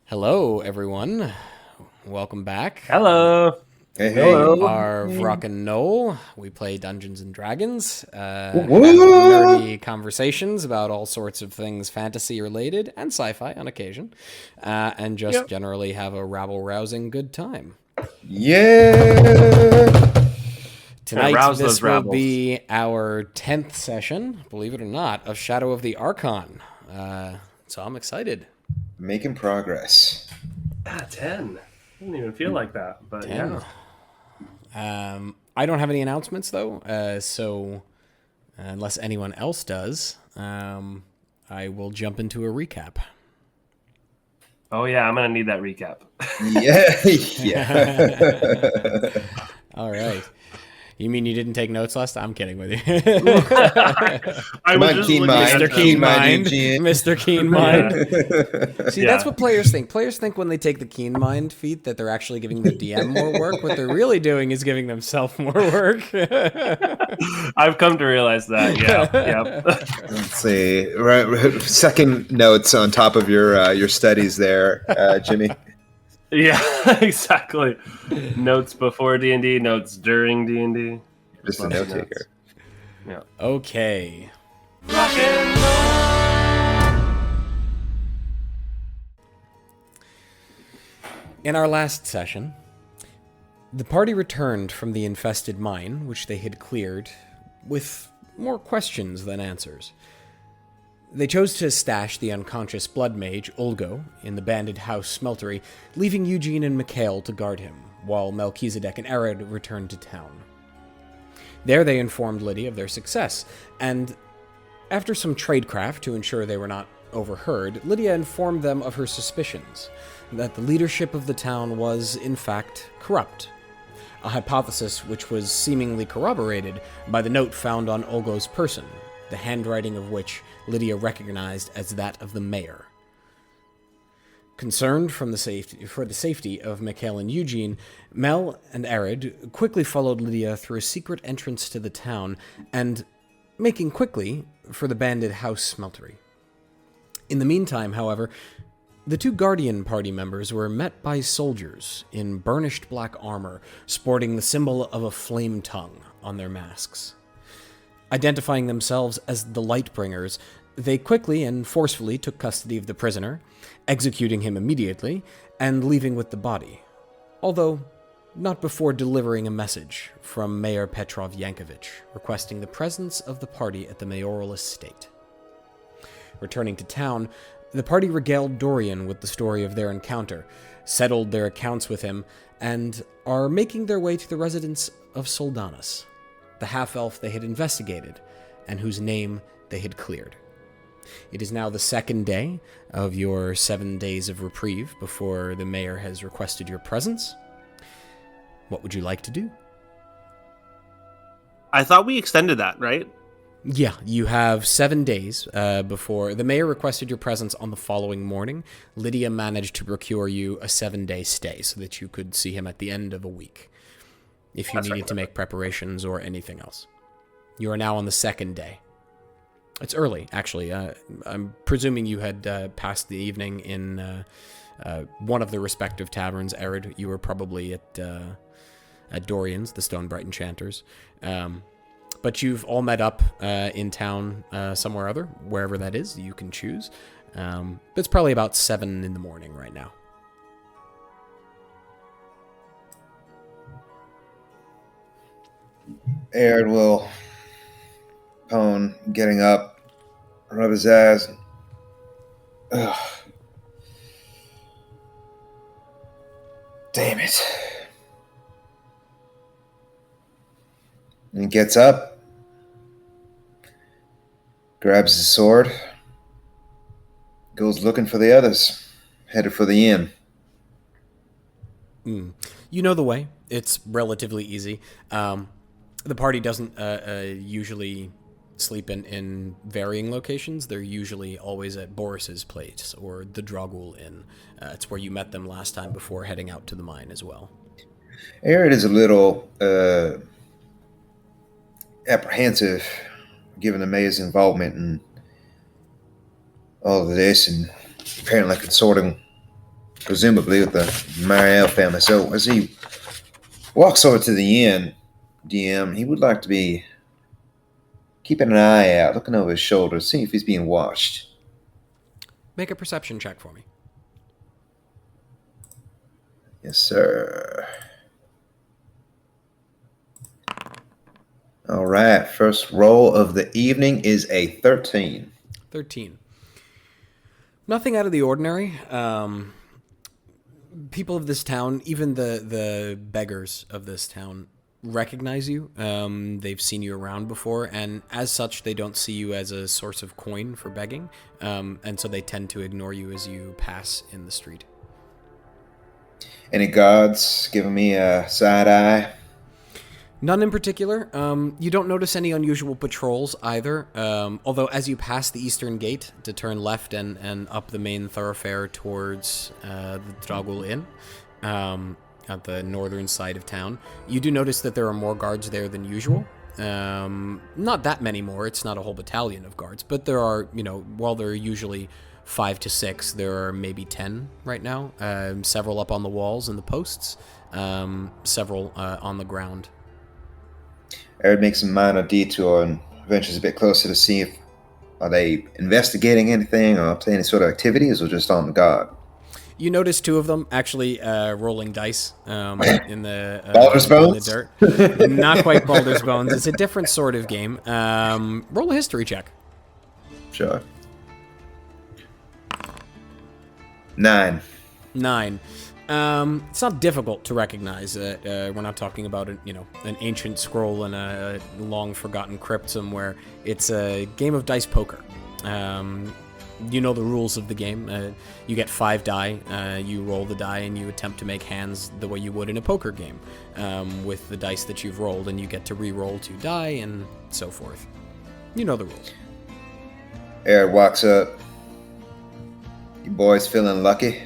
Hello, everyone. Welcome back. Hello. Hey, We hey. are Vrock'n'Gnoll. We play Dungeons and Dragons, have What? nerdy conversations about all sorts of things fantasy related and sci-fi on occasion, and just generally have a rabble-rousing good time. Yeah. Tonight, rouse this those will rabbles. be our 10th session, believe it or not, of Shadow of the Arcan. So I'm excited. Making progress. 10. Doesn't even feel like that, but 10. yeah. I don't have any announcements, though, so unless anyone else does, I will jump into a recap. Oh yeah, I'm gonna need that recap. Yeah. All right. You mean you didn't take notes last time? I'm kidding with you. I Come was on, just Keen looking Mind. at Mr. them. Keen Mind. Eugene. Mr. Keen Mind. See, Yeah. that's what players think. Players think when they take the Keen Mind feat that they're actually giving their DM more work. What they're really doing is giving themselves more work. I've come to realize that. Yeah. Let's see. Right, second notes on top of your studies there, Jimmy. Yeah, exactly. Notes before D&D, notes during D&D. Just a note taker. Yeah. Okay. In our last session, the party returned from the infested mine, which they had cleared, with more questions than answers. They chose to stash the unconscious blood mage, Olgo, in the banded house smeltery, leaving Eugene and Mikhail to guard him, while Melchizedek and Eredh returned to town. There they informed Lydia of their success, and after some tradecraft to ensure they were not overheard, Lydia informed them of her suspicions, that the leadership of the town was, in fact, corrupt. A hypothesis which was seemingly corroborated by the note found on Olgo's person, the handwriting of which Lydia recognized as that of the mayor. Concerned for the safety of Mikhail and Eugene, Mel and Eredh quickly followed Lydia through a secret entrance to the town and, making quickly for the banded house smeltery. In the meantime, however, the two Guardian party members were met by soldiers in burnished black armor, sporting the symbol of a flame tongue on their masks. Identifying themselves as the Lightbringers, they quickly and forcefully took custody of the prisoner, executing him immediately, and leaving with the body, although not before delivering a message from Mayor Petrov Yankovich, requesting the presence of the party at the mayoral estate. Returning to town, the party regaled Dorian with the story of their encounter, settled their accounts with him, and are making their way to the residence of Soldanis, the half-elf they had investigated, and whose name they had cleared. It is now the second day of your 7 days of reprieve before the mayor has requested your presence. What would you like to do? I thought we extended that, right? Yeah, you have 7 days before the mayor requested your presence on the following morning. Lydia managed to procure you a 7-day stay so that you could see him at the end of a week, if you needed to make preparations or anything else. You are now on the second day. It's early, actually. I'm presuming you had passed the evening in one of the respective taverns. Eredh, you were probably at Dorian's, the Stonebright Enchanters. But you've all met up in town somewhere or other, wherever that is, you can choose. It's probably about 7 in the morning right now. Eredh will pone, getting up, rub his ass. Ugh. Damn it. And he gets up, grabs his sword, goes looking for the others, headed for the inn. You know the way. It's relatively easy. The party doesn't usually sleep in varying locations. They're usually always at Borris's place or the Dragul Inn. It's where you met them last time before heading out to the mine as well. Eredh is a little apprehensive, given the mayor's involvement in all of this, and apparently consorting presumably with the Miarelle family. So as he walks over to the inn, DM, he would like to be keeping an eye out, looking over his shoulder, seeing if he's being watched. Make a perception check for me. Yes, sir. All right. First roll of the evening is a 13. 13. Nothing out of the ordinary. People of this town, even the beggars of this town, recognize you. They've seen you around before, and as such, they don't see you as a source of coin for begging, and so they tend to ignore you as you pass in the street. Any guards giving me a side eye? None in particular. You don't notice any unusual patrols either, although as you pass the eastern gate to turn left and up the main thoroughfare towards the Dragul Inn, at the northern side of town, you do notice that there are more guards there than usual. Not that many more. It's not a whole battalion of guards, but there are, while there are usually 5 to 6, there are maybe 10 right now. Several up on the walls and the posts, several on the ground. Eredh makes a minor detour and ventures a bit closer to see if are they investigating anything or up to any sort of activities or just on guard. You notice 2 of them actually rolling dice in the Baldur's Bones? in the dirt. Not quite Baldur's Bones. It's a different sort of game. Roll a history check. Sure. 9. 9. It's not difficult to recognize. We're not talking about an ancient scroll in a long forgotten crypt somewhere. It's a game of dice poker. You know the rules of the game. You get 5 die. You roll the die and you attempt to make hands the way you would in a poker game with the dice that you've rolled, and you get to re-roll 2 die and so forth. You know the rules. Eredh walks up. You boys feeling lucky?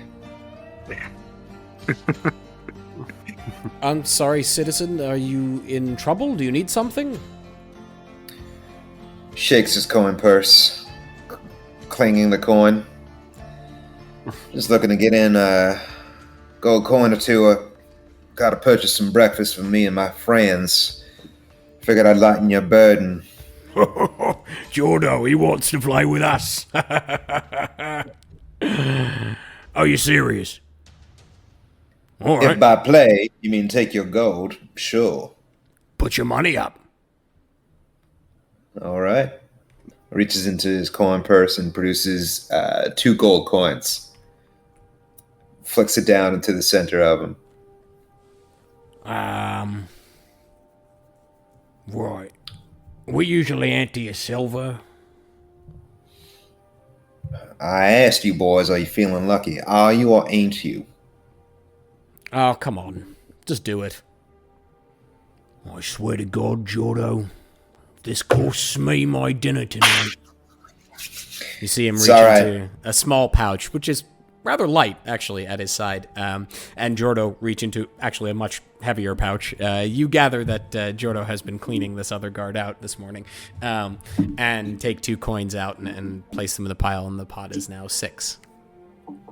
I'm sorry, citizen. Are you in trouble? Do you need something? Shakes his coin purse, clanging the coin. Just looking to get in a gold coin or 2. Gotta purchase some breakfast for me and my friends. Figured I'd lighten your burden. Jordo, he wants to play with us. Are you serious? All right. If by play you mean take your gold, sure. Put your money up. All right. Reaches into his coin purse and produces 2 gold coins. Flicks it down into the center of him. Right. We usually ante a silver. I asked you boys, are you feeling lucky? Are you or ain't you? Oh, come on. Just do it. I swear to God, Jordo, this costs me my dinner tonight. You see him reach right. into a small pouch, which is rather light, actually, at his side. And Jordo reach into, actually, a much heavier pouch. You gather that Jordo has been cleaning this other guard out this morning. And take 2 coins out and place them in the pile, and the pot is now 6.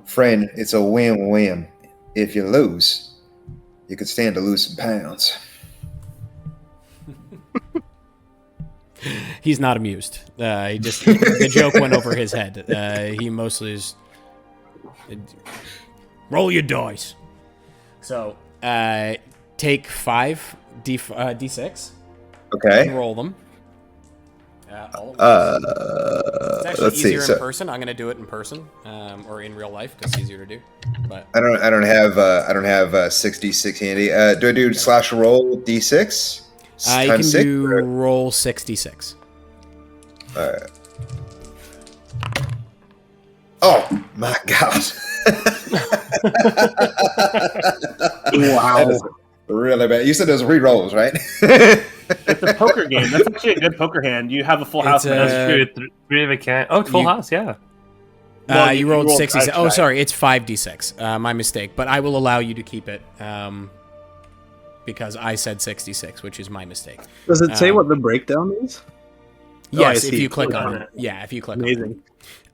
Friend, it's a win-win. If you lose, you could stand to lose some pounds. He's not amused. The joke went over his head. He mostly is... Roll your dice. So, take 5 D6 Okay. and roll them. All of it's actually let's see. easier in person. I'm gonna do it in person, or in real life, because it's easier to do. But I don't have 66 handy. Do I do / roll d6? you can do roll 66. All right. Oh my god! Wow, really bad. You said there's re-rolls, right? It's a poker game. That's actually a good poker hand. You have a full house. That's true. 3 of a can. Oh, full house, yeah. No, you rolled 66. try. Oh, sorry, it's 5d6. My mistake. But I will allow you to keep it because I said 66, which is my mistake. Does it say what the breakdown is? Yes, I if see. you click Click on on it. Yeah, if you click Amazing. on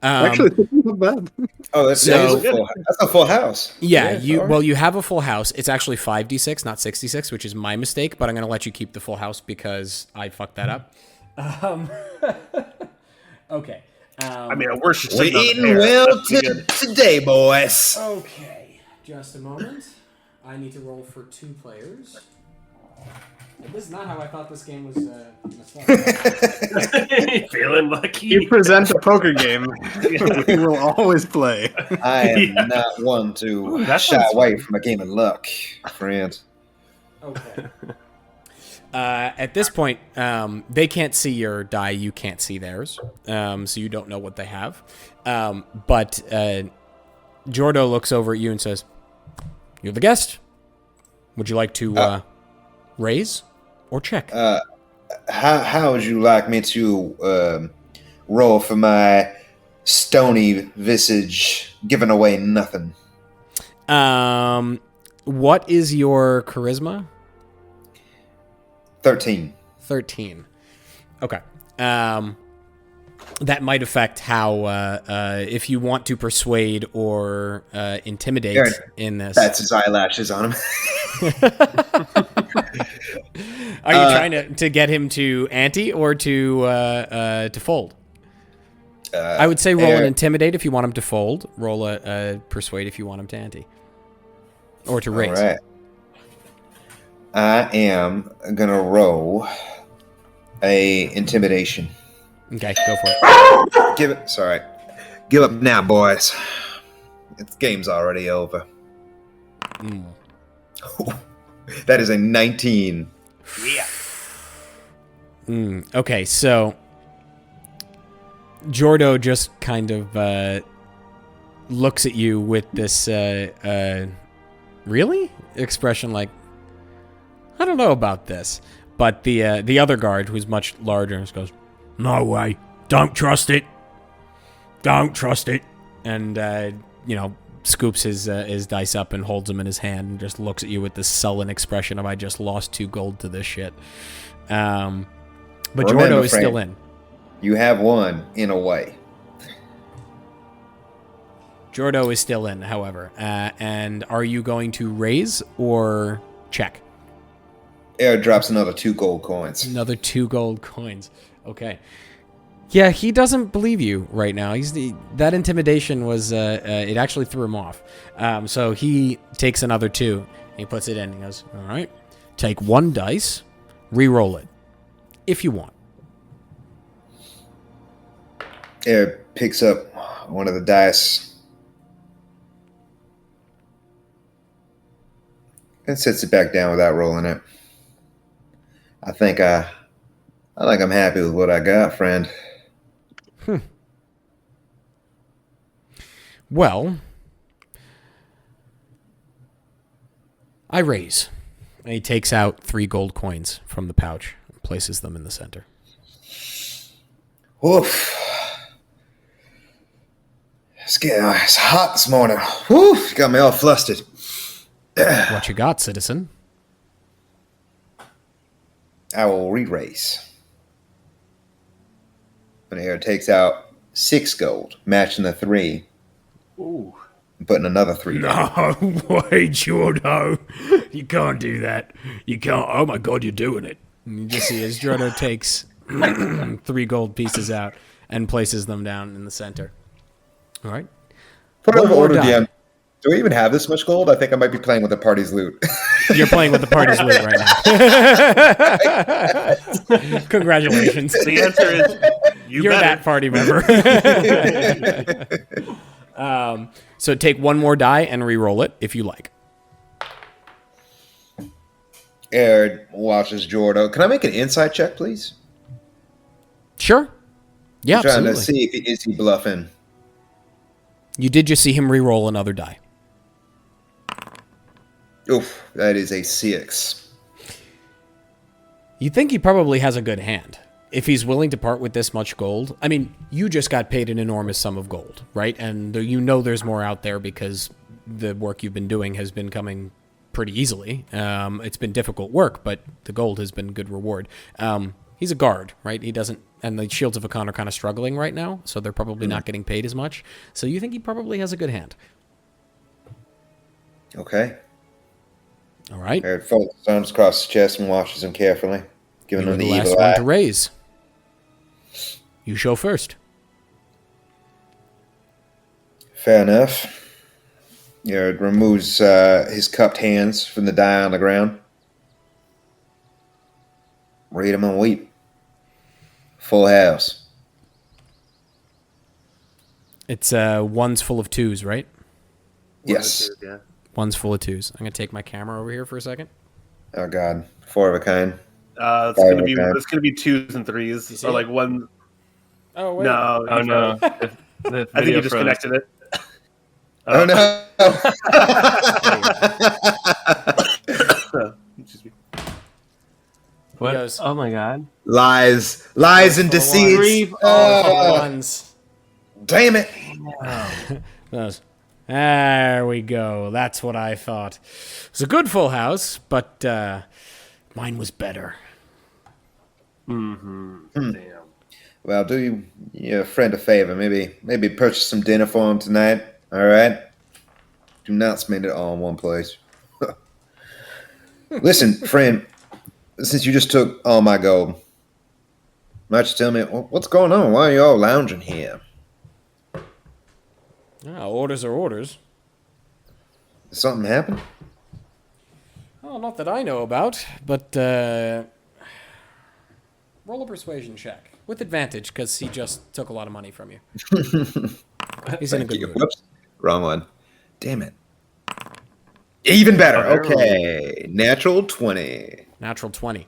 Actually, not bad. Oh, that's a full house. Yeah, all right. you have a full house. It's actually 5d6, not 66, which is my mistake, but I'm going to let you keep the full house because I fucked that up. Okay. I mean, we're We're eating well today, boys. Okay, just a moment. I need to roll for 2 players. This is not how I thought this game was gonna start. Feeling lucky. You present a poker game. We will always play. I am not one to that shy sounds away from a game of luck, friend. Okay. At this point, they can't see your die. You can't see theirs, so you don't know what they have. But Jordo looks over at you and says, "You're the guest. Would you like to raise or check?" How would you like me to roll for my stony visage, giving away nothing? What is your charisma? 13. 13. Okay. That might affect how, if you want to persuade or intimidate in this. That's his eyelashes on him. Are you trying to get him to ante or to fold? I would say roll an intimidate if you want him to fold. Roll a persuade if you want him to ante. Or to raise. All right. I am gonna roll a intimidation. Okay, go for it. Give up now, boys. The game's already over. That is a 19. Okay, so Jordo just kind of looks at you with this really expression, like, I don't know about this. But the other guard, who's much larger, just goes, No way. Don't trust it. Don't trust it. and scoops his dice up and holds them in his hand and just looks at you with this sullen expression of, I just lost 2 gold to this shit. But Remember, Jordo is Frank, still in. You have won in a way. Jordo is still in, however. And are you going to raise or check? Eredh drops another 2 gold coins. Another 2 gold coins. Okay. Yeah, he doesn't believe you right now. That intimidation was, it actually threw him off. So he takes another 2. And he puts it in. He goes, all right, take 1 dice, re-roll it, if you want. Eredh picks up one of the dice and sets it back down without rolling it. I think I'm happy with what I got, friend. Well, I raise. And he takes out 3 gold coins from the pouch and places them in the center. Woof. It's hot this morning. Woof, got me all flustered. What you got, citizen? I will re-raise. And Eredh takes out 6 gold, matching the 3. Ooh. And putting another 3 down. No way, Jordo. You can't do that. You can't. Oh my god, you're doing it. And you just see as Jordo takes 3 gold pieces out and places them down in the center. All right. Put One on more order, die. DM. Do we even have this much gold? I think I might be playing with the party's loot. You're playing with the party's loot right now. Congratulations. The answer is You're that party member. So take 1 more die and re-roll it if you like. Eredh watches Jordo. Can I make an insight check, please? Sure. Yeah, Trying absolutely. to see if is he bluffing. You did just see him re-roll another die. Oof, that is a 6. You think he probably has a good hand. If he's willing to part with this much gold. I mean, you just got paid an enormous sum of gold, right? And you know there's more out there because the work you've been doing has been coming pretty easily. It's been difficult work, but the gold has been good reward. He's a guard, right? He doesn't And the Shields of Hakkan are kind of struggling right now, so they're probably not getting paid as much. So you think he probably has a good hand. Okay. All right. Eredh folds his arms across his chest and washes them carefully, giving You're them the the last evil one eye. to raise. You show first. Fair enough. Eredh removes his cupped hands from the die on the ground. Read them and weep. Full house. It's one's full of twos, right? Yes. Yeah. One's full of twos. I'm going to take my camera over here for a second. Oh God. 4 of a kind. It's gonna be 2s and 3s, see or it? like one. Oh, wait. No, Oh no. The I think video you froze. disconnected it. Oh no. Excuse me. What? goes. Oh my god. Lies and Full of deceit. Three- Ones. Damn it. Those. There we go. That's what I thought. It's a good full house, but mine was better. Damn. Well, do you your friend a favor. Maybe purchase some dinner for him tonight. All right. Do not spend it all in one place. Listen, friend. Since you just took all my gold, why don't you tell me what's going on? Why are you all lounging here? Orders are orders. Did something happen? Oh, not that I know about, but roll a persuasion check. With advantage, because he just took a lot of money from you. He's in a Thank good you. mood. Whoops. Wrong one. Damn it. Even better. Oh, there we go. Okay. Natural 20. Natural 20. He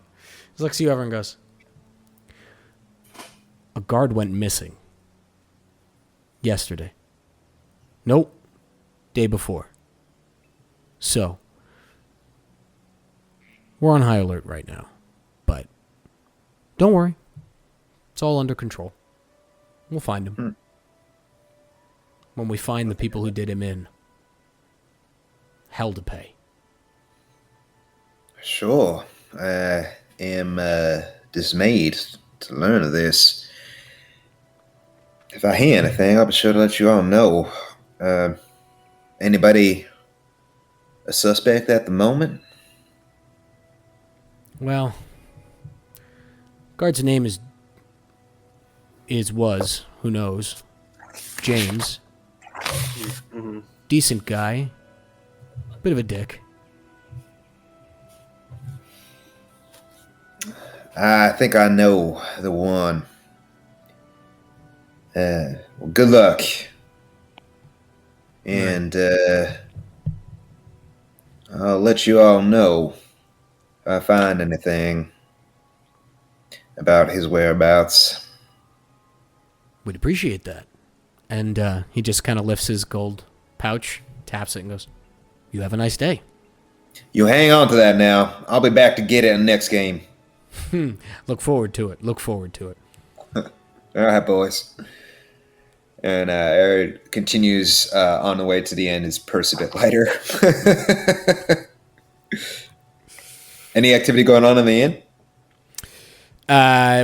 looks at you over and goes, a guard went missing. Yesterday. Nope. Day before. So, we're on high alert right now. But, don't worry. It's all under control. We'll find him. When we find the people who did him in, hell to pay. Sure. I am dismayed to learn of this. If I hear anything, I'll be sure to let you all know. Anybody a suspect at the moment? Well, guard's name was, who knows, James. Decent guy. Bit of a dick. I think I know the one. Well, good luck. And I'll let you all know if I find anything about his whereabouts. We'd appreciate that. And he just kind of lifts his gold pouch, taps it, and goes, you have a nice day. You hang on to that now. I'll be back to get it in the next game. Look forward to it. Look forward to it. All right, boys. And Eredh continues on the way to the end, his purse a bit lighter. Any activity going on in the inn?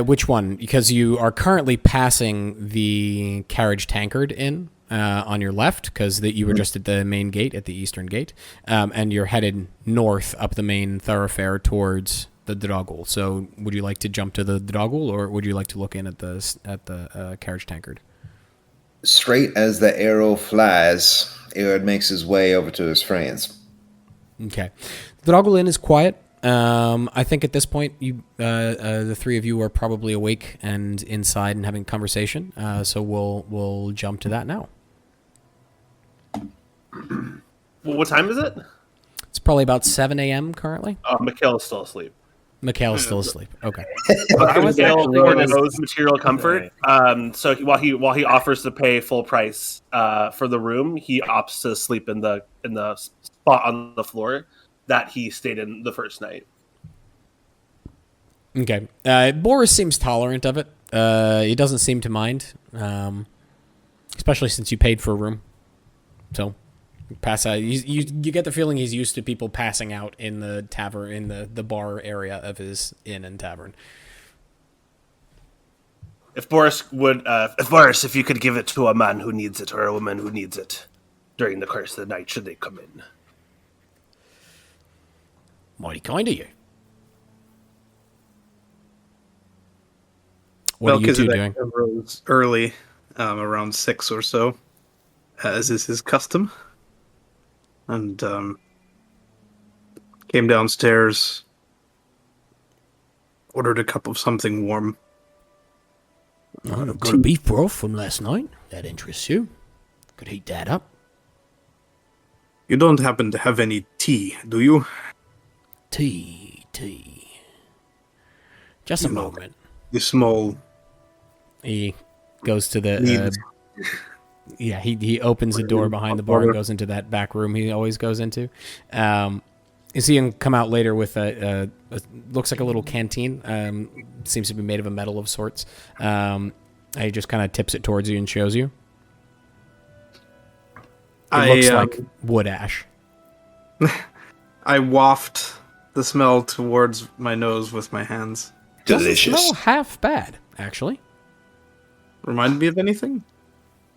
Which one? Because you are currently passing the carriage tankard inn on your left, because you were just at the main gate, at the eastern gate, and you're headed north up the main thoroughfare towards the Dragul. So would you like to jump to the Dragul, or would you like to look in at the carriage tankard? Straight as the arrow flies, Eredh makes his way over to his friends. Okay. The Dragul Inn is quiet. I think at this point, the three of you are probably awake and inside and having conversation. So we'll jump to that now. Well, what time is it? It's probably about 7 a.m. currently. Mikhail is still asleep. Mikhail's still asleep. Okay. I was Mikhail actually knows material comfort. So while he offers to pay full price for the room, he opts to sleep in the spot on the floor that he stayed in the first night. Okay. Borris seems tolerant of it. He doesn't seem to mind, especially since you paid for a room. So pass out. You get the feeling he's used to people passing out in the tavern, in the bar area of his inn and tavern. If Borris, if you could give it to a man who needs it or a woman who needs it during the course of the night, should they come in? Mighty kind of you. What are you two doing? Rose early, around 6 or so, as is his custom, and came downstairs, ordered a cup of something warm. I've got a beef broth from last night. That interests you. Could heat that up. You don't happen to have any tea, do you? Tea. Just a moment. The small... He goes to the... he opens the door behind the bar and goes into that back room he always goes into. You see him come out later with a looks like a little canteen. Seems to be made of a metal of sorts. He just kind of tips it towards you and shows you. It looks like wood ash. I waft the smell towards my nose with my hands. Delicious. Doesn't smell half bad, actually. Remind me of anything?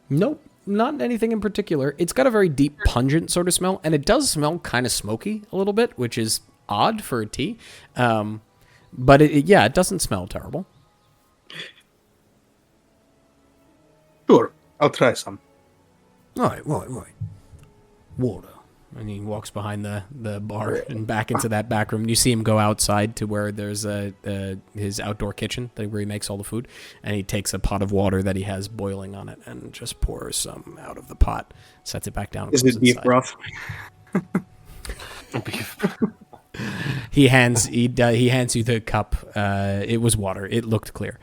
Nope, not anything in particular. It's got a very deep, pungent sort of smell, and it does smell kind of smoky a little bit, which is odd for a tea. But it doesn't smell terrible. Sure, I'll try some. Right. Water. And he walks behind the bar and back into that back room. You see him go outside to where there's his outdoor kitchen where he makes all the food. And he takes a pot of water that he has boiling on it and just pours some out of the pot. Sets it back down. And Is it beef broth? He hands you the cup. It was water. It looked clear.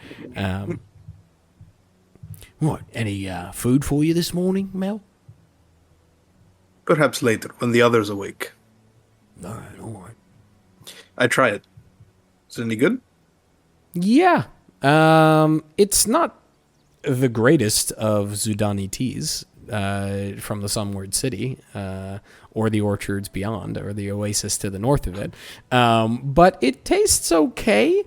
What? Any food for you this morning, Mel? Perhaps later, when the others awake. All right. I try it. Is it any good? Yeah. It's not the greatest of Zudani teas from the Sunward City or the orchards beyond or the oasis to the north of it. But it tastes okay.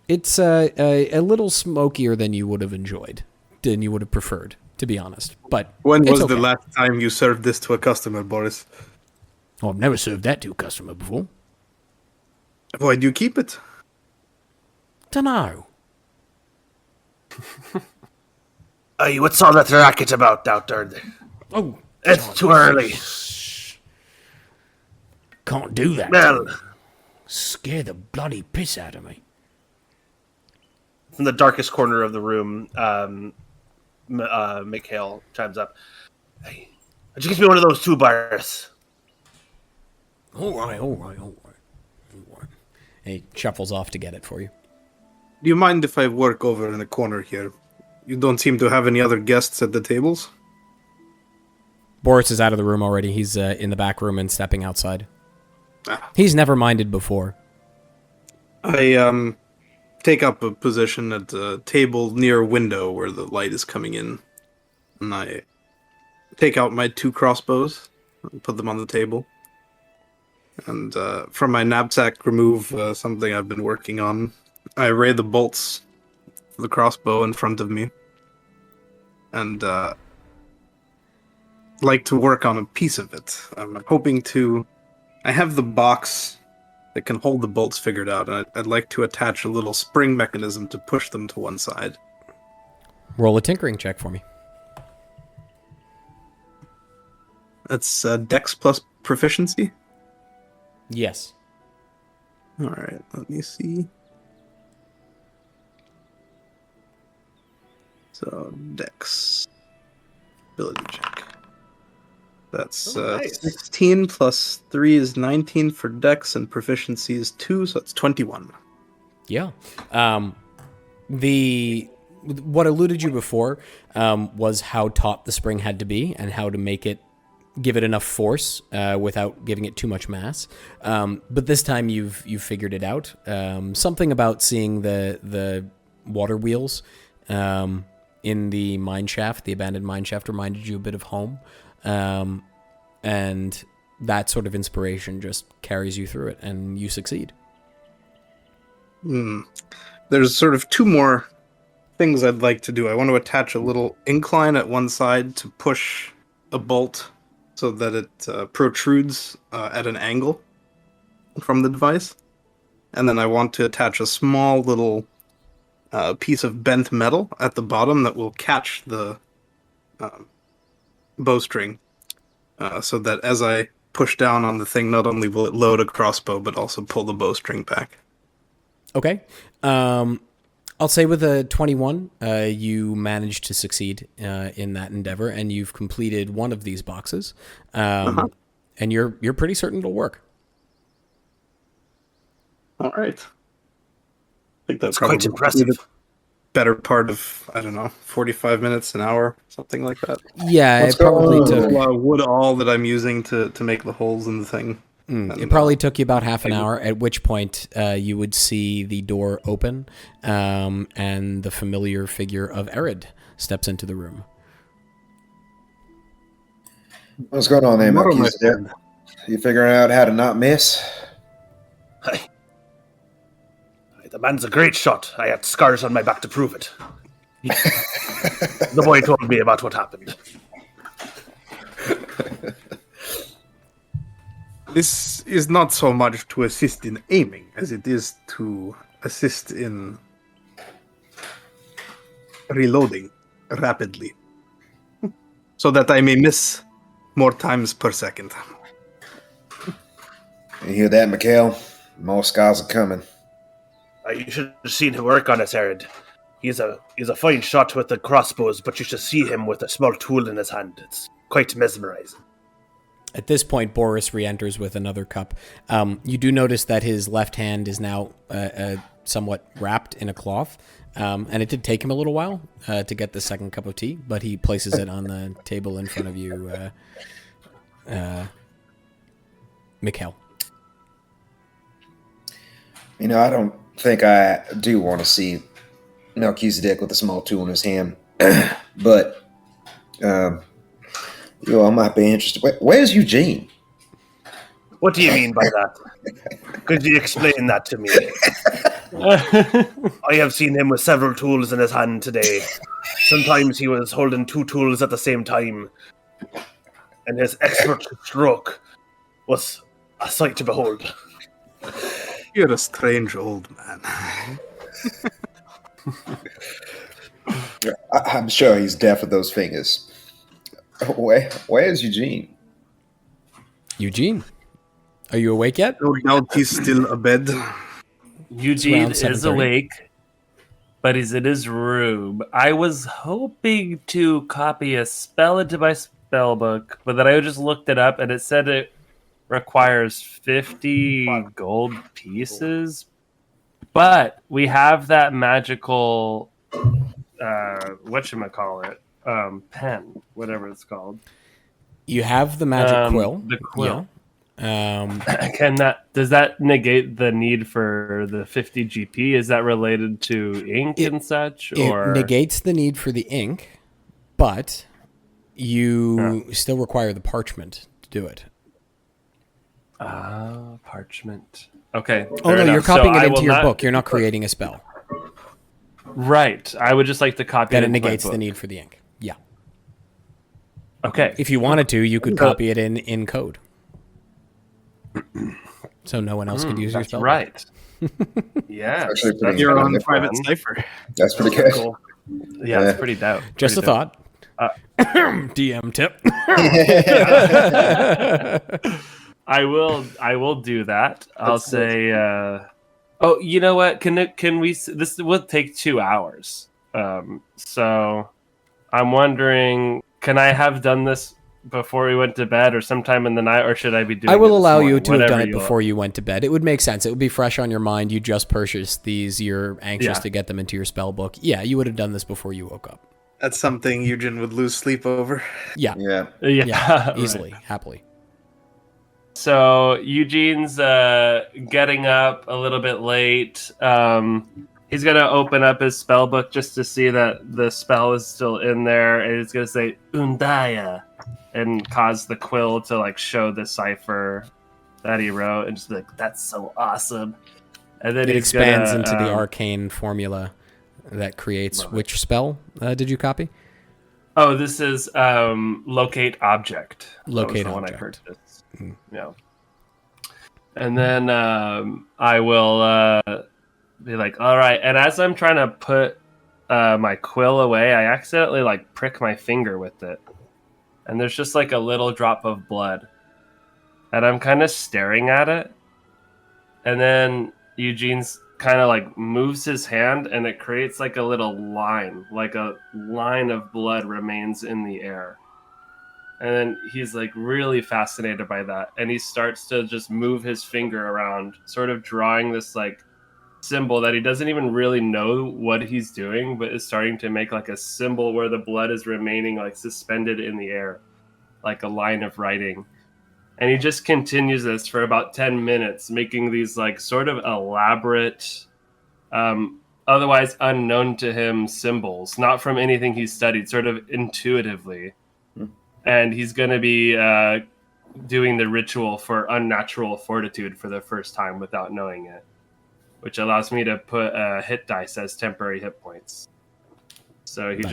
It's a little smokier than you would have enjoyed, than you would have preferred, to be honest. But when was okay. the last time you served this to a customer, Borris? Oh, I've never served that to a customer before. Why do you keep it? Dunno. Hey, what's all that racket about out there? Oh, It's too early. Can't do that. Well, Scare the bloody piss out of me. from the darkest corner of the room, Mikhail chimes up. Hey, would you get me one of those two bars? All right. And he shuffles off to get it for you. Do you mind if I work over in the corner here? You don't seem to have any other guests at the tables? Borris is out of the room already. He's in the back room and stepping outside. Ah. He's never minded before. I take up a position at a table near a window where the light is coming in. And I take out my 2 crossbows and put them on the table. And from my knapsack, remove something I've been working on. I array the bolts of the crossbow in front of me. And like to work on a piece of it. I'm hoping to... I have the box that can hold the bolts figured out, and I'd like to attach a little spring mechanism to push them to one side. Roll a tinkering check for me. That's Dex plus proficiency? Yes. Alright, let me see. So, Dex. Ability check. That's nice. 16 plus 3 is 19 for Dex, and proficiency is 2, so it's 21. Yeah. What eluded you before was how taut the spring had to be and how to give it enough force without giving it too much mass. But this time you've figured it out. Something about seeing the water wheels in the mineshaft, the abandoned mineshaft, reminded you a bit of home. And that sort of inspiration just carries you through it, and you succeed. There's sort of 2 more things I'd like to do. I want to attach a little incline at one side to push a bolt so that it protrudes at an angle from the device. And then I want to attach a small little piece of bent metal at the bottom that will catch the bowstring, so that as I push down on the thing, not only will it load a crossbow, but also pull the bowstring back. Okay. I'll say with a 21, you managed to succeed in that endeavor, and you've completed one of these boxes, and you're pretty certain it'll work. All right. I think that's quite impressive. The better part of, I don't know, 45 minutes, an hour, something like that. Yeah, What's it probably going took... on? Wood all that I'm using to make the holes in the thing. It probably took you about half an hour, at which point you would see the door open, and the familiar figure of Eredh steps into the room. What's going on there, What am I Melchizedek? saying? You figuring out how to not miss? Aye. The man's a great shot. I had scars on my back to prove it. The boy told me about what happened. This is not so much to assist in aiming as it is to assist in reloading rapidly, so that I may miss more times per second. You hear that, Mikhail? More scars are coming. You should have seen him work on it, Eredh. He's a fine shot with the crossbows, but you should see him with a small tool in his hand. It's quite mesmerizing. At this point, Borris re-enters with another cup. You do notice that his left hand is now somewhat wrapped in a cloth, and it did take him a little while to get the second cup of tea, but he places it on the table in front of you, Mikhail. You know, I don't think I do want to see Melchizedek with a small tool in his hand, but I might be interested. Where's Eugene? What do you mean by that? Could you explain that to me? I have seen him with several tools in his hand today. Sometimes he was holding two tools at the same time, and his expert stroke was a sight to behold. You're a strange old man. I'm sure he's deaf with those fingers. Where's Eugene? Eugene, are you awake yet? No doubt he's still abed. Eugene It's around is 7:30. awake, but he's in his room. I was hoping to copy a spell into my spell book, but then I just looked it up and it said it requires 50 gold pieces. But we have that magical whatchamacallit, pen, whatever it's called. You have the magic quill. The quill. Yeah. Does that negate the need for the 50 GP? Is that related to ink and such? Or It negates the need for the ink, but you still require the parchment to do it. Parchment. Okay. Oh, fair no, enough. you're copying So it I into will your not- book. You're not creating a spell. Right. I would just like to copy That it it into my negates the book. need for the ink. Yeah. Okay. If you wanted to, you could copy it in code. So no one else could use your That's spell. right. Yeah. Actually pretty You're on good. private cipher. That's pretty good. Cool. Yeah, it's pretty dope. Just a Pretty thought. DM tip. I will do that. I'll say oh, you know what? Can we this will take 2 hours. So I'm wondering, can I have done this before we went to bed or sometime in the night, or should I be doing I it will this allow you morning? to have done Whatever it before you went to bed. It would make sense. It would be fresh on your mind. You just purchased these. You're anxious Yeah. to get them into your spell book. Yeah, you would have done this before you woke up. That's something Eugen would lose sleep over. Yeah. Yeah. Yeah, Yeah. right. Easily. Happily. So Eugene's getting up a little bit late. He's gonna open up his spell book just to see that the spell is still in there, and he's gonna say Undaya and cause the quill to like show the cipher that he wrote, and just be like, "That's so awesome." And then It he's expands gonna, into the arcane formula that creates which spell did you copy? Oh, this is locate object. Locate that was the object. one I purchased. Yeah. And then I will be like, all right. And as I'm trying to put my quill away, I accidentally like prick my finger with it. And there's just like a little drop of blood. And I'm kind of staring at it. And then Eugene's kind of like moves his hand and it creates like a little line. Like a line of blood remains in the air. And then he's like really fascinated by that. And he starts to just move his finger around, sort of drawing this like symbol that he doesn't even really know what he's doing, but is starting to make like a symbol where the blood is remaining like suspended in the air, like a line of writing. And he just continues this for about 10 minutes, making these like sort of elaborate, otherwise unknown to him symbols, not from anything he's studied, sort of intuitively. And he's going to be doing the ritual for unnatural fortitude for the first time without knowing it, which allows me to put hit dice as temporary hit points. So he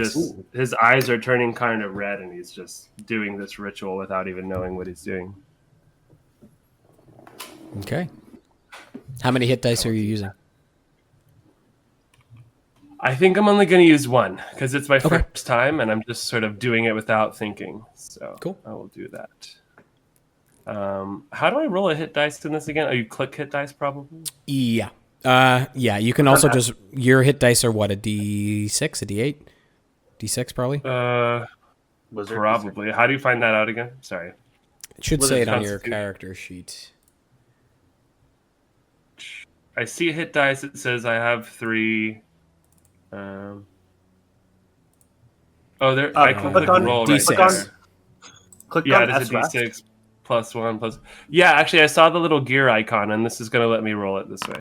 his eyes are turning kind of red, and he's just doing this ritual without even knowing what he's doing. Okay. How many hit dice are you using? I think I'm only going to use one because it's my first time, and I'm just sort of doing it without thinking. So cool. I will do that. How do I roll a hit dice in this again? Oh, you click hit dice probably? Yeah. Yeah, you can also just... Your hit dice are what, a D6, a D8? D6 probably? Probably. How do you find that out again? Sorry. It should say it on your character sheet. I see hit dice. It says I have 3... there. I can click on roll D6. right there. Click yeah, on it is a D6 plus 1 plus. Yeah, actually, I saw the little gear icon, and this is going to let me roll it this way.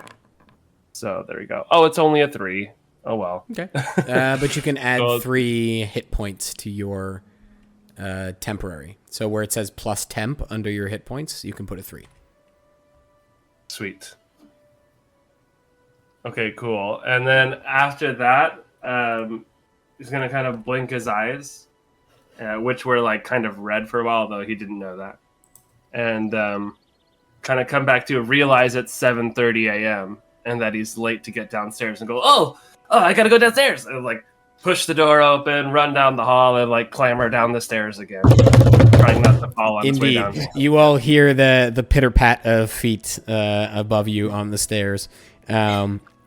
So there we go. Oh, it's only a 3. Oh well. Okay. But you can add 3 hit points to your temporary. So where it says plus temp under your hit points, you can put a 3. Sweet. Okay, cool. And then after that, he's going to kind of blink his eyes, which were like kind of red for a while, though he didn't know that. And kind of come back to realize it's 7:30 a.m. and that he's late to get downstairs and go, oh, I got to go downstairs. And like push the door open, run down the hall, and like clamber down the stairs again, trying not to fall on his way down. You all hear the pitter-pat of feet above you on the stairs.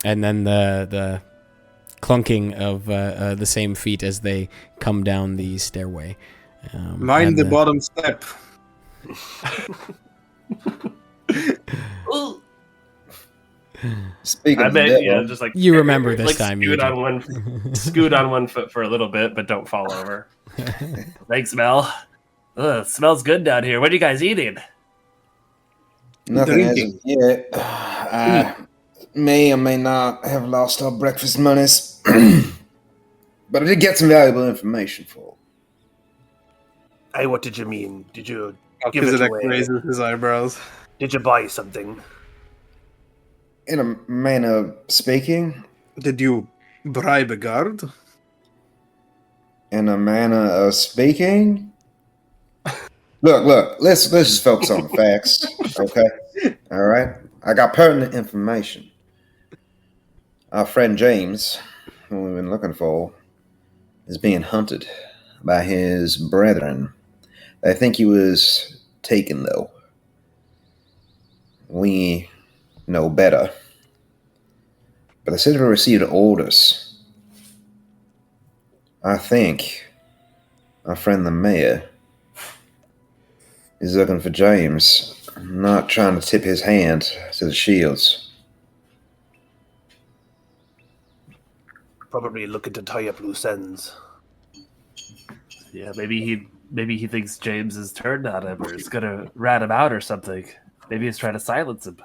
And then the clunking of the same feet as they come down the stairway. Mind the bottom step. Speaking of the devil, just like you remember this like time. Scoot on one foot for a little bit, but don't fall over. Thanks, Mel. Ugh, smells good down here. What are you guys eating? nothing as of yet. I may or may not have lost our breakfast monies, but I did get some valuable information for. Hey, what did you mean? Did you give it Kizadek away? raises his eyebrows. Did you buy something? In a manner of speaking, Did you bribe a guard? in a manner of speaking. Look, let's just focus on the facts, okay? All right? I got pertinent information. Our friend James, who we've been looking for, is being hunted by his brethren. They think he was taken, though. We know better. But they said we received orders. I think our friend the mayor is looking for James. I'm not trying to tip his hand to the Shields. Probably looking to tie up loose ends. Yeah, maybe he thinks James has turned on him or is gonna rat him out or something. Maybe he's trying to silence him.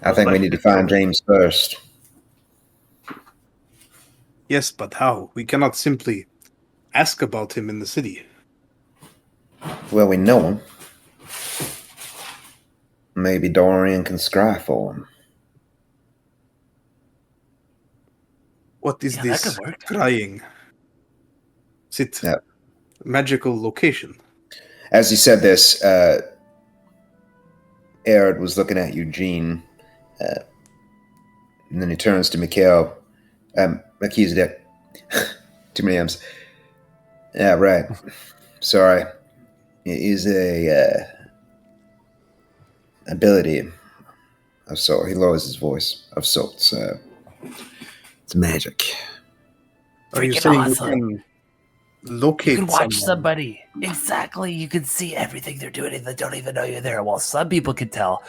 I think we need to find James first. Yes, but how? We cannot simply ask about him in the city. Well, we know him. Maybe Dorian can scry for him. What is Yeah, that this could work. crying? Is it Yeah. magical location? As he said this, Eredh was looking at Eugene, and then he turns to Mikhail. Melchizedek. Too many M's. Yeah, right. Sorry. It is a ability of sort. He lowers his voice of sorts. It's magic. Are you Freaking saying awesome. you can locate You can watch someone? somebody. Exactly. You can see everything they're doing and they don't even know you're there. Well, some people can tell.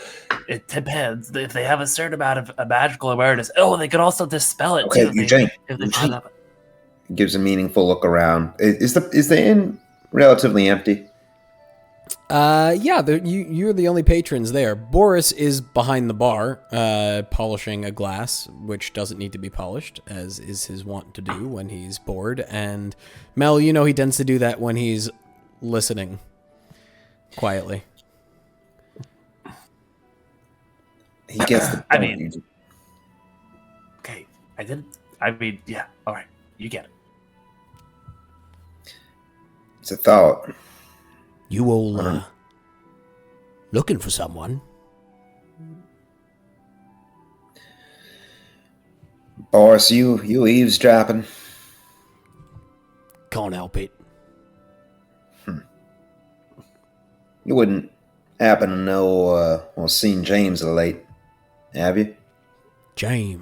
It depends. If they have a certain amount of magical awareness. Oh, they can also dispel it Okay, too. Eugene. If they Eugene. find out. Gives a meaningful look around. Is the inn relatively empty? Yeah, you're the only patrons there. Borris is behind the bar, polishing a glass, which doesn't need to be polished, as is his wont to do when he's bored. And Mel, you know he tends to do that when he's listening quietly. He gets the I point, mean- Eugene. Okay. I didn't. I mean, yeah. All right. You get it. It's a thought. You all looking for someone? Boris, you eavesdropping? Can't help it. You wouldn't happen to know or seen James of late, have you? James.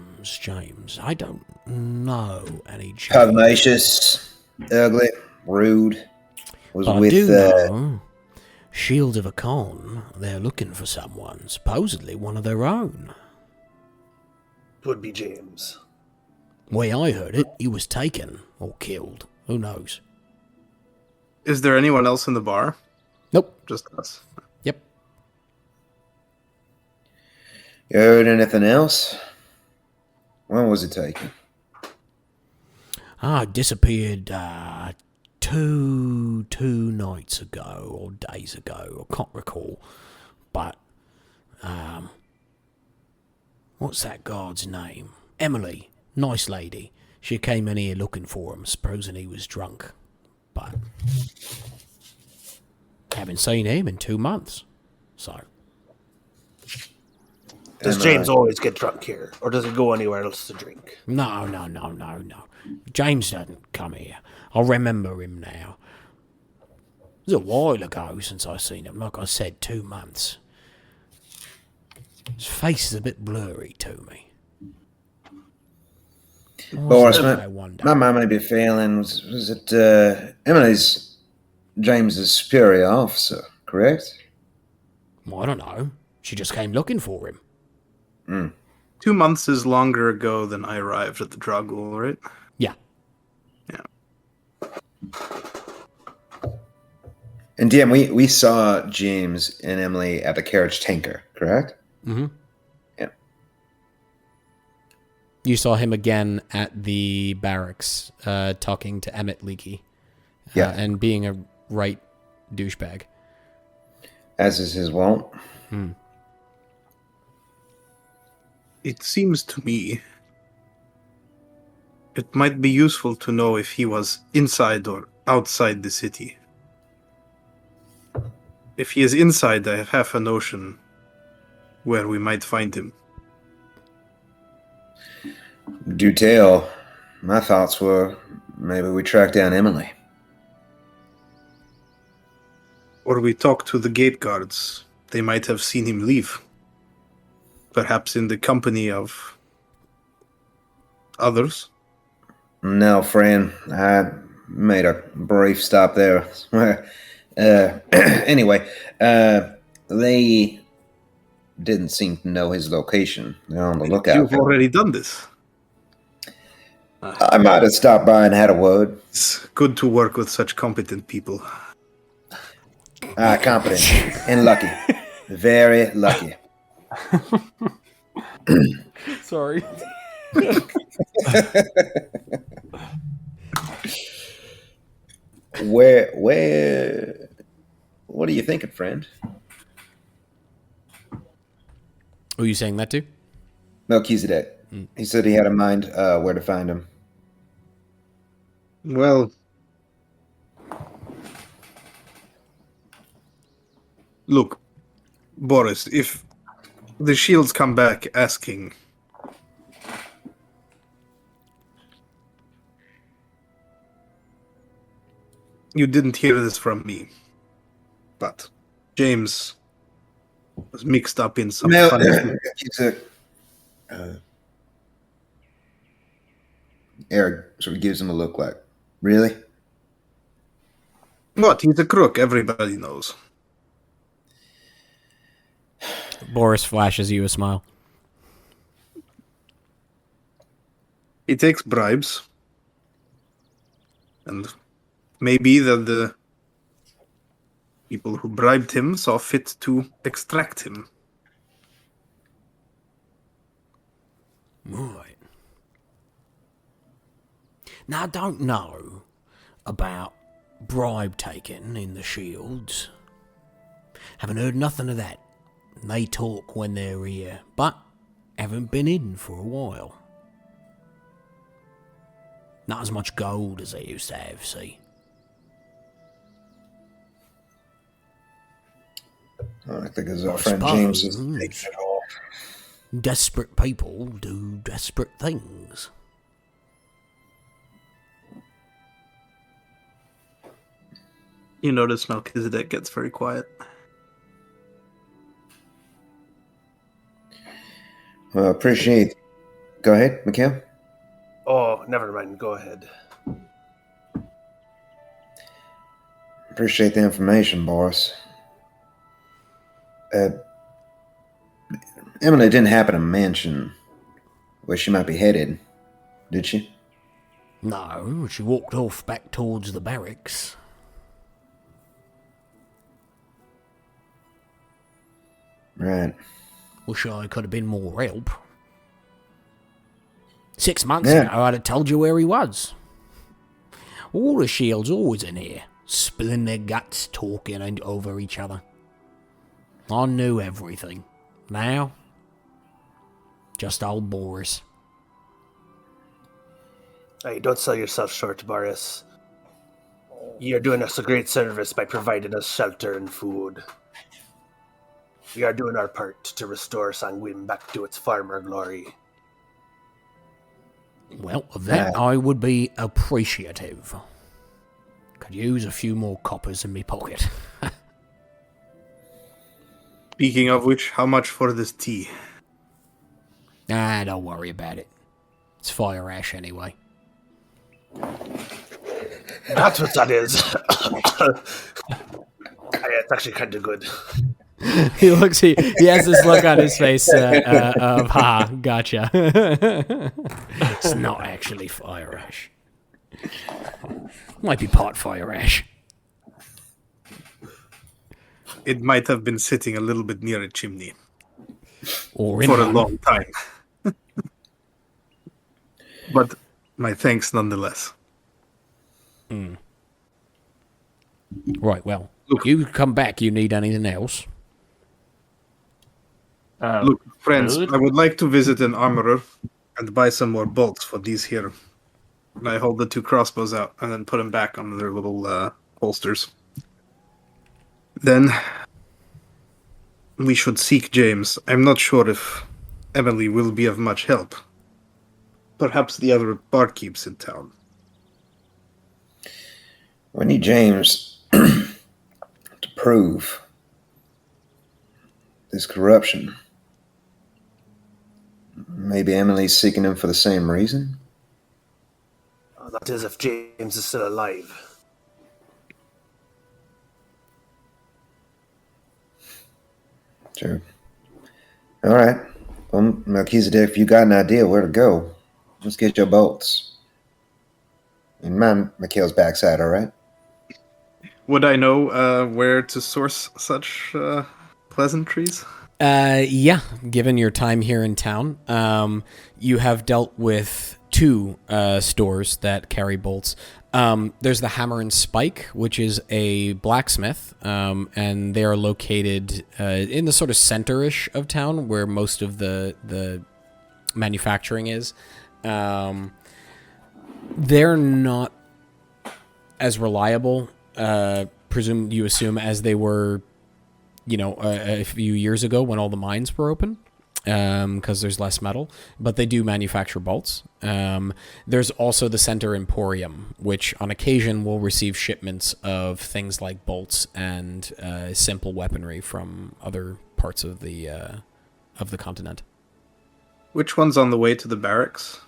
I don't know any James. Pugnacious, ugly, rude. Was But I with do know Shields of Hakkan. They're looking for someone, supposedly one of their own. Would be James. Way I heard it, he was taken or killed. Who knows? Is there anyone else in the bar? Nope. Just us. Yep. You heard anything else? When was it taken? I disappeared two nights ago or days ago. I can't recall. But what's that guard's name? Emily. Nice lady. She came in here looking for him, supposing he was drunk. But haven't seen him in 2 months. So Does And, James always get drunk here? Or does he go anywhere else to drink? no. James doesn't come here. I remember him now. It was a while ago since I seen him. Like I said, 2 months. His face is a bit blurry to me. Boris, I wonder. my mind may be failing. Was it Emily's James's superior officer, correct? Well, I don't know. She just came looking for him. 2 months is longer ago than I arrived at the Dragul, right? Yeah. And DM, we saw James and Emily at the carriage tanker, correct? Mm-hmm. Yeah. You saw him again at the barracks, talking to Emmett Leakey. Yeah. And being a right douchebag. As is his wont. It seems to me it might be useful to know if he was inside or outside the city. If he is inside, I have half a notion where we might find him. Do tell. My thoughts were maybe we track down Emily. Or we talk to the gate guards. They might have seen him leave. Perhaps in the company of others. No, friend. I made a brief stop there. Anyway, they didn't seem to know his location. They're on the lookout. You've already done this. I might have stopped by and had a word. It's good to work with such competent people. Competent and lucky. Very lucky. Sorry. What are you thinking, friend? Who are you saying that to? Melchizedek. He said he had in mind where to find him. Well, look, Borris, if the shields come back asking, you didn't hear this from me, but James was mixed up in some Mel, funny... Eredh sort of gives him a look like, really? What? He's a crook, everybody knows. Borris flashes you a smile. He takes bribes. And maybe that the people who bribed him saw fit to extract him. Right. Now, I don't know about bribe taking in the Shields. Haven't heard nothing of that. They talk when they're here, but haven't been in for a while. Not as much gold as they used to have, see? I think his our friend James is taking it off. Desperate people do desperate things. You notice Melchizedek gets very quiet. Well, appreciate. Go ahead, Mikhail. Oh, never mind. Go ahead. Appreciate the information, Boris. Emily didn't happen to mention where she might be headed, did she? No, she walked off back towards the barracks. Right. Wish I could have been more help. 6 months Yeah. ago, I'd have told you where he was. All the Shields always in here, spilling their guts, talking over each other. I knew everything. Now, just old Borris. Hey, don't sell yourself short, Borris. You're doing us a great service by providing us shelter and food. We are doing our part to restore Sanguine back to its former glory. Well, of that I would be appreciative. Could use a few more coppers in me pocket. Speaking of which, how much for this tea? Nah, don't worry about it. It's fire ash anyway. That's what that is. It's actually kind of good. He has this look on his face of, gotcha. It's not actually fire ash. Might be part fire ash. It might have been sitting a little bit near a chimney Or in for a one. long time. But my thanks nonetheless. Right, well, you come back, you need anything else? Look, friends, food? I would like to visit an armorer and buy some more bolts for these here. And I hold the 2 crossbows out and then put them back on their little holsters. Then we should seek James. I'm not sure if Emily will be of much help. Perhaps the other barkeeps in town. We need James to prove this corruption. Maybe Emily's seeking him for the same reason? That is if James is still alive. Sure. All right. Well, Melchizedek, if you got an idea where to go, let's get your bolts. And mind Mikhail's backside, all right? Would I know where to source such pleasantries? Yeah, given your time here in town, you have dealt with 2 stores that carry bolts. There's the Hammer and Spike, which is a blacksmith, and they are located in the sort of center-ish of town where most of the manufacturing is. They're not as reliable, you assume, as they were, a few years ago when all the mines were open, because there's less metal, but they do manufacture bolts. There's also the Center Emporium, which on occasion will receive shipments of things like bolts and simple weaponry from other parts of the continent. Which one's on the way to the barracks?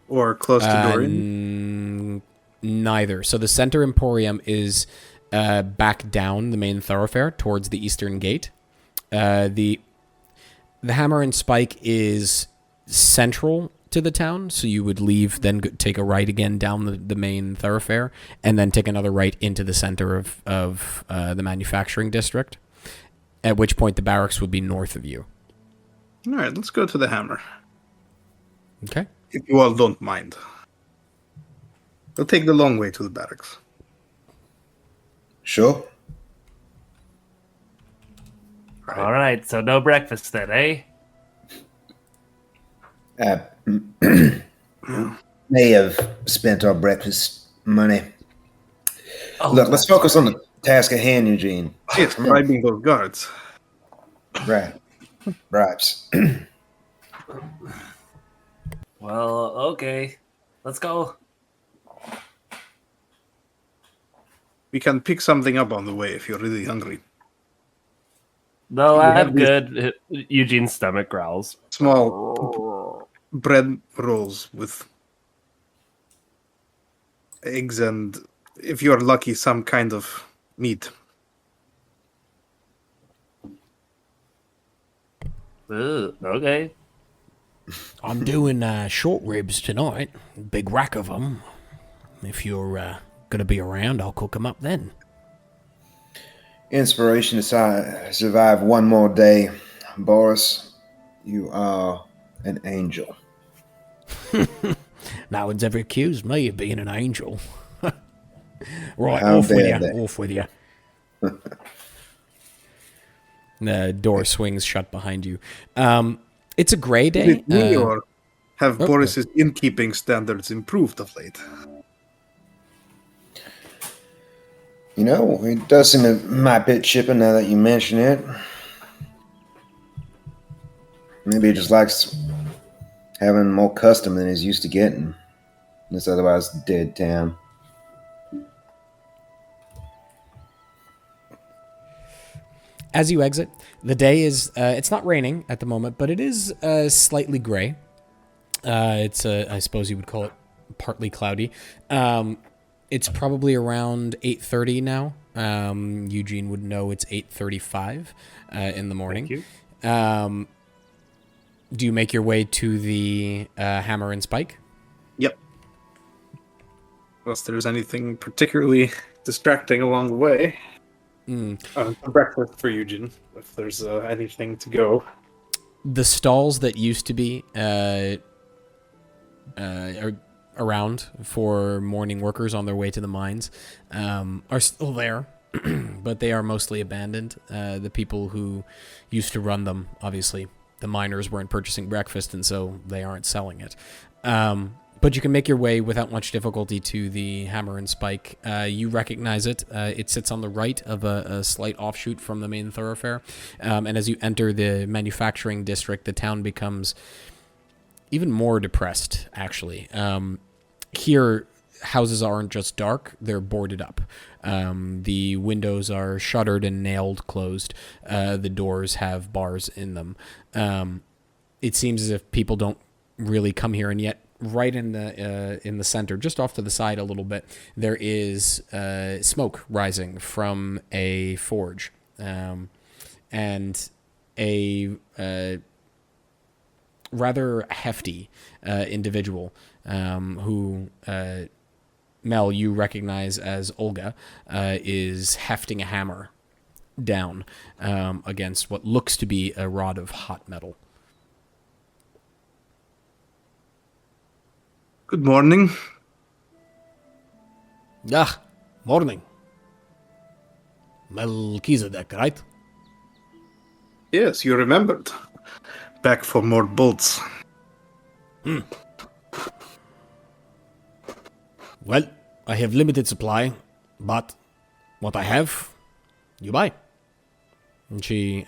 Or close to Dorian? Neither. So the Center Emporium is back down the main thoroughfare towards the eastern gate. The Hammer and Spike is central to the town, so you would leave, then take a right again down the main thoroughfare, and then take another right into the center of the manufacturing district, at which point the barracks would be north of you. All right, let's go to the Hammer. Okay. If you all don't mind. We'll take the long way to the barracks. Sure. All right, so no breakfast then, eh? May have spent our breakfast money. Oh, Look, let's focus on the task at hand, Eugene. Yes, bribing those guards. Right. Bribes. Well, okay. Let's go. We can pick something up on the way if you're really hungry. No, We have I'm these- good. Eugene's stomach growls. Small bread rolls with eggs and, if you're lucky, some kind of meat. Ugh, okay. I'm doing short ribs tonight. Big rack of them. If you're going to be around, I'll cook them up then. Inspiration to survive one more day. Borris, you are an angel. No one's ever accused me of being an angel. Right, How off with dare you. they. Off with you. The door swings shut behind you. It's a gray day. Is it me or have okay. Borris's innkeeping standards improved of late? You know, it does seem to my bit chipping now that you mention it. Maybe he just likes having more custom than he's used to getting in this otherwise dead town. As you exit, the day is, it's not raining at the moment, but it is slightly gray. It's, I suppose you would call it partly cloudy. It's probably around 8:30 now. Eugene would know it's 8:35 in the morning. Thank you. Do you make your way to the Hammer and Spike? Yep. Unless there's anything particularly distracting along the way. Breakfast for Eugene, if there's anything to go. The stalls that used to be are around for morning workers on their way to the mines are still there, but they are mostly abandoned. The people who used to run them, obviously, the miners weren't purchasing breakfast, and so they aren't selling it. But you can make your way without much difficulty to the Hammer and Spike. You recognize it. It sits on the right of a slight offshoot from the main thoroughfare. And as you enter the manufacturing district, the town becomes even more depressed, actually. Here, houses aren't just dark, they're boarded up. The windows are shuttered and nailed closed. The doors have bars in them. It seems as if people don't really come here, and yet right in the center, just off to the side a little bit, there is smoke rising from a forge, and a rather hefty individual who Mel, you recognize as Olga, is hefting a hammer down against what looks to be a rod of hot metal. Good morning. Ah, morning. Melchizedek, right? Yes, you remembered. Back for more bolts. Well, I have limited supply. But what I have, you buy. And she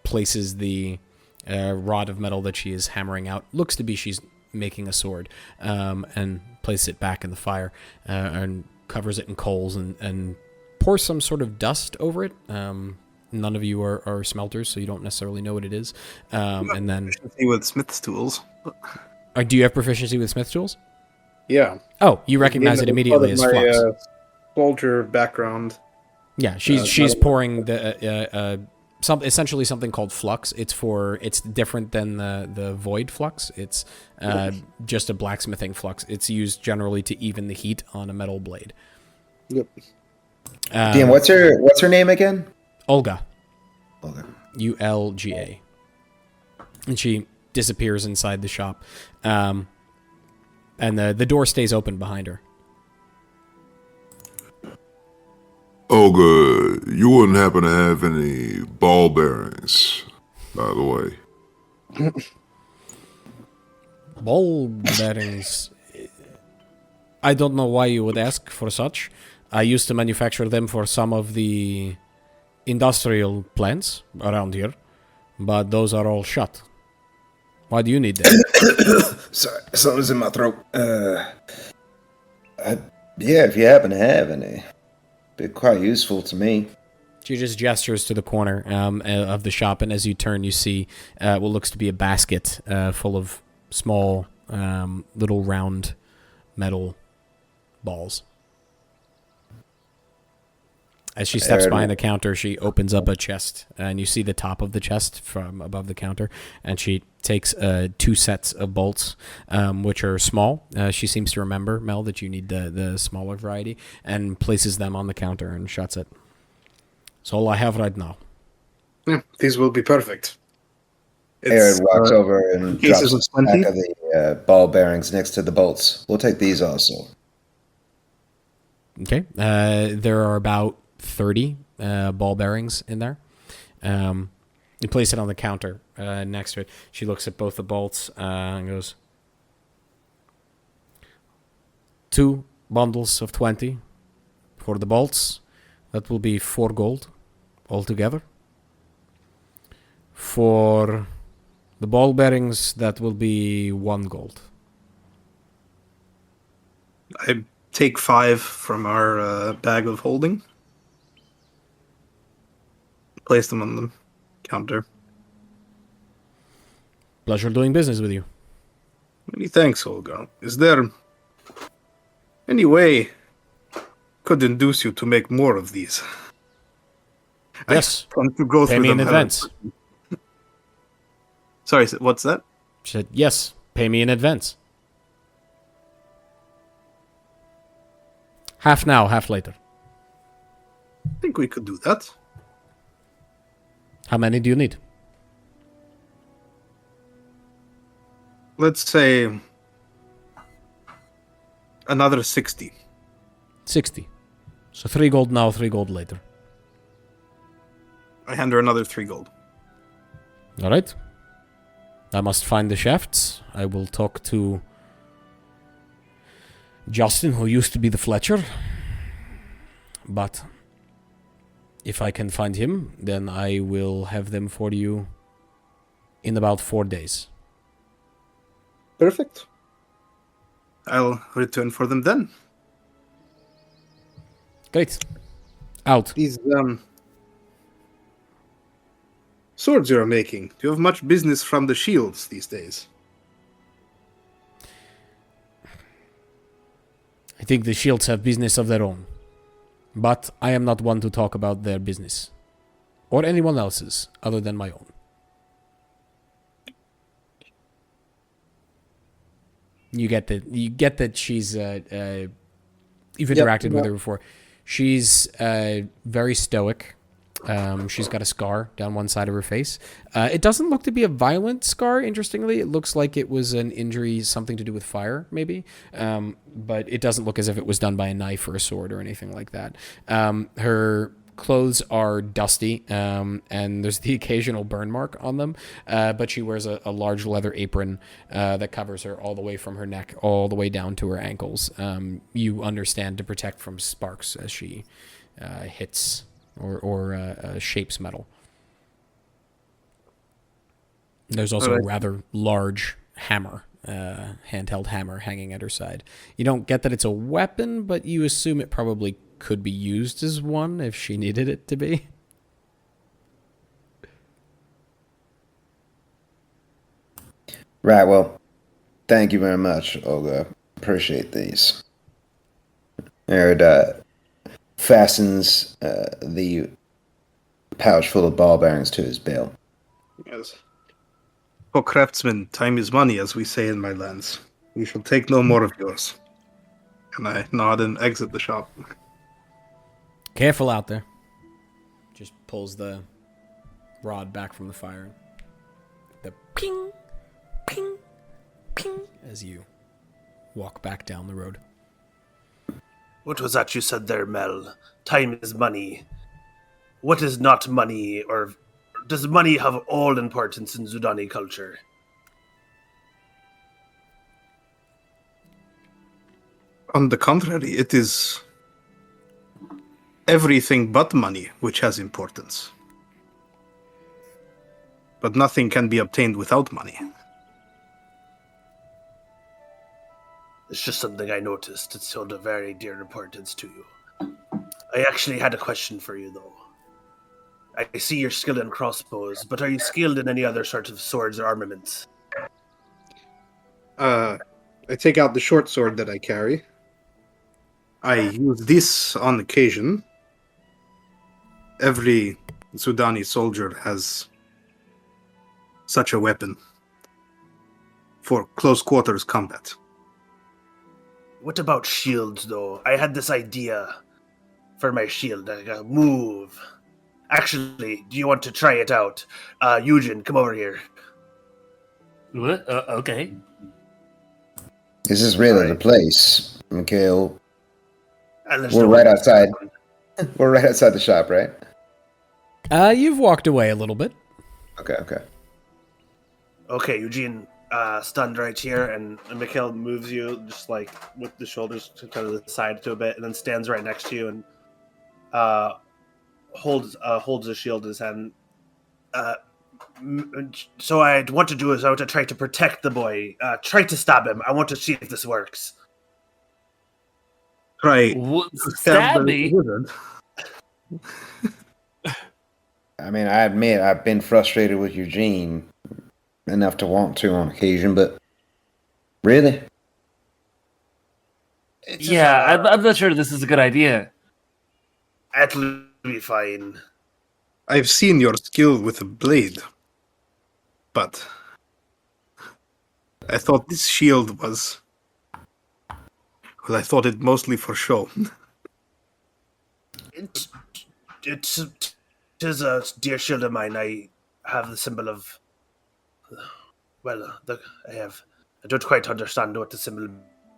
places the rod of metal that she is hammering out. Looks to be she's making a sword, and places it back in the fire, and covers it in coals and pours some sort of dust over it. None of you are smelters, so you don't necessarily know what it is. And then with smith's tools. do you have proficiency with smith tools? Yeah. Oh, you recognize it immediately as flux. Soldier background. Yeah, she's pouring the essentially something called flux. It's different than the void flux. It's just a blacksmithing flux. It's used generally to even the heat on a metal blade. Yep. Dean, what's her name again? Olga. Olga. Ulga. And she disappears inside the shop. And the door stays open behind her. Olga, you wouldn't happen to have any ball bearings, by the way. Ball bearings. I don't know why you would ask for such. I used to manufacture them for some of the industrial plants around here, but those are all shut. Why do you need them? Sorry, something's in my throat. Yeah, if you happen to have any, be quite useful to me. She just gestures to the corner of the shop, and as you turn, you see what looks to be a basket full of small, little round metal balls. As she steps behind the counter, she opens up a chest, and you see the top of the chest from above the counter, and she takes 2 sets of bolts, which are small. She seems to remember, Mel, that you need the smaller variety, and places them on the counter and shuts it. That's all I have right now. Yeah, these will be perfect. Eredh walks over and drops cases of the back 20? of the ball bearings next to the bolts. We'll take these also. Okay. There are about 30 ball bearings in there. You place it on the counter next to it. She looks at both the bolts and goes, 2 bundles of 20 for the bolts. That will be 4 gold altogether. For the ball bearings, that will be 1 gold. I take 5 from our bag of holding. Place them on the counter. Pleasure doing business with you. Many thanks, Olga. Is there any way could induce you to make more of these? Yes. I want to go Pay through me in them. advance. Sorry, what's that? She said, yes, pay me in advance. Half now, half later. I think we could do that. How many do you need? Let's say another 60. 60. So 3 gold now, 3 gold later. I hand her another 3 gold. All right. I must find the shafts. I will talk to Justin, who used to be the Fletcher. But if I can find him, then I will have them for you in about 4 days. Perfect. I'll return for them then. Great. Out. These swords you're making, do you have much business from the shields these days? I think the shields have business of their own. But I am not one to talk about their business. Or anyone else's, other than my own. You get that she's you've interacted with her before. She's very stoic. She's got a scar down one side of her face. It doesn't look to be a violent scar, interestingly. It looks like it was an injury, something to do with fire, maybe. But it doesn't look as if it was done by a knife or a sword or anything like that. Her clothes are dusty, and there's the occasional burn mark on them, but she wears a large leather apron that covers her all the way from her neck all the way down to her ankles. You understand, to protect from sparks as she hits or shapes metal. There's also a rather large hammer, handheld hammer hanging at her side. You don't get that it's a weapon, but you assume it probably could be used as one if she needed it to be. Right, well, thank you very much, Olga. Appreciate these. Eredh fastens the pouch full of ball bearings to his belt. Yes. For craftsmen, time is money, as we say in my lands. We shall take no more of yours. And I nod and exit the shop. Careful out there. Just pulls the rod back from the fire. The ping, ping, ping, as you walk back down the road. What was that you said there, Mel? Time is money. What is not money, or does money have all importance in Zudani culture? On the contrary, it is everything but money which has importance. But nothing can be obtained without money. It's just something I noticed. It's held a very dear importance to you. I actually had a question for you, though. I see you're skilled in crossbows, but are you skilled in any other sort of swords or armaments? I take out the short sword that I carry. I use this on occasion. Every Sudani soldier has such a weapon for close quarters combat. What about shields, though? I had this idea for my shield. I gotta move. Actually, do you want to try it out? Eugen, come over here. What? Okay. This is really the place, Mikhail. And We're right outside. We're right outside the shop, right? You've walked away a little bit. Okay. Okay, Eugene, stunned right here, and Mikhail moves you just like with the shoulders to kind of the side to a bit, and then stands right next to you and holds a shield in his hand. So I want to do is I want to try to protect the boy. Try to stab him. I want to see if this works. Try Stab me? I mean, I admit I've been frustrated with Eugene enough to want to on occasion, but really? I'm not sure this is a good idea. It'll be fine. I've seen your skill with a blade, but I thought this shield was... Well, I thought it mostly for show. It is a dear shield of mine. I have the symbol of... Well, I don't quite understand what the symbol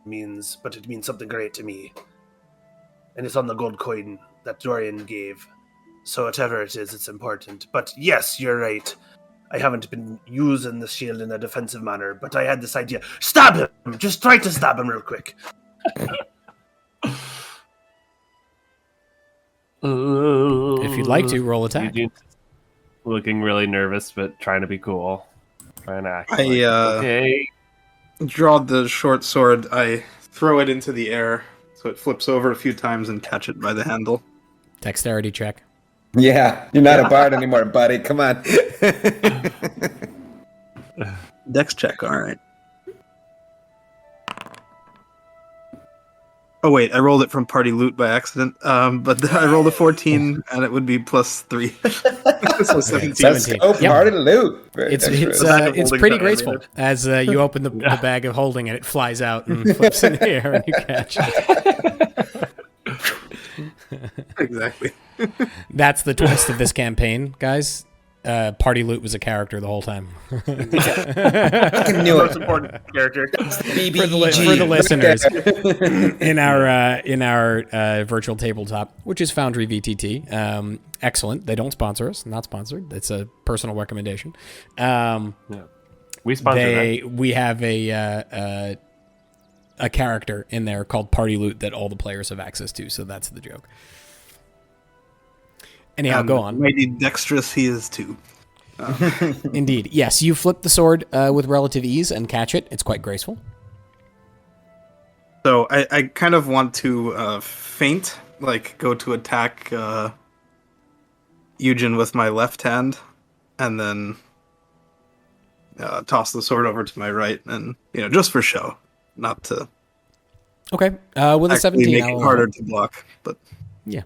means, but it means something great to me. And it's on the gold coin that Dorian gave. So whatever it is, it's important. But yes, you're right. I haven't been using the shield in a defensive manner, but I had this idea. Stab him! Just try to stab him real quick. If you'd like to, roll attack. Eugene's looking really nervous, but trying to be cool. Trying to act I draw the short sword. I throw it into the air, so it flips over a few times and catch it by the handle. Dexterity check. Yeah, you're not a bard anymore, buddy. Come on. Dex check, alright. Oh wait, I rolled it from party loot by accident, but I rolled a 14, and it would be plus 3. So 17. That's party loot. It's pretty graceful. As you open the bag of holding it, it flies out and flips in the air, and you catch it. Exactly. That's the twist of this campaign, guys. Party Loot was a character the whole time. I knew The it. most important character. For the listeners, in our virtual tabletop, which is Foundry VTT, excellent. They don't sponsor us, not sponsored. It's a personal recommendation. We sponsor that. We have a character in there called Party Loot that all the players have access to. So that's the joke. Anyhow, go on. Mighty dexterous he is too. Indeed. Yes, you flip the sword with relative ease and catch it. It's quite graceful. So I kind of want to feint, like go to attack Eugen with my left hand, and then toss the sword over to my right, and just for show, not to. Okay. With a 17, make it harder to block, but yeah.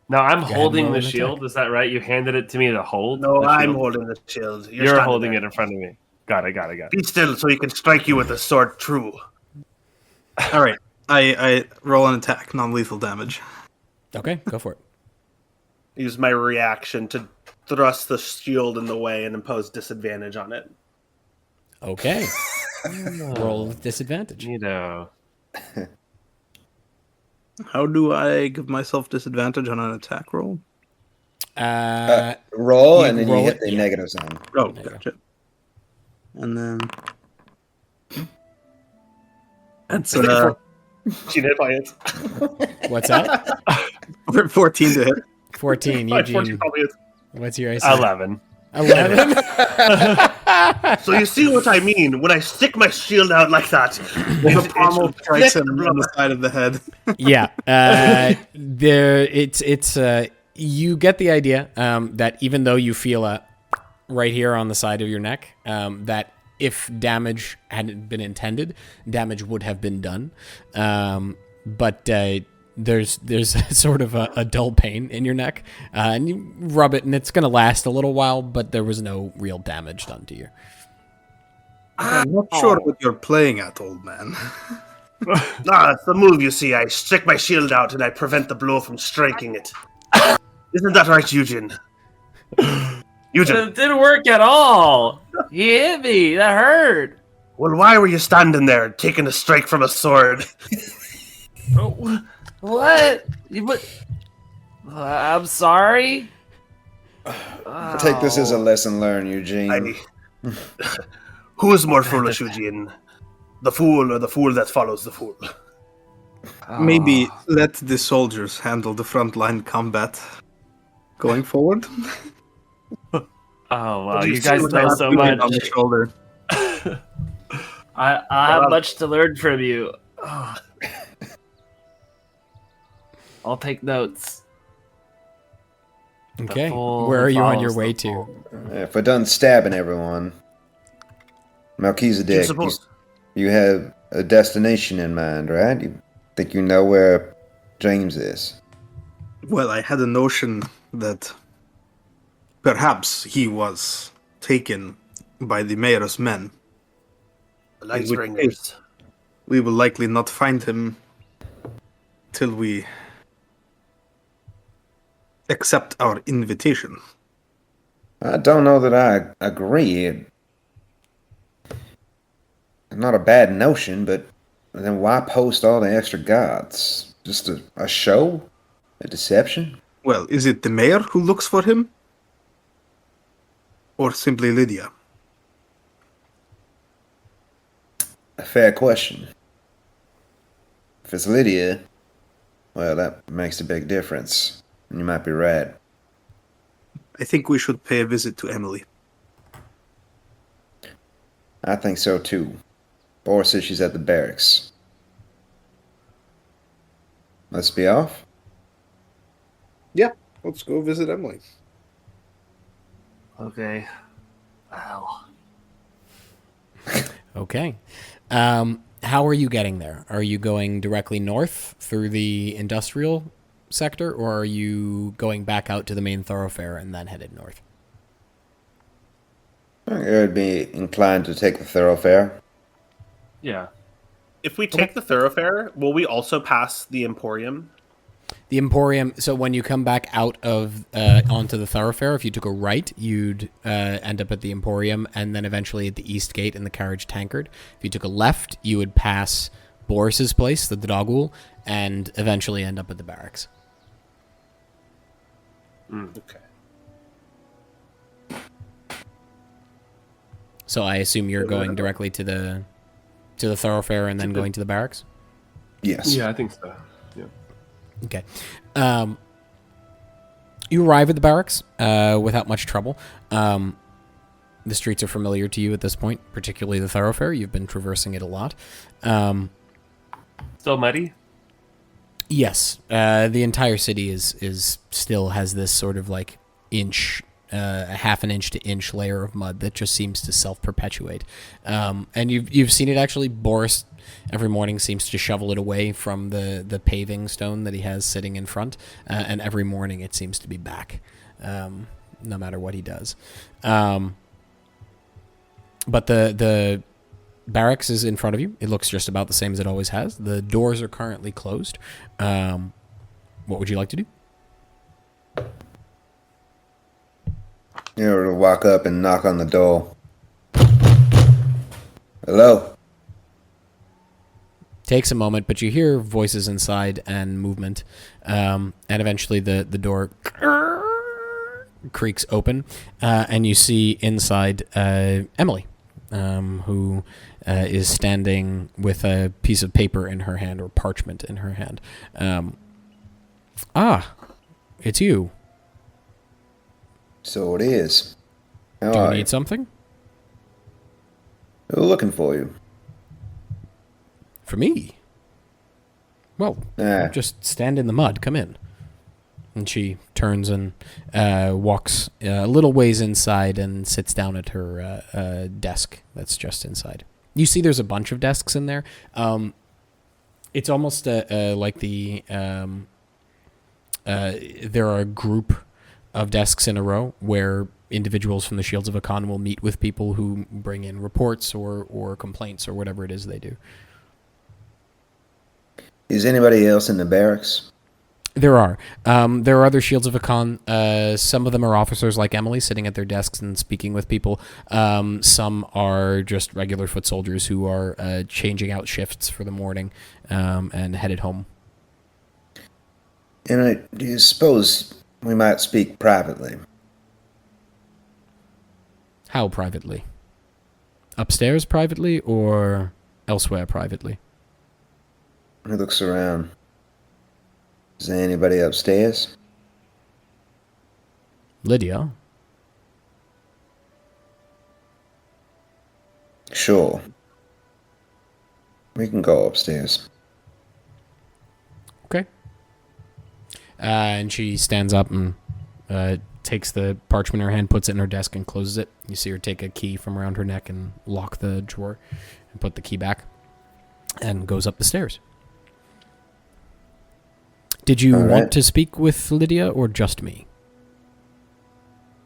Now I'm ahead holding and the roll an shield. Is that right? You handed it to me to hold. No, the I'm shield? holding the shield. You're holding it in front of me. Got it. Be still, so he can strike you with the sword true. all right. I roll an attack, non-lethal damage. Okay, go for it. Use my reaction to thrust the shield in the way and impose disadvantage on it. Okay. Roll with disadvantage. How do I give myself disadvantage on an attack roll? Roll, You and then you roll hit it, the yeah. negative zone. Oh, There you gotcha. And then that's 14 hit points. What's that? 14 to hit. 14. 14 Eugene, probably is. what's your AC? 11. 11. So you see what I mean when I stick my shield out like that. The pommel strikes him on the side of the head. Yeah. You get the idea that even though you feel right here on the side of your neck, that if damage hadn't been intended, damage would have been done. But there's sort of a dull pain in your neck, and you rub it, and it's going to last a little while, but there was no real damage done to you. I'm not sure what you're playing at, old man. That's the move, you see. I stick my shield out and I prevent the blow from striking it. Isn't that right, Eugen? Eugen. It didn't work at all. He hit me. That hurt. Well, why were you standing there taking a strike from a sword? What? I'm sorry. Take this as a lesson learned, Eugene. Who is more foolish, Eugene? The fool or the fool that follows the fool? Maybe let the soldiers handle the frontline combat going forward. Oh wow, Did you you guys see what know I so On much. the shoulder. I have much to learn from you. Oh. I'll take notes. Okay. fool Where are you on your follows way the to? fool. If we're done stabbing everyone, Melchizedek, you have a destination in mind, right? You think you know where James is? Well, I had a notion that perhaps he was taken by the mayor's men. The Lightbringers. We will likely not find him till we accept our invitation. I don't know that I agree. Not a bad notion, but then why post all the extra guards? Just a show? A deception? Well, is it the mayor who looks for him? Or simply Lydia? A fair question. If it's Lydia, well, that makes a big difference. And you might be right. I think we should pay a visit to Emily. I think so too. Borris says she's at the barracks. Let's be off. Yeah, let's go visit Emily. Okay. Wow. Okay. How are you getting there? Are you going directly north through the industrial sector, or are you going back out to the main thoroughfare and then headed north? I would be inclined to take the thoroughfare. Yeah. If we take the thoroughfare, will we also pass the Emporium? The Emporium, so when you come back out of onto the thoroughfare, if you took a right, you'd end up at the Emporium and then eventually at the East Gate in the carriage tankard. If you took a left, you would pass Borris's place, the Dragul, and eventually end up at the barracks. Okay. So I assume you're going directly to the thoroughfare and then going to the barracks? Yes. Yeah, I think so. Yeah. Okay. You arrive at the barracks without much trouble. The streets are familiar to you at this point, particularly the thoroughfare. You've been traversing it a lot. Still muddy? Yes. The entire city is still has this sort of like inch, a half an inch to inch layer of mud that just seems to self-perpetuate. And you've seen it actually. Borris every morning seems to shovel it away from the paving stone that he has sitting in front, and every morning it seems to be back, no matter what he does. But the barracks is in front of you. It looks just about the same as it always has. The doors are currently closed. What would you like to do? You know, to walk up and knock on the door. Hello? Takes a moment, but you hear voices inside and movement, and eventually the door creaks open, and you see inside Emily, who is standing with a piece of paper in her hand, or parchment in her hand. It's you. So it is. How Do you are need something? Who looking for you? For me? Well, just stand in the mud. Come in. And she turns and walks a little ways inside and sits down at her desk that's just inside. You see there's a bunch of desks in there. It's almost like the... there are a group of desks in a row where individuals from the Shields of Hakkan will meet with people who bring in reports or complaints or whatever it is they do. Is anybody else in the barracks? There are. There are other Shields of Hakkan. Some of them are officers like Emily sitting at their desks and speaking with people. Some are just regular foot soldiers who are changing out shifts for the morning and headed home. And do you suppose we might speak privately? How privately? Upstairs privately or elsewhere privately? He looks around. Is there anybody upstairs? Lydia? Sure. We can go upstairs. Okay. And she stands up and takes the parchment in her hand, puts it in her desk, and closes it. You see her take a key from around her neck and lock the drawer and put the key back and goes up the stairs. Did you want to speak with Lydia or just me?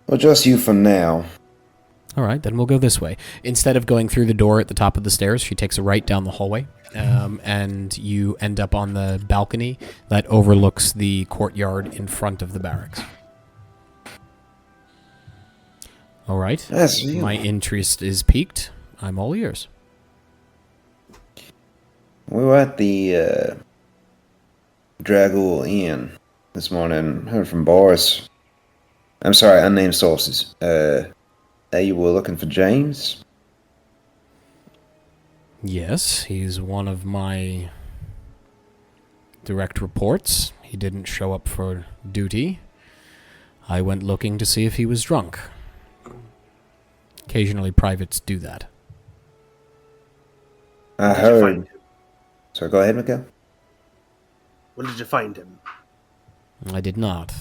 Well, just you for now. All right, then we'll go this way. Instead of going through the door at the top of the stairs, she takes a right down the hallway, and you end up on the balcony that overlooks the courtyard in front of the barracks. All right. My interest is piqued. I'm all ears. We were at the Dragul Inn this morning. Heard from Borris. I'm sorry, unnamed sources. That you were looking for James? Yes, he's one of my direct reports. He didn't show up for duty. I went looking to see if he was drunk. Occasionally privates do that. I heard. Sorry, go ahead, Miguel. When did you find him? I did not.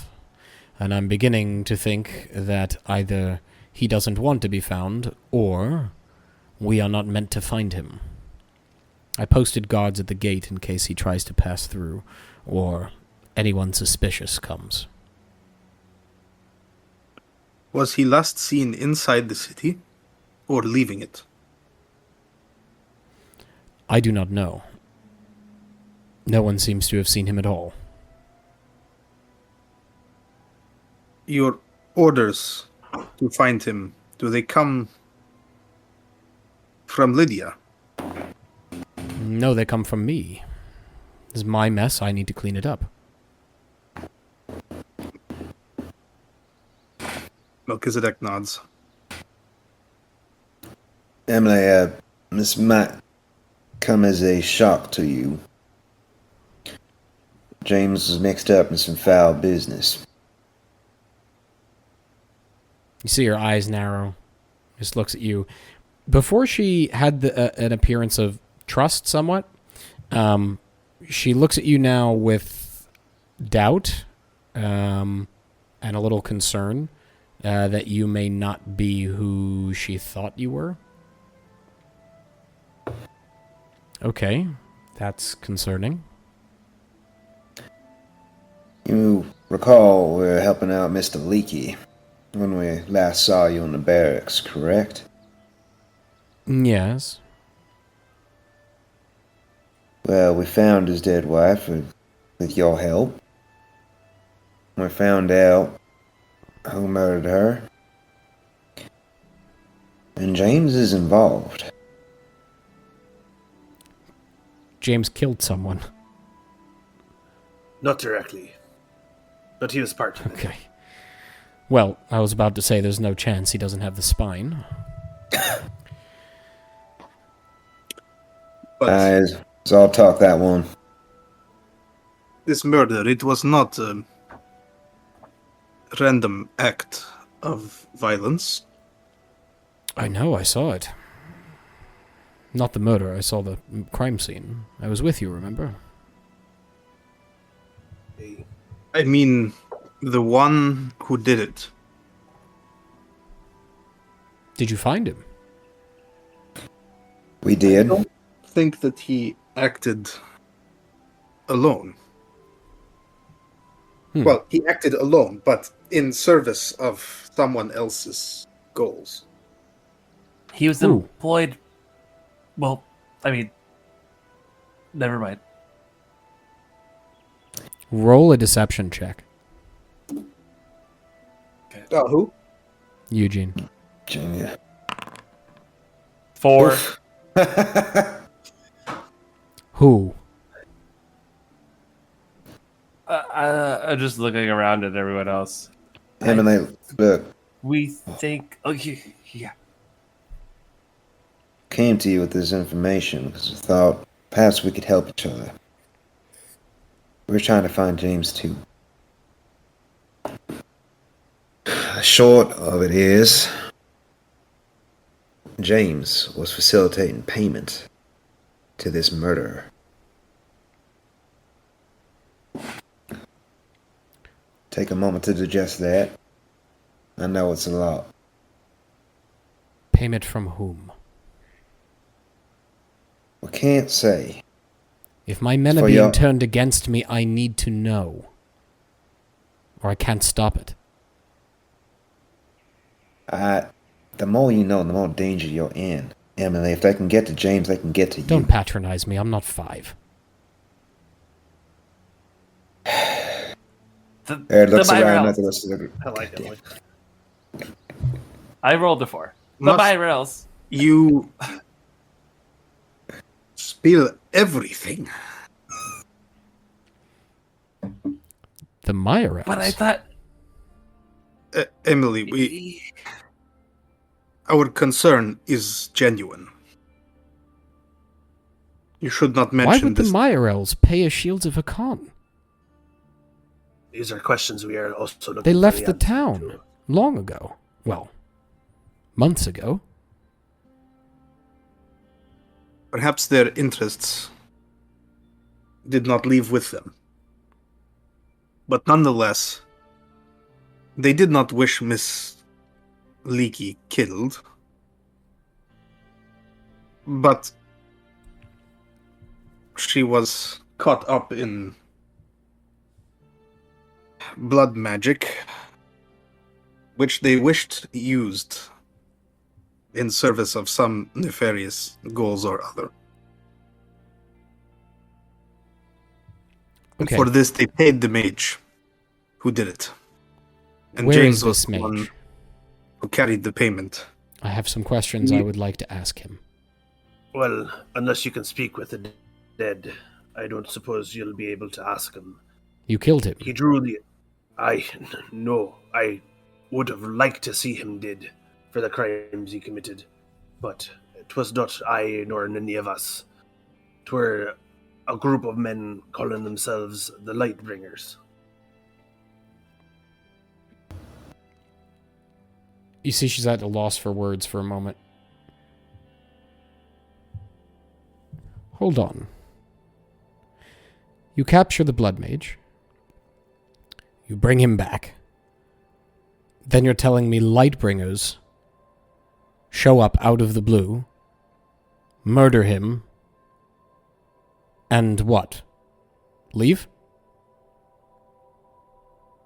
And I'm beginning to think that either he doesn't want to be found, or we are not meant to find him. I posted guards at the gate in case he tries to pass through, or anyone suspicious comes. Was he last seen inside the city, or leaving it? I do not know. No one seems to have seen him at all. your orders to find him, do they come from Lydia? No, they come from me. This is my mess. I need to clean it up. Melchizedek nods. Emily, this might come as a shock to you. James was mixed up in some foul business. You see her eyes narrow. Just looks at you. Before she had an appearance of trust somewhat, she looks at you now with doubt and a little concern that you may not be who she thought you were. Okay, that's concerning. You recall we were helping out Mr. Leakey when we last saw you in the barracks, correct? Yes. Well, we found his dead wife with your help. We found out who murdered her. And James is involved. James killed someone. Not directly, but he was part of it. Okay. Well, I was about to say there's no chance he doesn't have the spine. But It's all talk, that one. this murder, it was not a random act of violence. I know, I saw it. Not the murder, I saw the crime scene. I was with you, remember? I mean, the one who did it. Did you find him? We did. I don't think that he acted alone. Well, he acted alone, but in service of someone else's goals. He was Ooh. employed. Well, I mean, never mind. Roll a deception check, Who? Eugene. Junior. 4. Who? I'm just looking around at everyone else. Emily, look, We think. Oh, yeah. came to you with this information because we thought perhaps we could help each other. We're trying to find James too. The short of it is, James was facilitating payment to this murderer. Take a moment to digest that. I know it's a lot. Payment from whom? We can't say. If my men are For being your- turned against me, I need to know. Or I can't stop it. The more you know, the more danger you're in. Emily, if they can get to James, they can get to you. Don't patronize me, I'm not 5. Eredh looks around Miarelle. at the rest of the group. I like it. I rolled a 4. The Must- Miarelles. You spill everything. The Miarelles. But I thought. Emily, our concern is genuine. You should not Why mention would the this. Miarelles pay a Shields of Hakkan? These are questions we are also looking They for left the the answer town to. long ago. Well, months ago. Perhaps their interests did not leave with them. But nonetheless, they did not wish Miss Leakey killed. But she was caught up in blood magic, which they wished used in service of some nefarious goals or other. And Okay. for this, they paid the mage who did it. And Where James is was this the one mage? who carried the payment. I have some questions I would like to ask him. Well, unless you can speak with the dead, I don't suppose you'll be able to ask him. You killed him. He drew the... No, I would have liked to see him dead for the crimes he committed. But 'twas not I nor any of us. 'Twere a group of men calling themselves the Lightbringers. You see she's at a loss for words for a moment. Hold on. You capture the Blood Mage. You bring him back. Then you're telling me Lightbringers show up out of the blue, murder him, and what? Leave?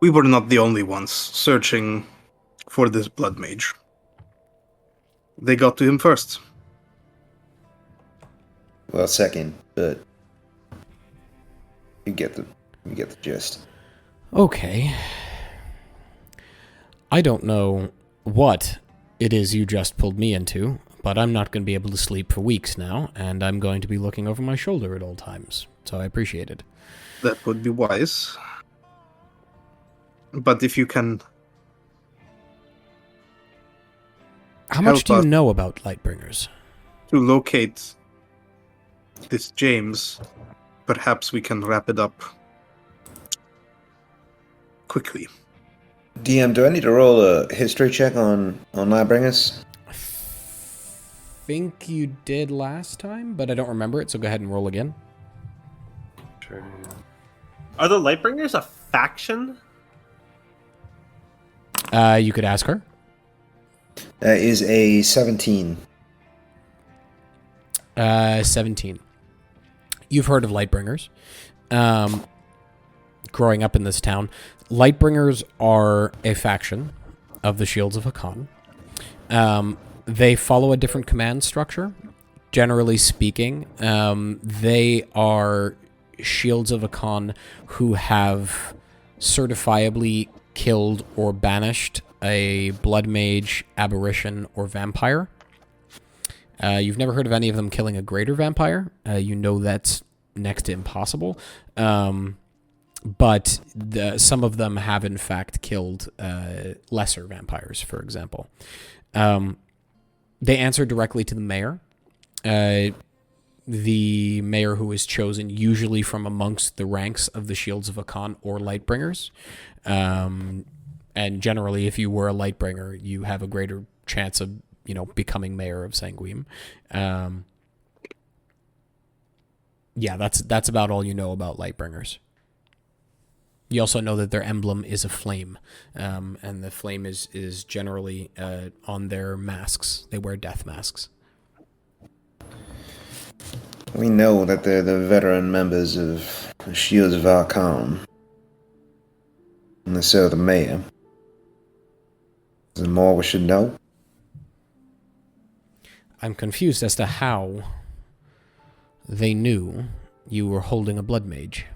We were not the only ones searching for this blood mage. They got to him first. Well, second, but you get the gist. Okay. I don't know what it is you just pulled me into, but I'm not going to be able to sleep for weeks now, and I'm going to be looking over my shoulder at all times, so I appreciate it. That would be wise. But if you can... How much help do you us know about Lightbringers? to locate this James, perhaps we can wrap it up quickly. DM, do I need to roll a history check on Lightbringers? I think you did last time, but I don't remember it, so go ahead and roll again. Sure. Are the Lightbringers a faction? You could ask her. That is a 17. 17. You've heard of Lightbringers. Growing up in this town, Lightbringers are a faction of the Shields of Hakkan. They follow a different command structure. Generally speaking, they are Shields of Hakkan who have certifiably killed or banished a blood mage, aberration, or vampire. You've never heard of any of them killing a greater vampire. You know that's next to impossible. But some of them have, in fact, killed lesser vampires, for example. They answer directly to the mayor. The mayor who is chosen usually from amongst the ranks of the Shields of Hakkan or Lightbringers. And generally, if you were a Lightbringer, you have a greater chance of, becoming mayor of Sanguine. Yeah, that's about all you know about Lightbringers. You also know that their emblem is a flame, and the flame is generally on their masks. They wear death masks. We know that they're the veteran members of the Shields of Arcan. And so the mayor. Is there more we should know? I'm confused as to how they knew you were holding a blood mage.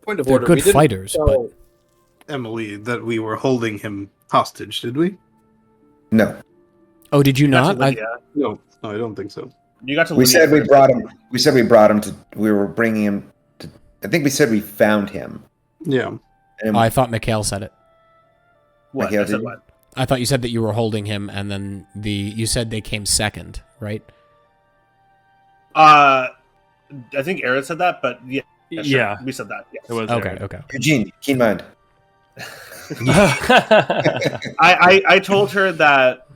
Point of They're order, good we didn't fighters, tell but Emily that we were holding him hostage, did we? No. oh, did you not? No, I don't think so. You got to. We Lydia said we first. brought him. We said we brought him to. We were bringing him to. I think we said we found him. Yeah. And I thought Mikhail said it. What? Mikhail, I said did you? what? I thought you said that you were holding him, and then you said they came second, right? I think Eredh said that, but yeah, sure. Yeah, we said that. Yes. it was Okay, okay. Eugene, keen mind. I told her that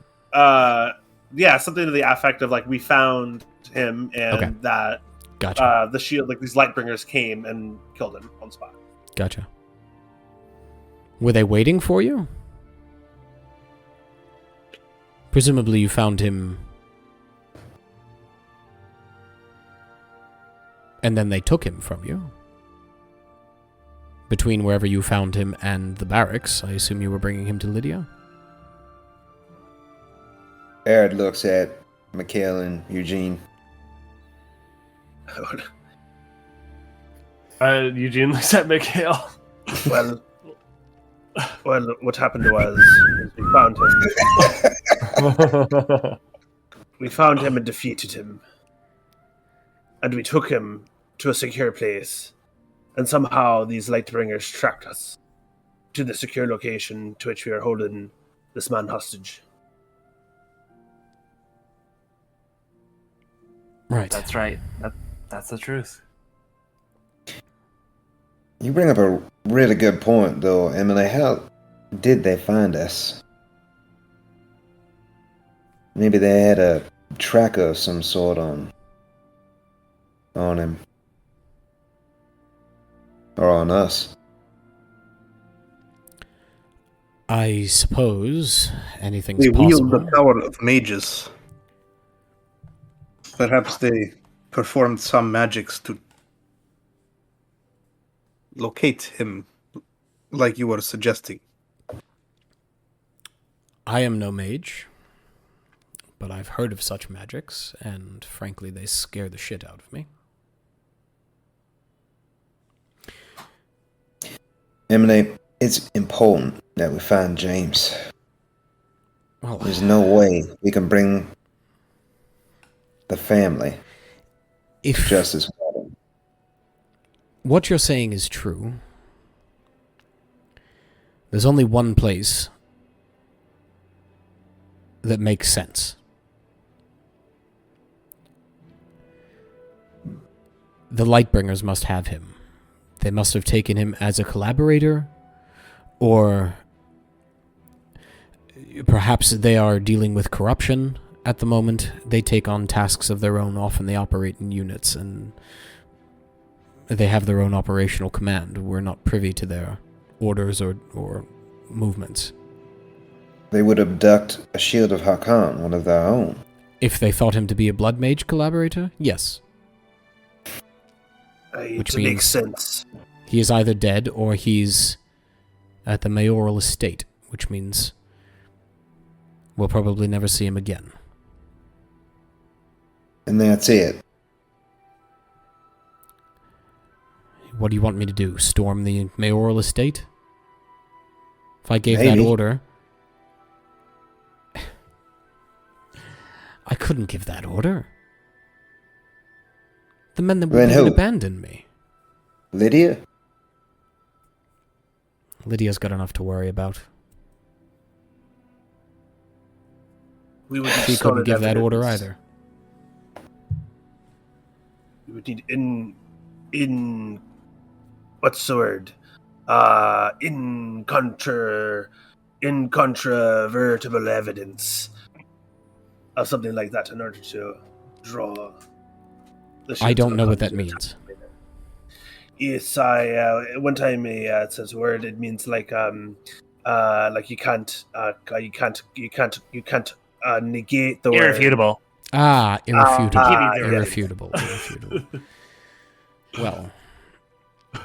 something to the effect of like we found him and Okay. that Gotcha. the shield, like these Lightbringers came and killed him on spot. Gotcha. Were they waiting for you? Presumably you found him and then they took him from you. Between wherever you found him and the barracks, I assume you were bringing him to Lydia? Eredh looks at Mikhail and Eugene. Eugene looks at Mikhail. Well, Well, what happened was we found him. We found him and defeated him. And we took him to a secure place. And somehow these Lightbringers tracked us to the secure location to which we are holding this man hostage. Right. That's right. That's the truth. You bring up a really good point, though, Emily. How did they find us? Maybe they had a tracker of some sort on him. Or on us. I suppose anything's They wield possible. the power of mages. Perhaps they performed some magics to locate him, like you were suggesting. I am no mage, but I've heard of such magics, and frankly, they scare the shit out of me. Emily, it's important that we find James. Well, There's no way we can bring the family if justice. what you're saying is true, there's only one place that makes sense. The Lightbringers must have him. They must have taken him as a collaborator, or perhaps they are dealing with corruption at the moment. They take on tasks of their own. Often they operate in units, and they have their own operational command. We're not privy to their orders or movements. They would abduct a Shield of Hakkan, one of their own. If they thought him to be a Blood Mage collaborator, yes. Which It makes means- sense. He is either dead or he's at the mayoral estate, which means we'll probably never see him again. And that's it. What do you want me to do? Storm the mayoral estate? If I gave that Maybe. order... I couldn't give that order. The men that Then would who? abandon me. Lydia? Lydia's got enough to worry about. We would need She couldn't solid give that order evidence. either. We would need in what's the word? Incontrovertible evidence of something like that in order to draw the I Shields don't of know what Hakkan that to means. attack. Yes, one time it says a word. It means like you can't negate the word. Irrefutable. Ah, irrefutable. Ah, irrefutable. Irrefutable. Well,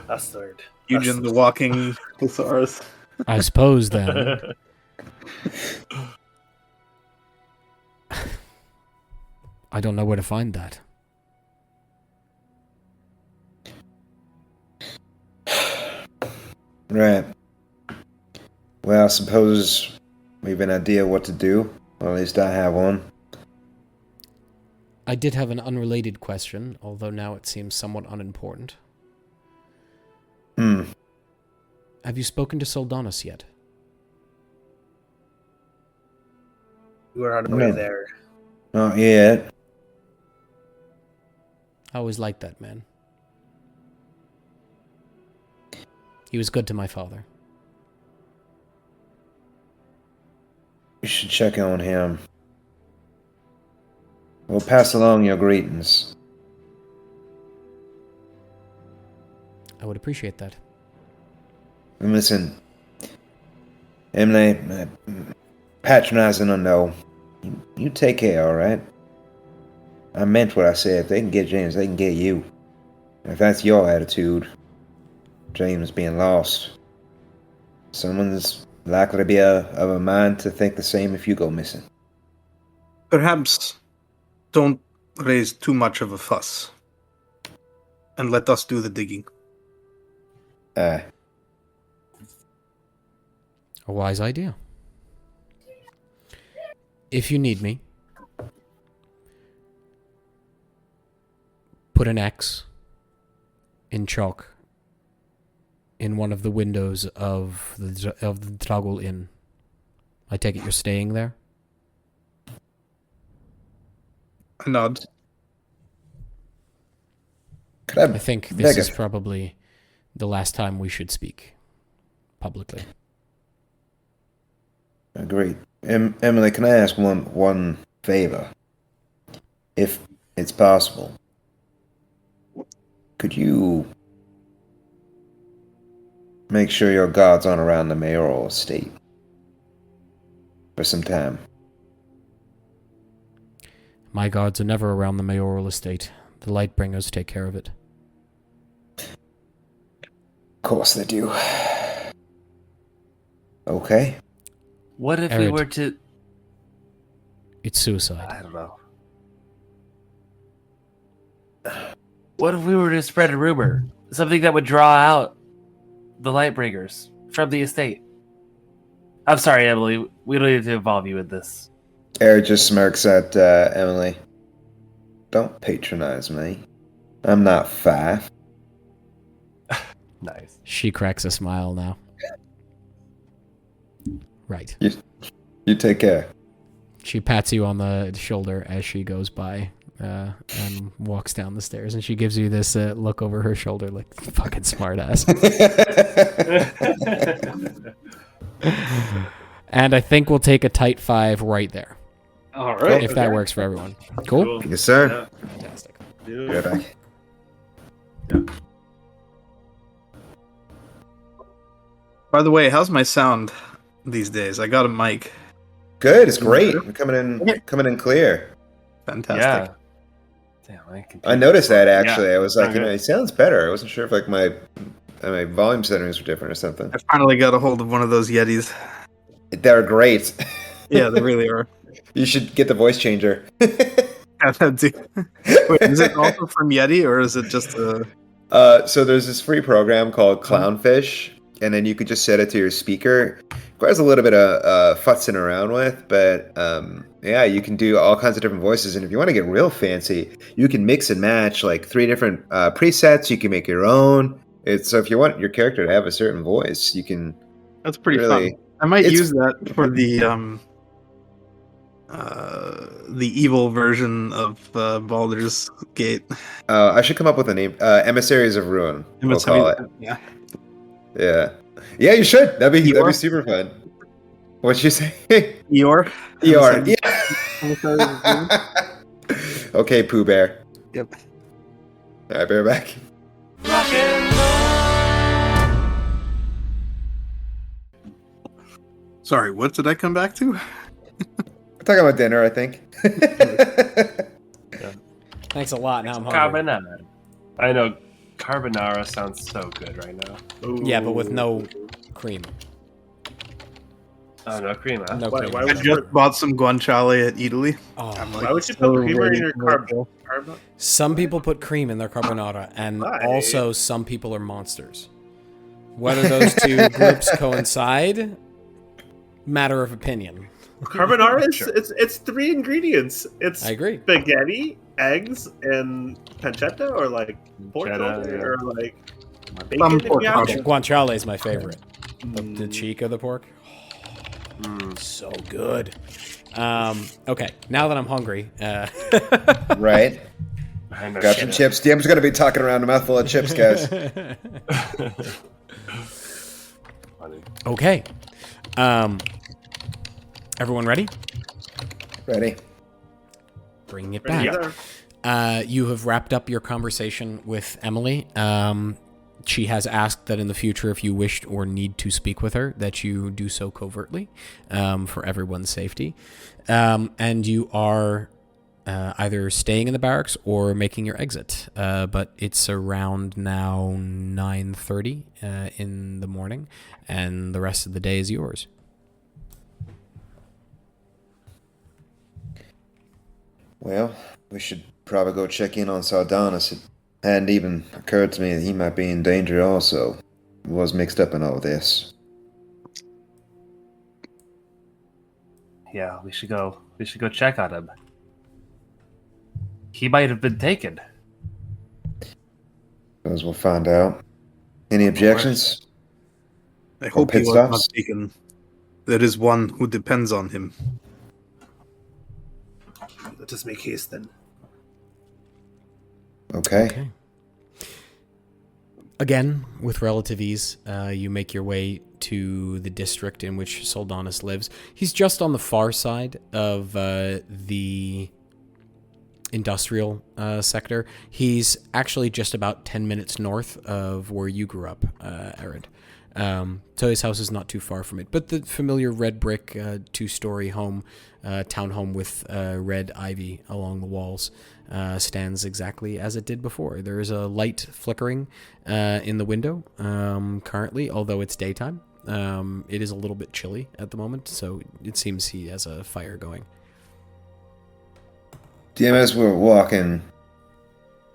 That's the word. Eugen the Walking Thesaurus. I suppose then. I don't know where to find that. Right. Well, I suppose we have an idea what to do. Or at least I have one. I did have an unrelated question, although now it seems somewhat unimportant. Have you spoken to Soldanis yet? We're on our way No. there. Not yet. I always liked that man. He was good to my father. You should check on him. We'll pass along your greetings. I would appreciate that. And listen, Emily, patronizing or no, you take care, alright? I meant what I said. If they can get James, they can get you. And if that's your attitude, James being lost, someone's likely to be of a mind to think the same if you go missing. Perhaps don't raise too much of a fuss. And let us do the digging. Aye. A wise idea. If you need me, put an X in chalk in one of the windows of the Dragul Inn. I take it you're staying there? I nod. I think this is probably the last time we should speak publicly. Agreed. Emily, can I ask one favor? If it's possible. Could you make sure your guards aren't around the mayoral estate for some time? My guards are never around the mayoral estate. The Lightbringers take care of it. Of course they do. Okay. What if we Eredh. were to... It's suicide. I don't know. What if we were to spread a rumor? Something that would draw out the Lightbringers from the estate. I'm sorry, Emily. We don't need to involve you in this. Eredh just smirks at Emily. Don't patronize me. I'm not 5. Nice. She cracks a smile now. Right. You take care. She pats you on the shoulder as she goes by and walks down the stairs, and she gives you this look over her shoulder like, fucking smartass. And I think we'll take a tight 5 right there. All right. If that works for everyone. Cool? Yes, sir. Fantastic. Good. By the way, how's my sound these days? I got a mic. Good. It's great. We're coming in clear. Fantastic. Yeah. Damn, I noticed that actually. Yeah. I was like, Okay. it sounds better. I wasn't sure if like my volume settings were different or something. I finally got a hold of one of those Yetis. They're great. Yeah, they really are. You should get the voice changer. Yeah, that too. Wait, is it also from Yeti or is it just a... So there's this free program called Clownfish, and then you could just set it to your speaker. Requires a little bit of futzing around with, but yeah, you can do all kinds of different voices. And if you want to get real fancy, you can mix and match like 3 different presets. You can make your own. So if you want your character to have a certain voice, you can. That's pretty really, fun. I might it's- use that for the evil version of Baldur's Gate. I should come up with a name. Emissaries of Ruin. We'll call it. Yeah. Yeah. Yeah, you should. That'd be Eeyore? super fun. What'd you say? Eeyore. Eeyore. Yeah. Okay, Pooh Bear. Yep. All right, bear back. Sorry, what did I come back to? We're talking about dinner, I think. Thanks a lot. Now I'm hungry. Carbonara. I know. Carbonara sounds so good right now. Yeah, but with no cream. Oh, no cream, huh? No Why- cream. why I would you just bought some guanciale at Italy. Oh. Why would you put creamer in your carb? Some people put cream in their carbonara, and Why? also some people are monsters. Whether those two groups coincide, matter of opinion. Carbonara is it's 3 ingredients. It's I agree. spaghetti, eggs, and pancetta, or like pork Pancetta, shoulder, yeah. or like Some bacon. If pork you have shoulder. it. Guanciale is my favorite. The cheek of the pork. Mm. So good. Okay, now that I'm hungry, Right. I know Got shit. some chips. DM's gonna be talking around a mouthful of chips, guys. Funny. okay. Everyone ready? Ready? Bring it Ready back. to go. You have wrapped up your conversation with Emily. She has asked that in the future, if you wished or need to speak with her, that you do so covertly for everyone's safety. And you are either staying in the barracks or making your exit. But it's around now 9:30 in the morning, and the rest of the day is yours. Well, we should probably go check in on Soldanis. It hadn't even occurred to me that he might be in danger also. He was mixed up in all this. Yeah, we should go. We should go check on him. He might have been taken. Suppose we'll find out. Any objections? I hope pit he was not stops? taken. There is one who depends on him. Let us make haste then. Okay. Again, with relative ease, you make your way to the district in which Soldanis lives. He's just on the far side of the industrial sector. He's actually just about 10 minutes north of where you grew up, Eredh. So his house is not too far from it. But the familiar red brick 2-story home, townhome with red ivy along the walls, stands exactly as it did before. There is a light flickering in the window currently, although it's daytime. It is a little bit chilly at the moment, so it seems he has a fire going. DM, as we're walking,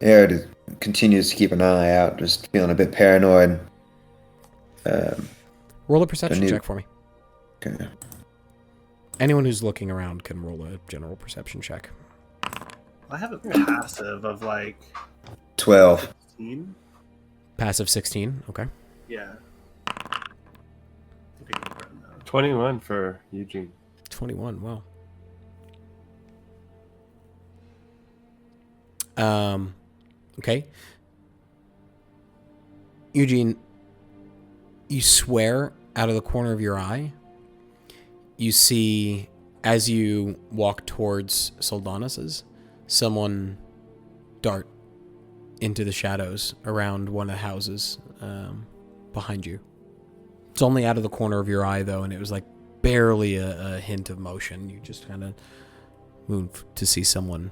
Eredh continues to keep an eye out, just feeling a bit paranoid. Roll a perception check for me. Okay. Anyone who's looking around can roll a general perception check. I have a passive of like 12. 16. Passive 16, okay. Yeah. 21 for Eugene. 21, wow. Okay. Eugene, you swear out of the corner of your eye, you see, as you walk towards Soldanis's, someone dart into the shadows around one of the houses behind you. It's only out of the corner of your eye, though, and it was like barely a hint of motion. You just kind of move to see someone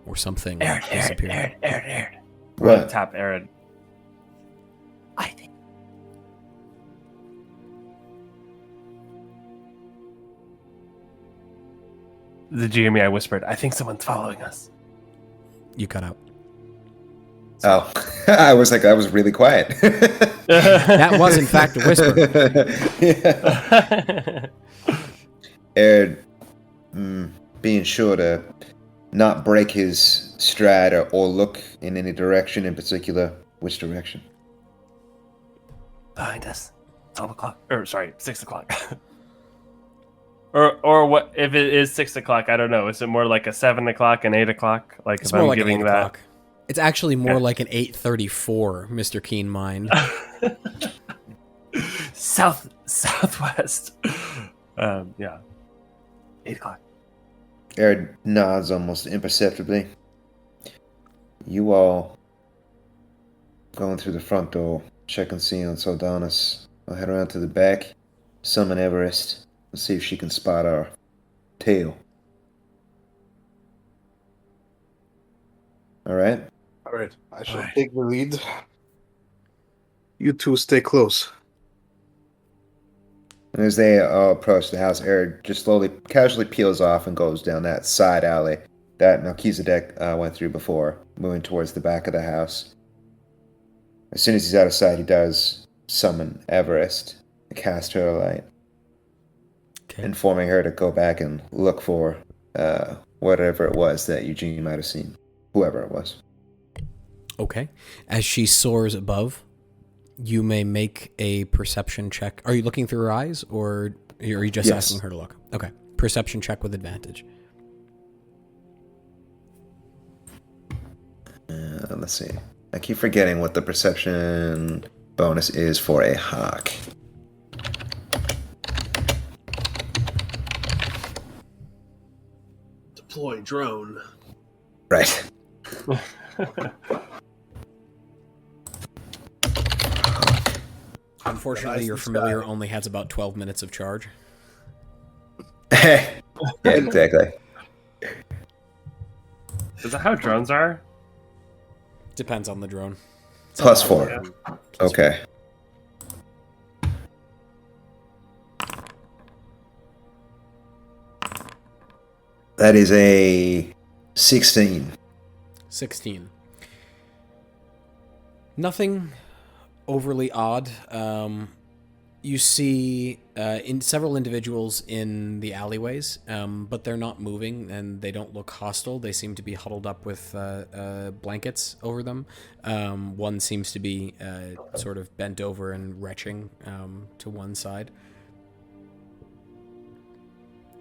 or something disappear. Eredh. What? Tap Eredh. I think The GME, I whispered, I think someone's following us. You cut out. Oh, I was really quiet. That was, in fact, a whisper. Yeah. Eredh, being sure to not break his stride or look in any direction in particular. Which direction? Behind us. 12 o'clock. Or, sorry, 6 o'clock. Or what, if it is 6 o'clock, I don't know. Is it more like a 7 o'clock and 8 o'clock? Like, It's if more I'm like an giving 8 that. o'clock. It's actually more Yeah. like an 8:34, Mr. Keen Mind. Southwest. Yeah. 8 o'clock. Eredh nods almost imperceptibly. You all going through the front door, check and see on Soldanis. I'll head around to the back, summon Everest, and see if she can spot our tail. Alright? Alright, I shall take the lead. You two stay close. And as they approach the house, Eredh just slowly, casually peels off and goes down that side alley that Melchizedek went through before, moving towards the back of the house. As soon as he's out of sight, he does summon Everest and cast her a light, informing her to go back and look for whatever it was that Eugene might have seen, whoever it was. Okay. As she soars above, you may make a perception check. Are you looking through her eyes, or are you just Yes. asking her to look? Okay. Perception check with advantage. Let's see. I keep forgetting what the perception bonus is for a hawk. Deploy drone. Right. Unfortunately, your familiar only has about 12 minutes of charge. Yeah, exactly. Is that how drones are? Depends on the drone. +4. Okay. That is a 16. 16. Nothing overly odd. You see in several individuals in the alleyways, but they're not moving and they don't look hostile. They seem to be huddled up with blankets over them. One seems to be sort of bent over and retching to one side.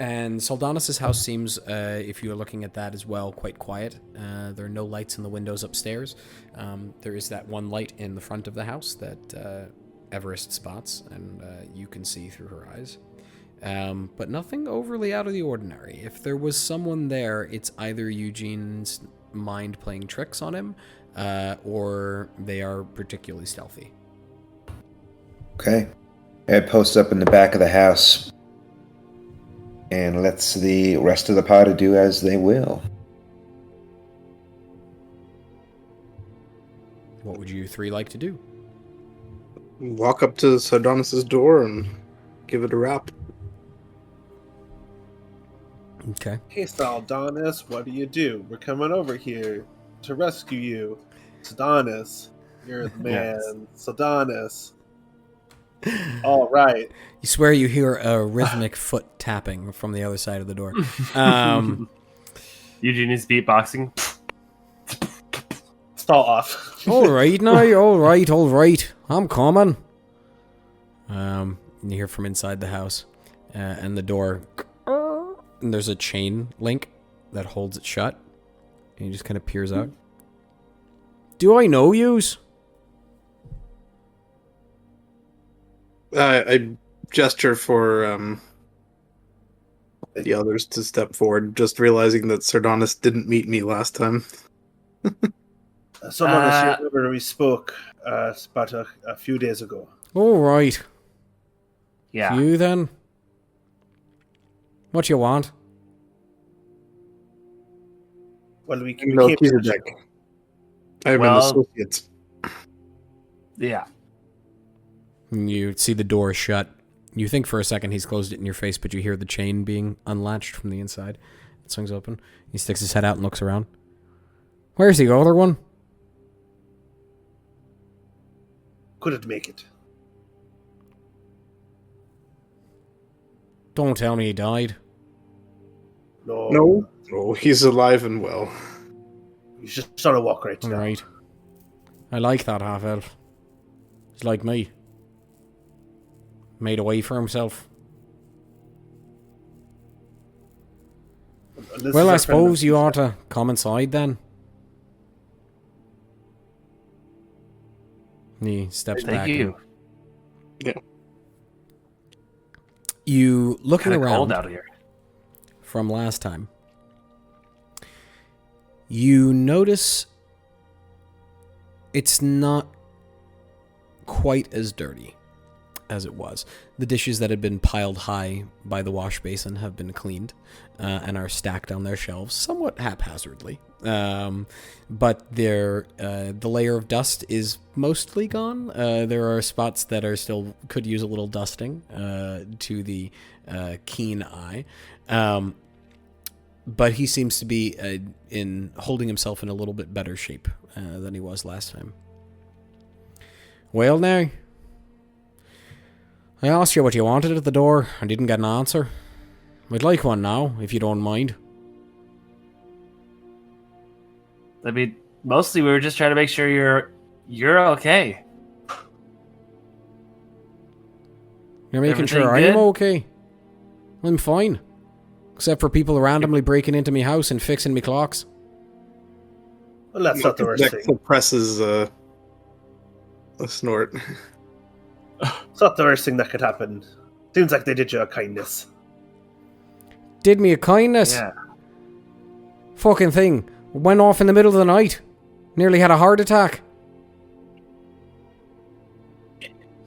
And Soldanis' house seems, if you are looking at that as well, quite quiet. There are no lights in the windows upstairs. There is that one light in the front of the house that Everest spots, and you can see through her eyes. But nothing overly out of the ordinary. If there was someone there, it's either Eugene's mind playing tricks on him, or they are particularly stealthy. Okay. Ed posts up in the back of the house and lets the rest of the party do as they will. What would you three like to do? Walk up to Sardonis' door and give it a rap. Okay. Hey, Soldanis, what do? We're coming over here to rescue you. Soldanis, you're the man. Yes. Soldanis. All right. You swear you hear a rhythmic foot tapping from the other side of the door. Eugene is beatboxing. Stall off. All right, now, all right. I'm coming. You hear from inside the house, and the door, and there's a chain link that holds it shut, and he just kind of peers out. Do I know yous? I gesture for the others to step forward, just realizing that Sardonis didn't meet me last time. Soldanis, you remember we spoke about a few days ago. All right. Yeah. You then? What you want? Well, we No, came he's a to deck. I'm Well- an associate. Yeah. You see the door shut. You think for a second he's closed it in your face, but you hear the chain being unlatched from the inside. It swings open. He sticks his head out and looks around. Where's the other one? couldn't make it. Don't tell me he died. No. No, he's alive and well. He's just on a walk right now. Right. I like that half-elf. He's like me. Made a way for himself. This Well, is I our friend suppose you Mr. ought to come inside then. He steps back. Thank you. You looking Kind of around cold out here. from last time. You notice it's not quite as dirty as it was. The dishes that had been piled high by the wash basin have been cleaned and are stacked on their shelves somewhat haphazardly. But the layer of dust is mostly gone. There are spots that are still could use a little dusting to the keen eye. But he seems to be in holding himself in a little bit better shape than he was last time. Well, now, I asked you what you wanted at the door. I didn't get an answer. I'd like one now, if you don't mind. I mean, mostly we were just trying to make sure you're okay. You're making Everything sure I good? am okay. I'm fine. Except for people randomly breaking into me house and fixing me clocks. Well, that's not the worst Deck thing. suppresses a snort. It's not the worst thing that could happen. Seems like they did you a kindness. Did me a kindness. Yeah. Fucking thing. Went off in the middle of the night. Nearly had a heart attack.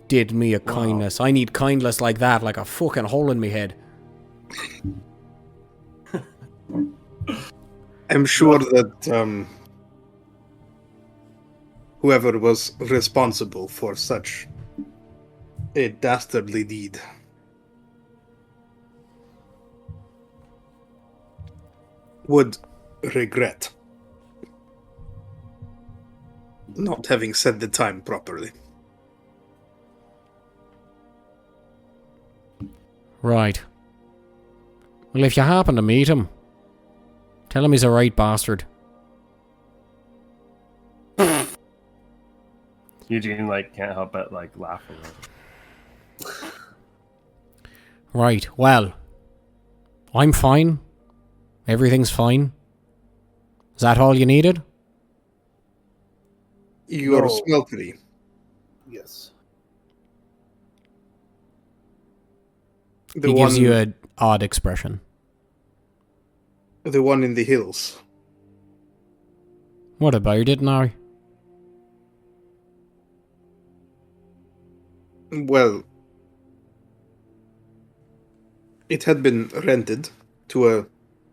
Did me a kindness. I need kindness like that, like a fucking hole in me head. I'm sure that whoever was responsible for such a dastardly deed would regret not having said the time properly. Right. Well, if you happen to meet him, tell him he's a right bastard. Eugene can't help but laugh a little. Right, well, I'm fine. Everything's fine. Is that all you needed? Your No. smeltery. Yes. The He one, gives you an odd expression. the one in the hills. What about it now? Well, it had been rented to a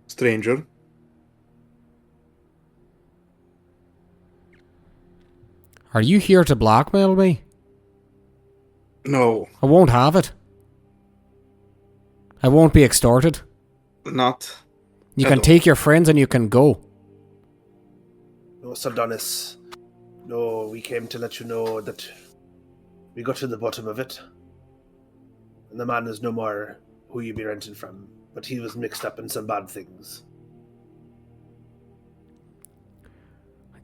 stranger. Are you here to blackmail me? No, I won't have it. I won't be extorted. not. You at can all. take your friends and you can go. No, Soldanis. No, we came to let you know that we got to the bottom of it. And the man is no more who you be renting from, but he was mixed up in some bad things.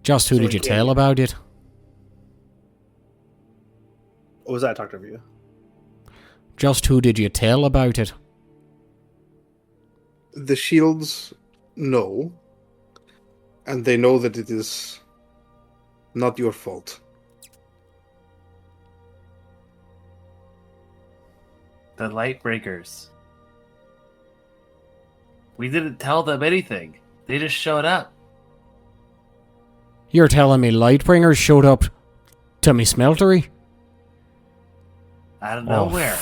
Just who So did we you came tell here. about it? What was that, Dr. View? Just who did you tell about it? The Shields know, and they know that it is not your fault. The Lightbringers. We didn't tell them anything. They just showed up. You're telling me Lightbringers showed up to me smeltery? Out of nowhere.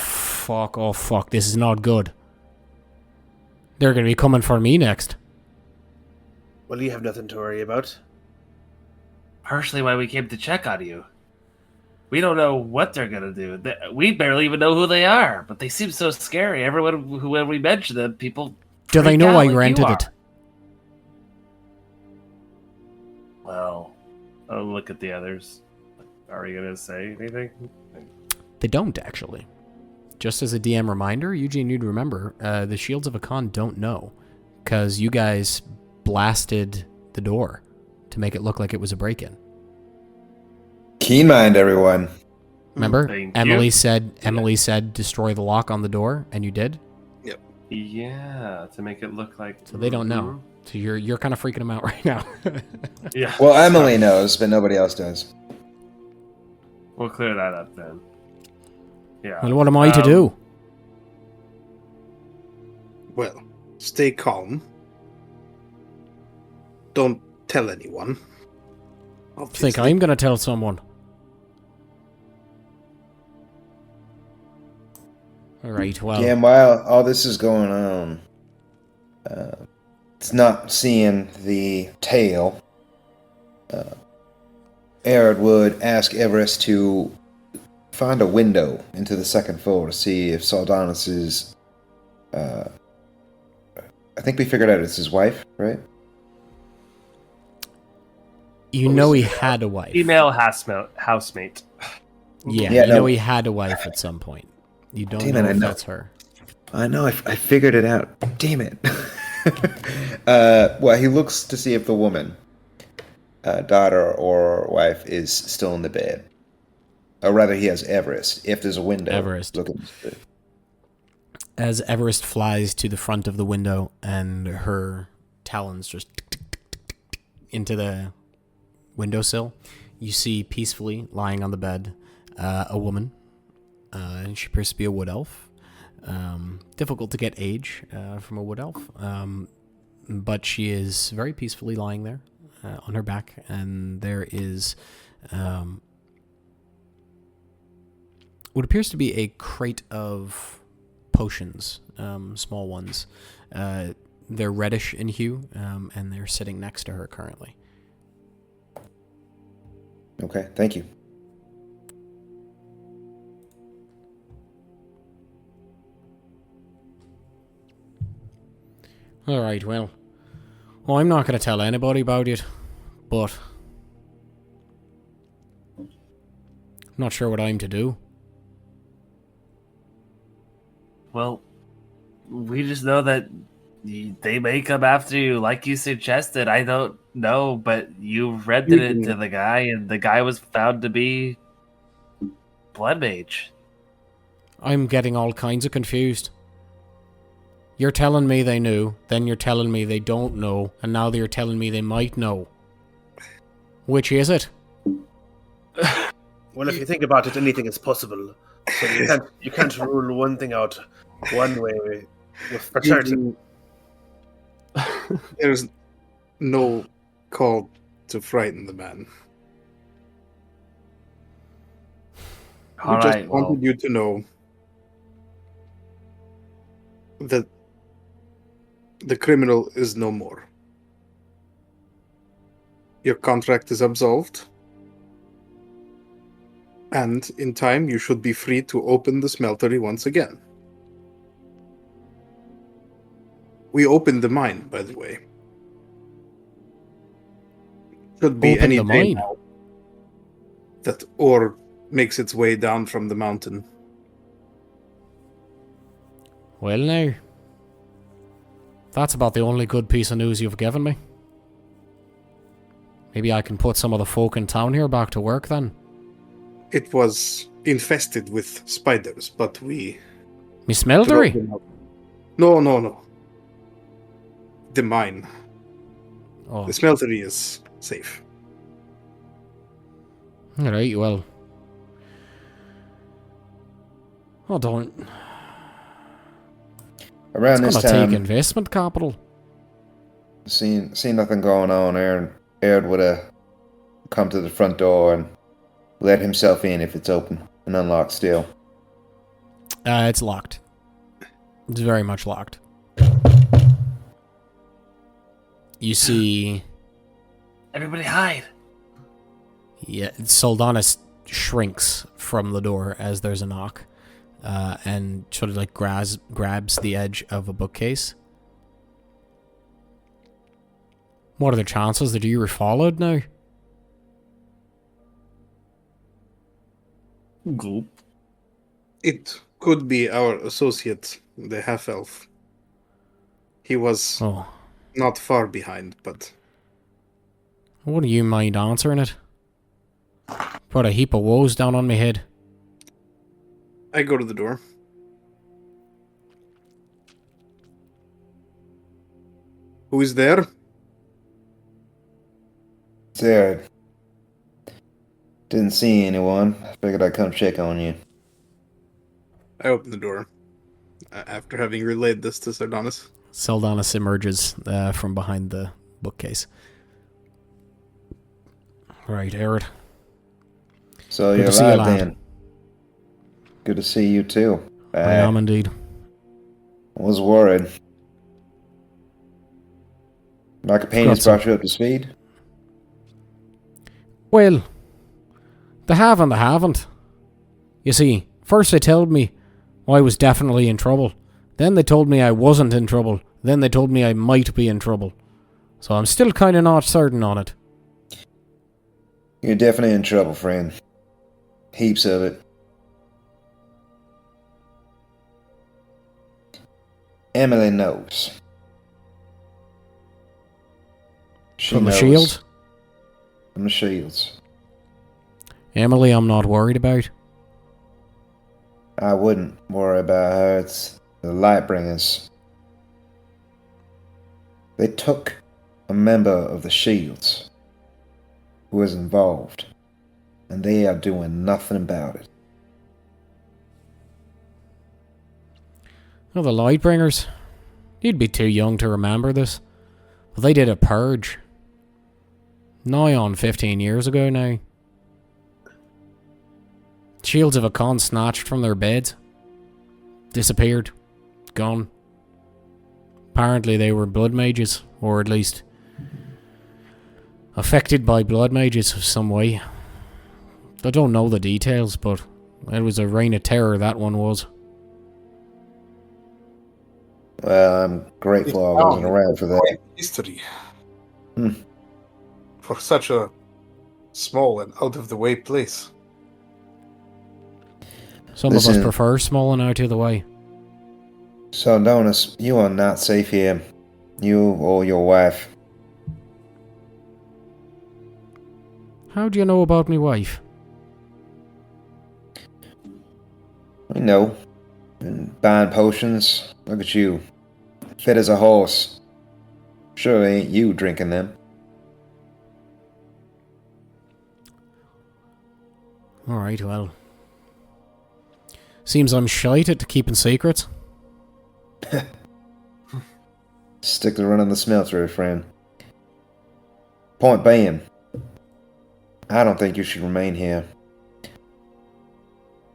Oh fuck, this is not good. They're gonna be coming for me next. Well, you have nothing to worry about. Partially why we came to check on you. We don't know what they're gonna do. We barely even know who they are, but they seem so scary. Everyone who, when we mention them, people. Do they freak know out I like you rented are. it? Well, I'll look at the others. Are we gonna say anything? They don't, actually. Just as a DM reminder, Eugene, you'd remember, the Shields of Hakkan don't know, because you guys blasted the door to make it look like it was a break-in. Keen mind, everyone. Remember? Thank Emily you. said destroy the lock on the door, and you did? Yeah, to make it look like. So they don't know. So you're kind of freaking them out right now. Yeah. Well, Emily knows, but nobody else does. We'll clear that up then. Yeah. Well, what am I to do? Well, stay calm. Don't tell anyone. Think I'm gonna tell someone? Alright, well... Yeah, and while all this is going on, it's not seeing the tail. Eredh would ask Everest to find a window into the second floor to see if Soldanis is. I think we figured out it's his wife, right? You know he had a wife. Female housemate. Yeah, Yeah, you know no. he had a wife at some point. You don't Damn know it, I if know. that's her. I know, I figured it out. Damn it. Well, he looks to see if the woman, daughter or wife, is still in the bed. Or rather, he has Everest. If there's a window. Everest. Looking. As Everest flies to the front of the window and her talons just into the windowsill, you see peacefully lying on the bed a woman. And she appears to be a wood elf. Difficult to get age from a wood elf. But she is very peacefully lying there on her back. And there is what appears to be a crate of potions, small ones. They're reddish in hue, and they're sitting next to her currently. Okay, thank you. Alright, well, I'm not going to tell anybody about it, but I'm not sure what I'm to do. Well, We just know that they may come after you like you suggested. I don't know, but you rented it to the guy, and the guy was found to be Blood Mage. I'm getting all kinds of confused. You're telling me they knew, then you're telling me they don't know, and now you're telling me they might know. Which is it? Well, if you think about it, anything is possible. So you can't rule one thing out one way for certain. There's no call to frighten the man. All We just right, wanted you to know that the criminal is no more. Your contract is absolved, and in time you should be free to open the smeltery once again. We opened the mine, by the way. Should be Open any the day mine? now that ore makes its way down from the mountain. Well now, that's about the only good piece of news you've given me. Maybe I can put some of the folk in town here back to work then. It was infested with spiders, but we... Me smeltery? No. The mine. Oh, The smeltery is safe. alright, well. Oh, don't. Around It's this gonna take time, investment capital. seen nothing going on. Eredh would have come to the front door and let himself in if it's open and unlocked still. It's locked. It's very much locked. You see... everybody hide. Yeah, Soldanis shrinks from the door as there's a knock, and sort of like grabs the edge of a bookcase. What are the chances that you were followed now? Goop. It could be our associate, the half-elf. He was Oh, not far behind, but... wouldn't you mind answering it? Put a heap of woes down on my head. I go to the door. Who is there? It's Eredh. Didn't see anyone. Figured I'd come check on you. I open the door, after having relayed this to Soldanis. Soldanis emerges from behind the bookcase. Right, Eredh. So Good you're to see you, alive lad. then. Good to see you too. I am indeed. Was worried. My companions Got some- brought you up to speed? Well, they have and they haven't. You see, first they told me I was definitely in trouble. Then they told me I wasn't in trouble. Then they told me I might be in trouble. So I'm still kind of not certain on it. You're definitely in trouble, friend. Heaps of it. Emily knows. She From the knows. Shields? From the Shields. Emily, I'm not worried about. I wouldn't worry about her. It's the Lightbringers. They took a member of the Shields who was involved, and they are doing nothing about it. Oh, the Lightbringers. You'd be too young to remember this. But they did a purge. Nigh on 15 years ago now. Shields of Hakkan snatched from their beds. Disappeared. Gone. Apparently they were blood mages, or at least affected by blood mages of some way. I don't know the details, but it was a reign of terror, that one was. Well, I'm grateful I wasn't around for that. History. Hmm. For such a small and out-of-the-way place. Some of us Listen. prefer small and out of the way. Soldanis, you are not safe here. You or your wife. How do you know about me wife? We know. Been buying potions. Look at you. Fit as a horse. Surely ain't you drinking them. Alright, well. Seems I'm shite at keeping secrets. Stick to running the smeltery, friend. Point being, I don't think you should remain here.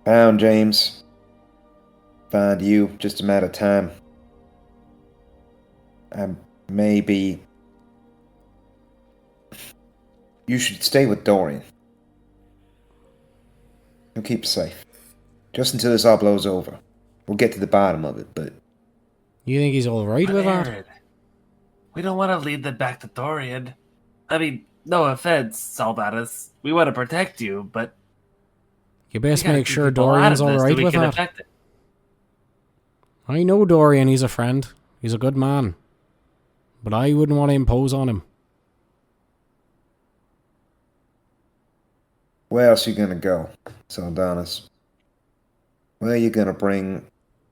Found James. Find you, just a matter of time. Maybe you should stay with Dorian. He'll keep you safe. Just until this all blows over. We'll get to the bottom of it, but... You think he's alright with that? Eredh, we don't want to lead them back to Dorian. I mean, no offense, Soldanis. We want to protect you, but... You best we gotta make keep sure people out Dorian's of this alright we with can that. affect it. I know Dorian, he's a friend. He's a good man. But I wouldn't want to impose on him. Where else you gonna go, Soldanis? Where are you gonna bring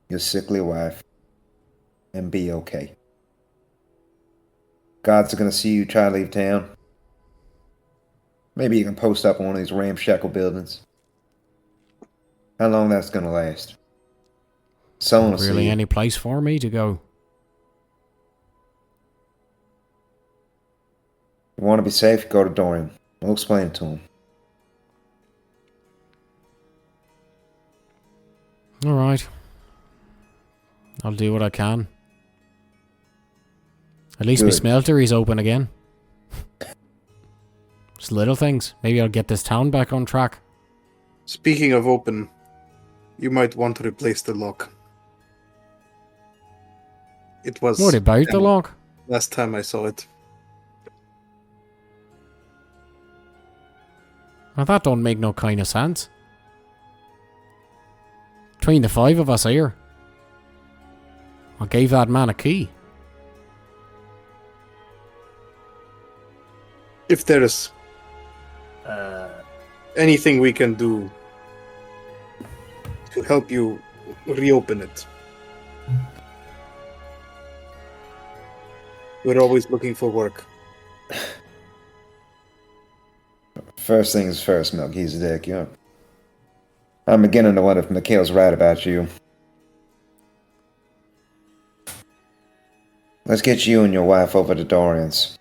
your sickly wife and be okay? Gods are gonna see you try to leave town. Maybe you can post up on one of these ramshackle buildings. How long that's gonna last? Someone will Really see you. any place for me to go. You want to be safe? Go to Dorian. We'll explain it to him. Alright. I'll do what I can. At least my Good. smeltery's open again. Just little things. Maybe I'll get this town back on track. Speaking of open, you might want to replace the lock. It was What about the lock? last time I saw it. Now that don't make no kind of sense. Between the 5 of us here, I gave that man a key. If there is anything we can do to help you reopen it, we're always looking for work. First things first, Melchizedek. I'm beginning to wonder if Mikhail's right about you. Let's get you and your wife over to Dorian's.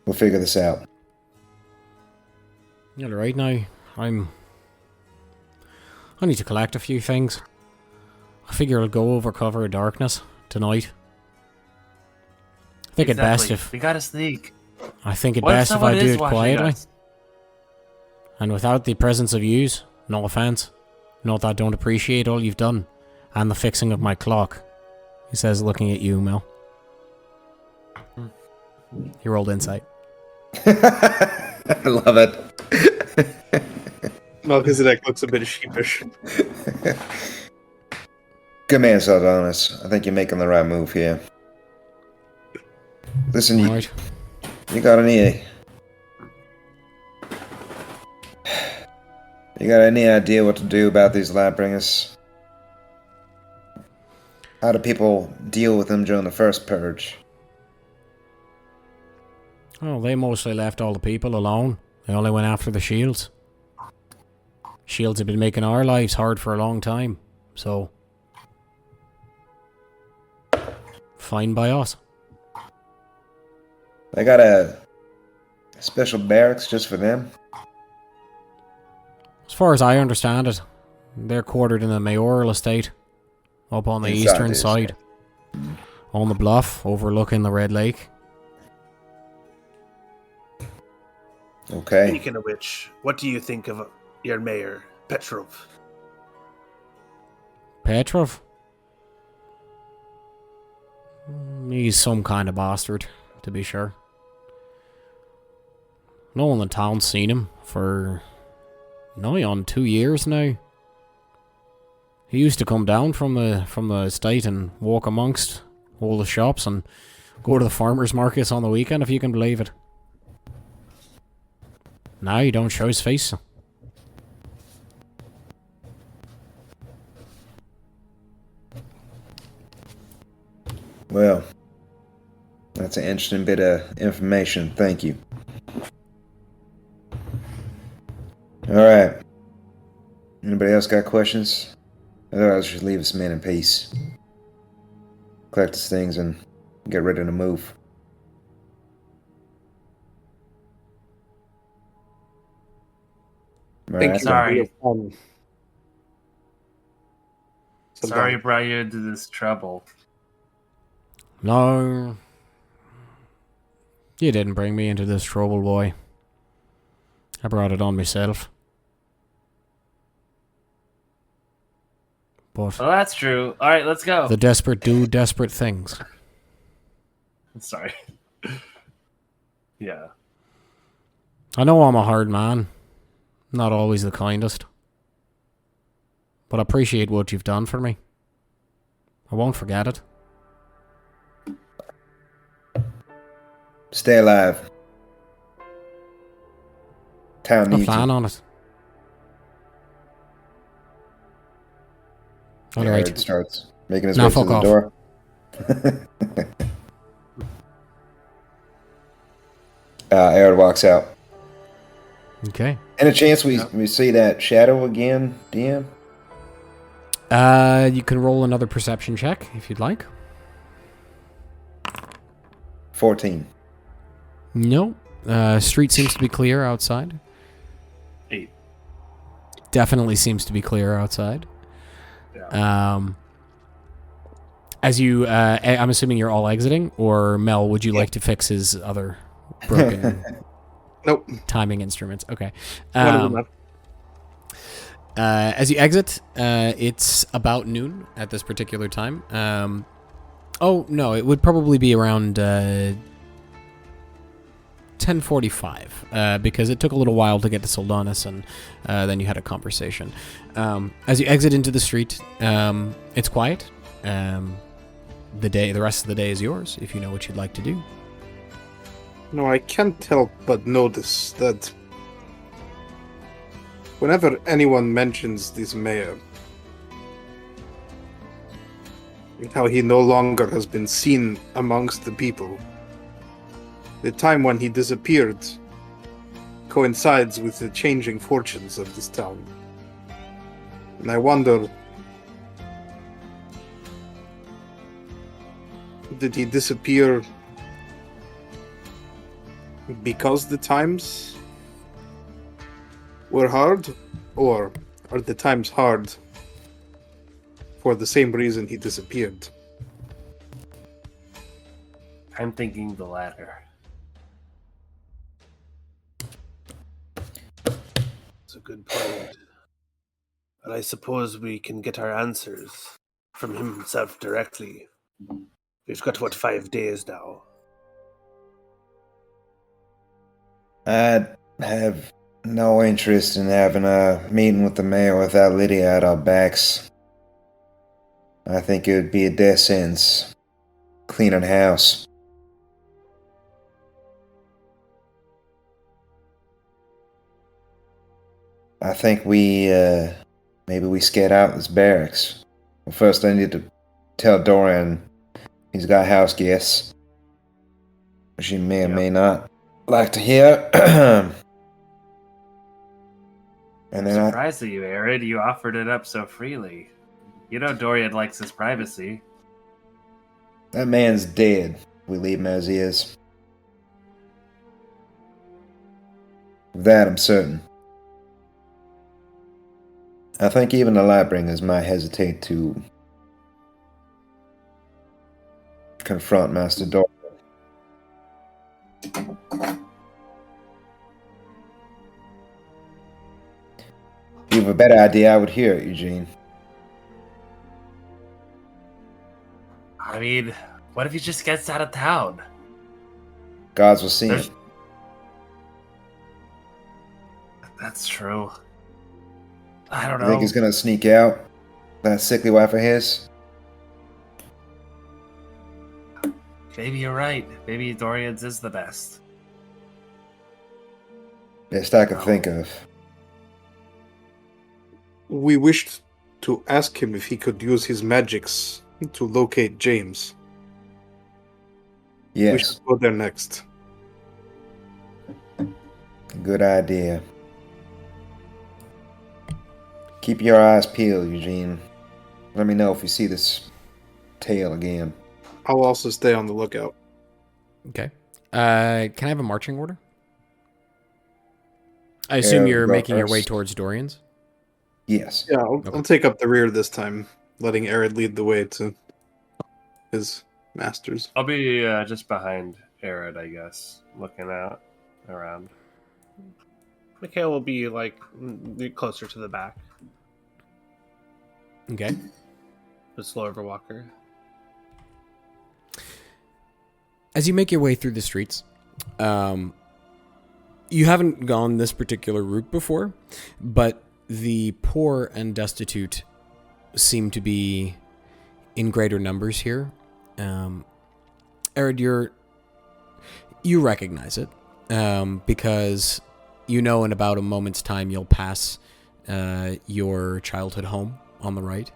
We'll figure this out. Yeah, right now, I need to collect a few things. I figure I'll go over cover of darkness tonight. I think it best if we gotta sneak. I think it What if best if someone I do is it watching quietly us? and without the presence of yous. No offense. Not that I don't appreciate all you've done and the fixing of my clock. He says, looking at you, Mel. He rolled insight. I love it. Melchizedek looks a bit sheepish. Good man, Soldanis. I think you're making the right move here. Listen, Right. you got any... You got any idea what to do about these Lightbringers? How do people deal with them during the first purge? Oh, they mostly left all the people alone. They only went after the shields. Shields have been making our lives hard for a long time, so... Fine by us. They got a special barracks just for them? As far as I understand it, they're quartered in the mayoral estate, up on the Inside eastern the side, on the bluff overlooking the Red Lake. Okay. Speaking of which, what do you think of your mayor, Petrov? Petrov? He's some kind of bastard, to be sure. No one in the town's seen him for nigh on 2 years now. He used to come down from the estate and walk amongst all the shops and go to the farmers' markets on the weekend, if you can believe it. Now he don't show his face. Well, that's an interesting bit of information. Thank you. All right. Anybody else got questions? Otherwise, just leave this man in peace. Collect his things and get ready to move. All Thank right. you. Sorry. for your time. Sorry, brought you into this trouble. No. You didn't bring me into this trouble, boy. I brought it on myself. But Well, that's true. All right, let's go. the desperate do desperate things. Sorry. Yeah. I know I'm a hard man. Not always the kindest. But I appreciate what you've done for me. I won't forget it. Stay alive. Town I needs plan you. on it. Ered Alright. starts making his Now way to fuck the off. door. Ered walks out. Okay. Any chance we see that shadow again, DM? You can roll another perception check if you'd like. 14. No. Street seems to be clear outside. 8. Definitely seems to be clear outside. Yeah. As you, I'm assuming you're all exiting, or Mel, would you like to fix his other broken Nope. timing instruments? Okay. One of them left. As you exit, it's about noon at this particular time. Oh, no, it would probably be around 10:45, because it took a little while to get to Soldanis, and then you had a conversation. As you exit into the street, it's quiet. The rest of the day is yours, if you know what you'd like to do. No, I can't help but notice that whenever anyone mentions this mayor, and how he no longer has been seen amongst the people, the time when he disappeared coincides with the changing fortunes of this town. And I wonder, did he disappear because the times were hard, or are the times hard for the same reason he disappeared? I'm thinking the latter. That's a good point. But I suppose we can get our answers from himself directly. We've got, 5 days now? I have no interest in having a meeting with the mayor without Lydia at our backs. I think it would be a death sentence. Cleaning house. I think maybe we skate out this barracks. Well, first I need to tell Dorian he's got house guests. She may or may not like to hear. And then Surprised at you, Ered. You offered it up so freely. You know Dorian likes his privacy. that man's dead. We leave him as he is. Of that I'm certain. I think even the Lightbringers might hesitate to confront Master Dorian. If you have a better idea, I would hear it, Eugene. I mean, what if he just gets out of town? Gods will see him. That's true. I don't You know. think he's gonna sneak out? That sickly wife of his? Maybe you're right. Maybe Dorian's is the best. Best I could think of. We wished to ask him if he could use his magics to locate James. We Yes, should go there next. good idea. Keep your eyes peeled, Eugene. Let me know if you see this tail again. I'll also stay on the lookout. Okay. Can I have a marching order? I assume you're go making your way first. towards Dorian's? Yes. Yeah, I'll take up the rear this time, letting Eredh lead the way to his masters. I'll be just behind Eredh, I guess, looking out around. Mikhail will be like closer to the back. Okay. The slower walker. As you make your way through the streets, you haven't gone this particular route before, but the poor and destitute seem to be in greater numbers here. Eredh, you recognize it, because you know in about a moment's time you'll pass your childhood home on the right.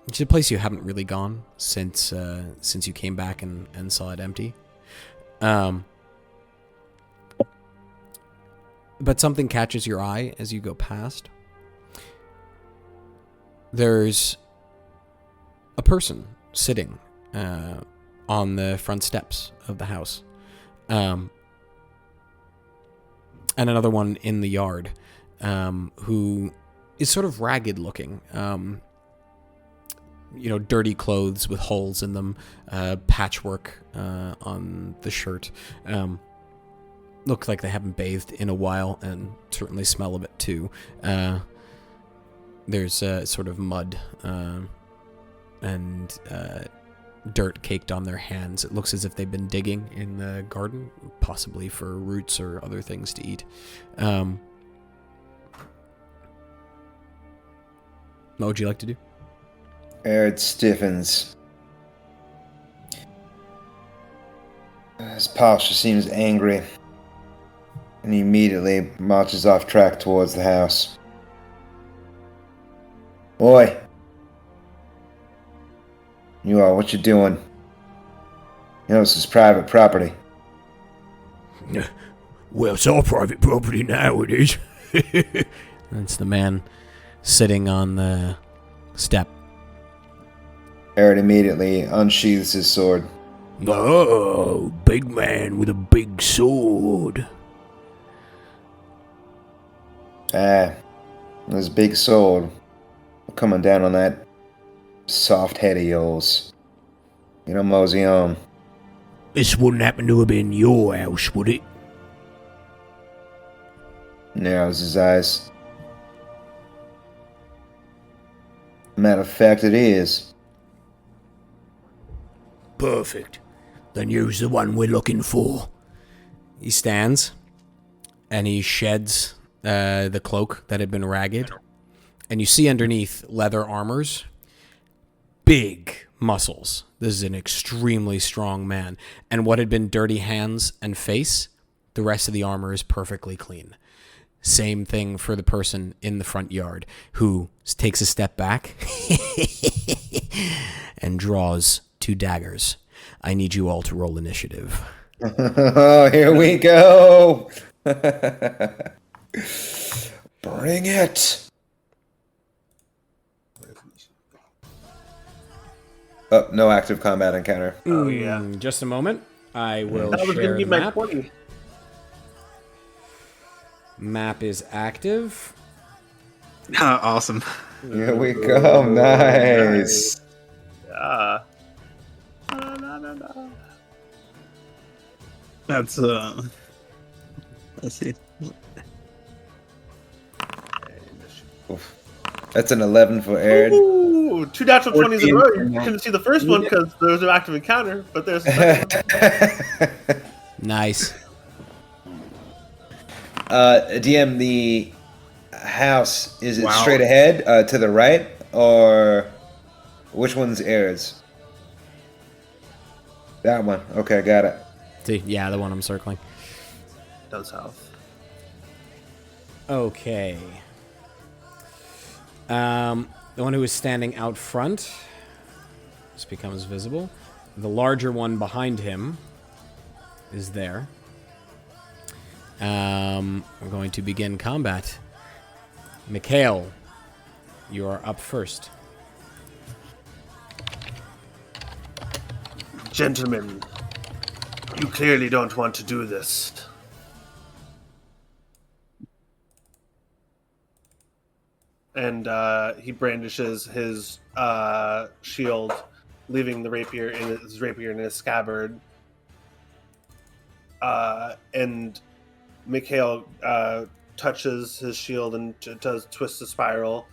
It's a place you haven't really gone since you came back and saw it empty. But something catches your eye as you go past. There's a person sitting on the front steps of the house. And another one in the yard, who is sort of ragged looking. Dirty clothes with holes in them, patchwork on the shirt. Look like they haven't bathed in a while, and certainly smell of it too. There's sort of mud and dirt caked on their hands. It looks as if they've been digging in the garden, possibly for roots or other things to eat. What would you like to do? Eredh stiffens. His posture seems angry, and he immediately marches off track towards the house. Boy! You all, what you doing? You know this is private property. Well, it's our private property now, it is. That's the man sitting on the step. Eredh immediately unsheathes his sword. Oh, big man with a big sword. This big sword coming down on that soft head of yours. You know, mosey on. This wouldn't happen to have been your house, would it? Narrows his eyes. Matter of fact, it is. Perfect. Then use the one we're looking for. He stands, and he sheds the cloak that had been ragged, and you see underneath leather armors, big muscles. This is an extremely strong man, and what had been dirty hands and face, the rest of the armor is perfectly clean. Same thing for the person in the front yard, who takes a step back and draws 2 daggers. I need you all to roll initiative. Oh, here we go! Bring it! Oh, no active combat encounter. Oh yeah, Just a moment. I will that was share gonna be the my map. 20. Map is active. Awesome. Here we go. Nice. Yeah. That's let's see. Oof. That's an 11 for Eredh. Ooh, 2 natural 20s in a row. 14. You couldn't see the first one because there was an active encounter, but there's the second one. Nice. DM, the house, is it Wow. straight ahead, to the right, or which one's Eredh's? That one. Okay, got it. See, yeah, the one I'm circling. Down south. Okay. The one who is standing out front just becomes visible. The larger one behind him is there. We're going to begin combat. Mikhail, you are up first. Gentlemen, you clearly don't want to do this. And he brandishes his shield, leaving the rapier in his scabbard. And Mikhail touches his shield and does twist the spiral.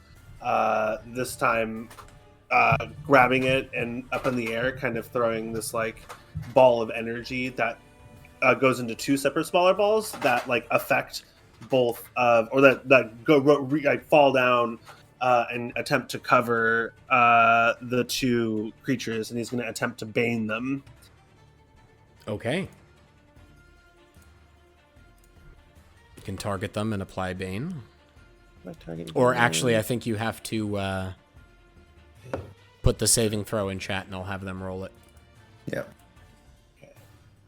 This time, grabbing it and up in the air, kind of throwing this like ball of energy that goes into two separate smaller balls that like affect both or that go like fall down and attempt to cover the two creatures, and he's going to attempt to bane them. Okay. You can target them and apply Bane. Or actually, I think you have to put the saving throw in chat, and I'll have them roll it. Yeah. Okay.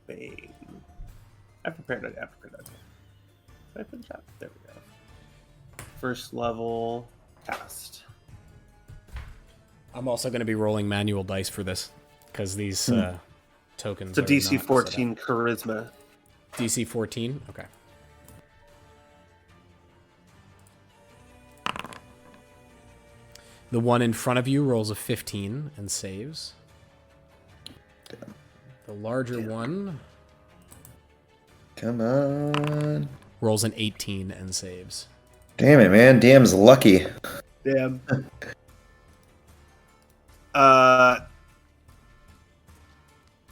Bane. I prepared it. Did I put the chat? There we go. First level cast. I'm also going to be rolling manual dice for this, because these tokens It's a are DC not 14 charisma. DC 14? Okay. The one in front of you rolls a 15 and saves. The larger one Come on. rolls an 18 and saves. Damn it, man. DM's lucky. Damn.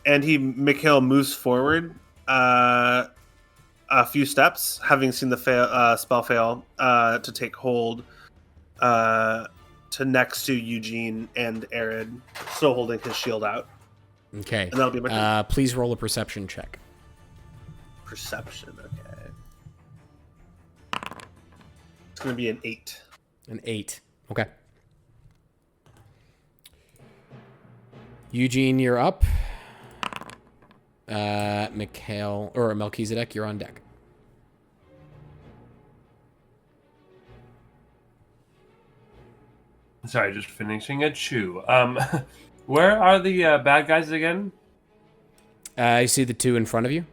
And Mikhail moves forward a few steps, having seen the spell fail, to take hold to next to Eugene and Eredh, still holding his shield out. Okay. And that'll be my turn. Please roll a perception check. Perception, okay. It's going to be an 8. An 8. Okay. Eugene, you're up. Mikhail, or Melchizedek, you're on deck. Sorry, just finishing a chew. Where are the bad guys again? You see the two in front of you?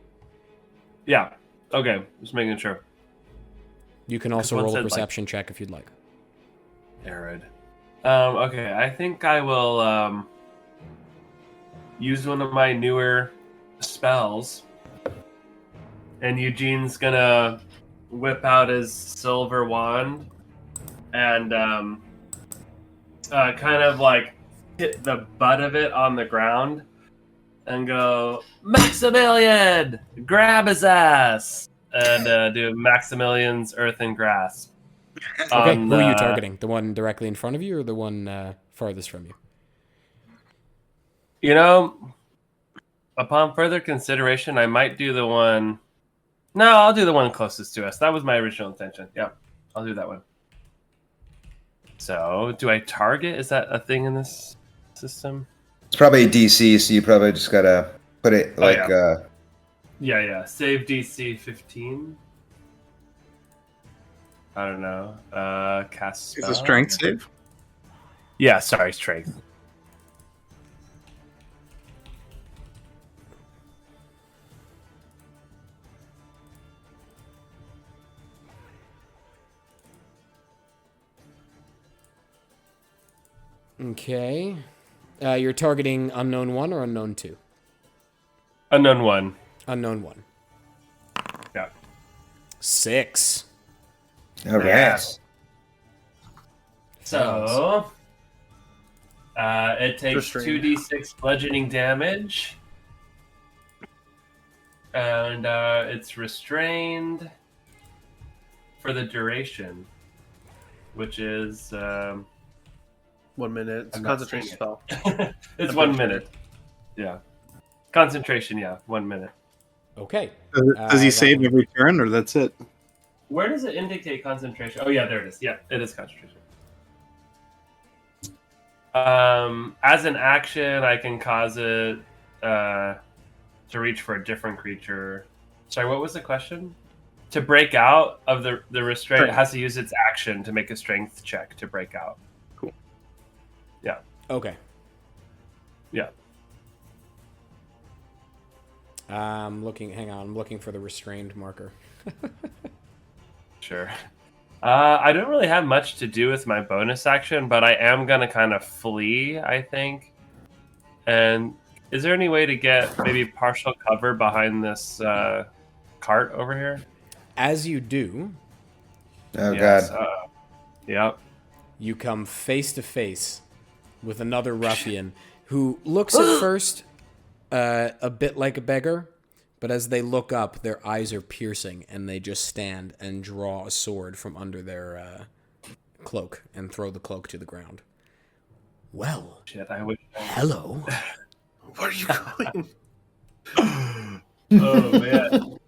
Yeah. Okay, just making sure. You can also one roll a said, like- perception check if you'd like. Eredh. Okay, I think I will use one of my newer spells. And Eugene's gonna whip out his silver wand and kind of like hit the butt of it on the ground and go, Maximilian! Grab his ass! And do Maximilian's Earthen Grasp. Okay, who are you targeting? The one directly in front of you or the one farthest from you? You know, upon further consideration, I might do the one... No, I'll do the one closest to us. That was my original intention. Yeah, I'll do that one. So, do I target? Is that a thing in this system? It's probably a DC, so you probably just gotta put it like Yeah. Save DC 15. I don't know. Cast spell. It's a strength save. Yeah, sorry, strength. Okay. You're targeting Unknown 1 or Unknown 2? Unknown 1. Unknown 1. Yeah. 6. All right. Yeah. So, it takes Restrained. 2d6 bludgeoning damage. And it's restrained for the duration, which is 1 minute. It's a I'm not concentration seeing spell. It's 1 minute. Yeah. Concentration, yeah. 1 minute. Okay. Does he that save one. every turn, or that's it? Where does it indicate concentration? Oh, yeah, there it is. Yeah, it is concentration. As an action, I can cause it to reach for a different creature. Sorry, what was the question? To break out of the restraint, it has to use its action to make a strength check to break out. Cool. Yeah. Okay. Yeah. I'm looking for the restrained marker. Sure. I don't really have much to do with my bonus action, but I am going to kind of flee, I think. And is there any way to get maybe partial cover behind this cart over here? As you do, Oh Yes, god. Yep. you come face to face with another ruffian who looks at first a bit like a beggar, but as they look up, their eyes are piercing, and they just stand and draw a sword from under their cloak and throw the cloak to the ground. Well, Shit, I wish. hello. Where are you going? Oh, man.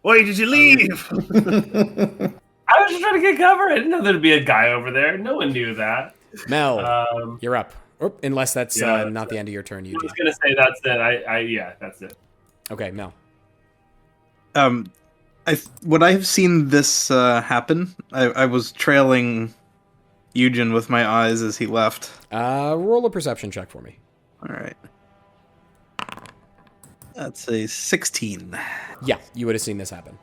Why did you leave? I was just trying to get cover. I didn't know there'd be a guy over there. No one knew that. Mel, you're up. Or, unless that's Yeah, that's not the end of your turn, I you do. was going to say that's it. Yeah, that's it. Okay, Mel. Would I have seen this happen? I was trailing Eugen with my eyes as he left. Roll a perception check for me. All right. That's a 16. Yeah, you would have seen this happen.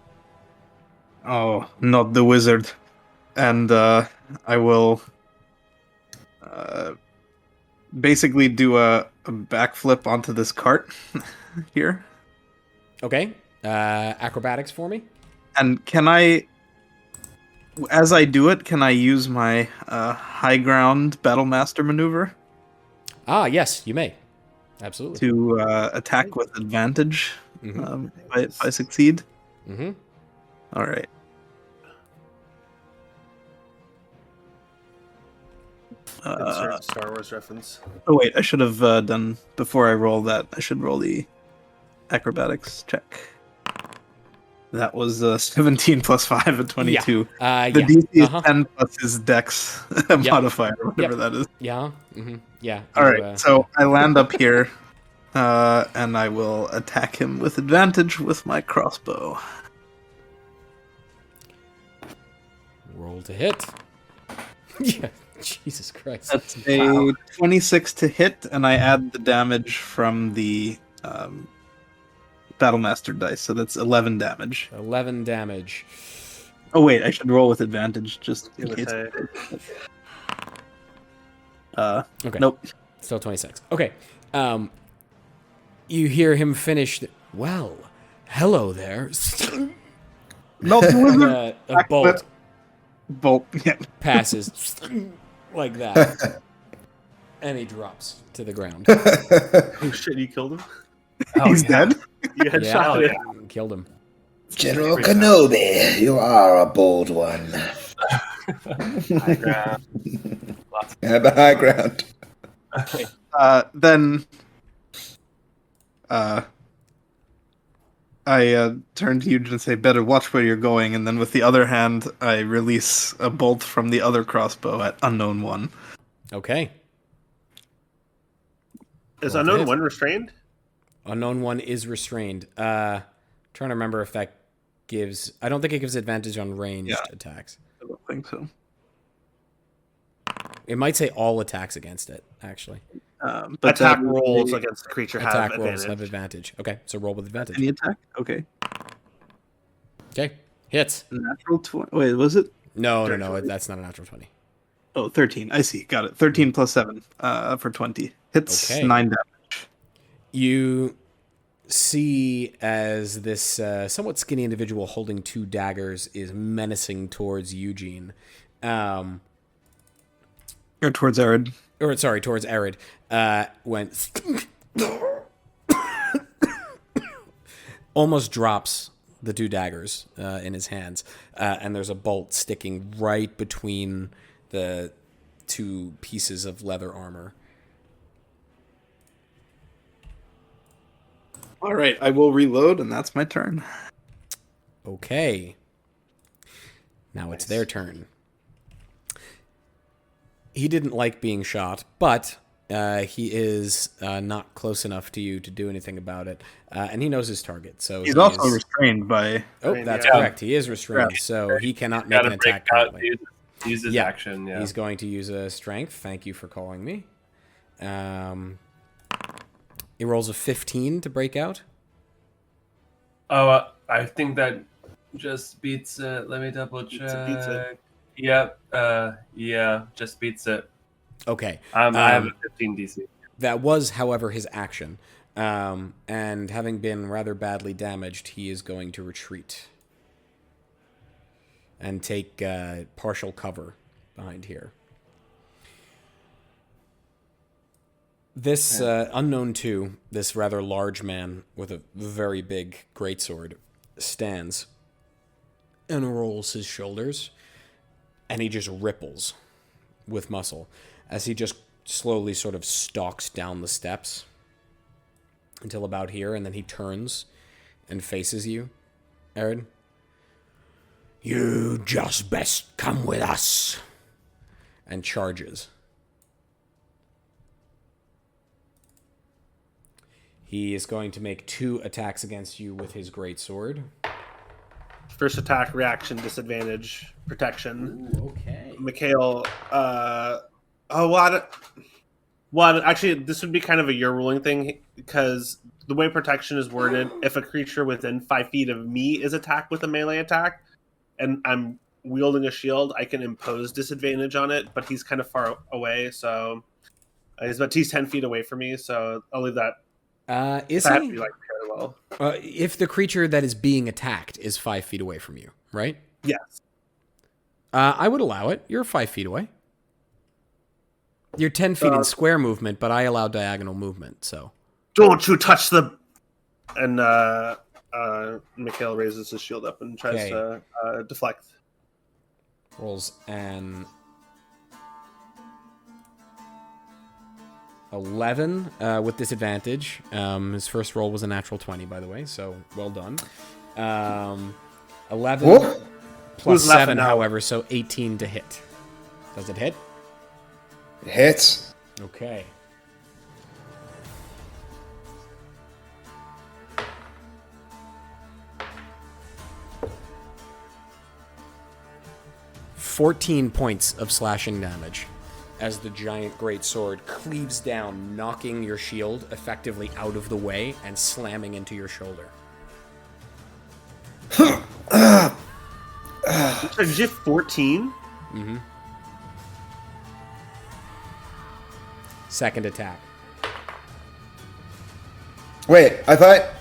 Oh, not the wizard. And I will basically do a backflip onto this cart here. Okay. Acrobatics for me. And can I, as I do it, can I use my high ground Battlemaster maneuver Ah, yes, you may. Absolutely. to attack with advantage Mhm. if I succeed? Mm-hmm. All right. Insert Star Wars reference. Oh wait, I should have done before I roll that. I should roll the acrobatics check. That was 17 plus 5 and 22. The Yeah. DC is Uh-huh. 10 plus his dex modifier, whatever that is. Yeah. Mm-hmm. Yeah. All you, right, so I land up here, and I will attack him with advantage with my crossbow. roll to hit. Yeah. Jesus Christ. That's a 26 to hit, and I add the damage from the Battlemaster dice, so that's 11 damage. 11 damage. Oh wait, I should roll with advantage just in case. Okay. Nope. Still 26. Okay. You hear him finish. Well, hello there. Nope. A bolt Bolt. Yeah. passes like that, and he drops to the ground. Oh shit, you killed him? He's dead. You headshot him. Killed him. General Kenobi, you are a bold one. High ground. Have a high ground. Then I turn to Eugen and say, "Better watch where you're going." And then with the other hand, I release a bolt from the other crossbow at unknown one. Okay. Is Well, unknown hit. one restrained? Unknown one is restrained. Trying to remember if that gives. I don't think it gives advantage on ranged attacks. I don't think so. It might say all attacks against it, actually. But Attack that- rolls against the creature have Attack advantage. rolls have advantage. Okay, so roll with advantage. Any attack? Okay. Okay, hits. Natural 20. Wait, was it? No, that's not a natural 20. Oh, 13. I see. Got it. 13 plus 7 for 20. Hits Okay. 9 damage. You see as this somewhat skinny individual holding two daggers is menacing towards Eugene. Or towards Eredh. Or sorry, towards Eredh. Went almost drops the two daggers in his hands, and there's a bolt sticking right between the 2 pieces of leather armor. All right, I will reload, and that's my turn. Okay. Now it's their turn. He didn't like being shot, but he is not close enough to you to do anything about it. And he knows his target, so He's also restrained by... Oh, that's correct. He is restrained, so he cannot make an attack currently. Use his action, yeah. He's going to use a strength. Thank you for calling me. He rolls a 15 to break out. Oh, I think that just beats it. Let me double check. Beats it. Yep. Yeah, just beats it. Okay. I have a 15 DC. That was, however, his action. And having been rather badly damaged, he is going to retreat. And take partial cover behind here. This unknown 2, this rather large man with a very big greatsword, stands and rolls his shoulders, and he just ripples with muscle as he just slowly sort of stalks down the steps until about here, and then he turns and faces you, Eredh. You just best come with us, and charges. He is going to make 2 attacks against you with his greatsword. First attack, reaction, disadvantage, protection. Ooh, okay. Mikhail, actually, this would be kind of a your ruling thing, because the way protection is worded, if a creature within 5 feet of me is attacked with a melee attack, and I'm wielding a shield, I can impose disadvantage on it, but he's kind of far away, so he's 10 feet away from me, so I'll leave that. Is I have he? to be like parallel. If the creature that is being attacked is 5 feet away from you, right? Yes. I would allow it. You're 5 feet away. You're 10 feet in square movement, but I allow diagonal movement, so. Don't you touch the... And Mikhail raises his shield up and tries to deflect. Rolls an 11 with disadvantage. His first roll was a natural 20, by the way, so well done. 11 Whoa. plus 7, however, so 18 to hit. Does it hit? It hits. Okay. "14 points of slashing damage as the giant great sword cleaves down, knocking your shield effectively out of the way and slamming into your shoulder. Did you 14? Mm-hmm. Second attack. Wait, I thought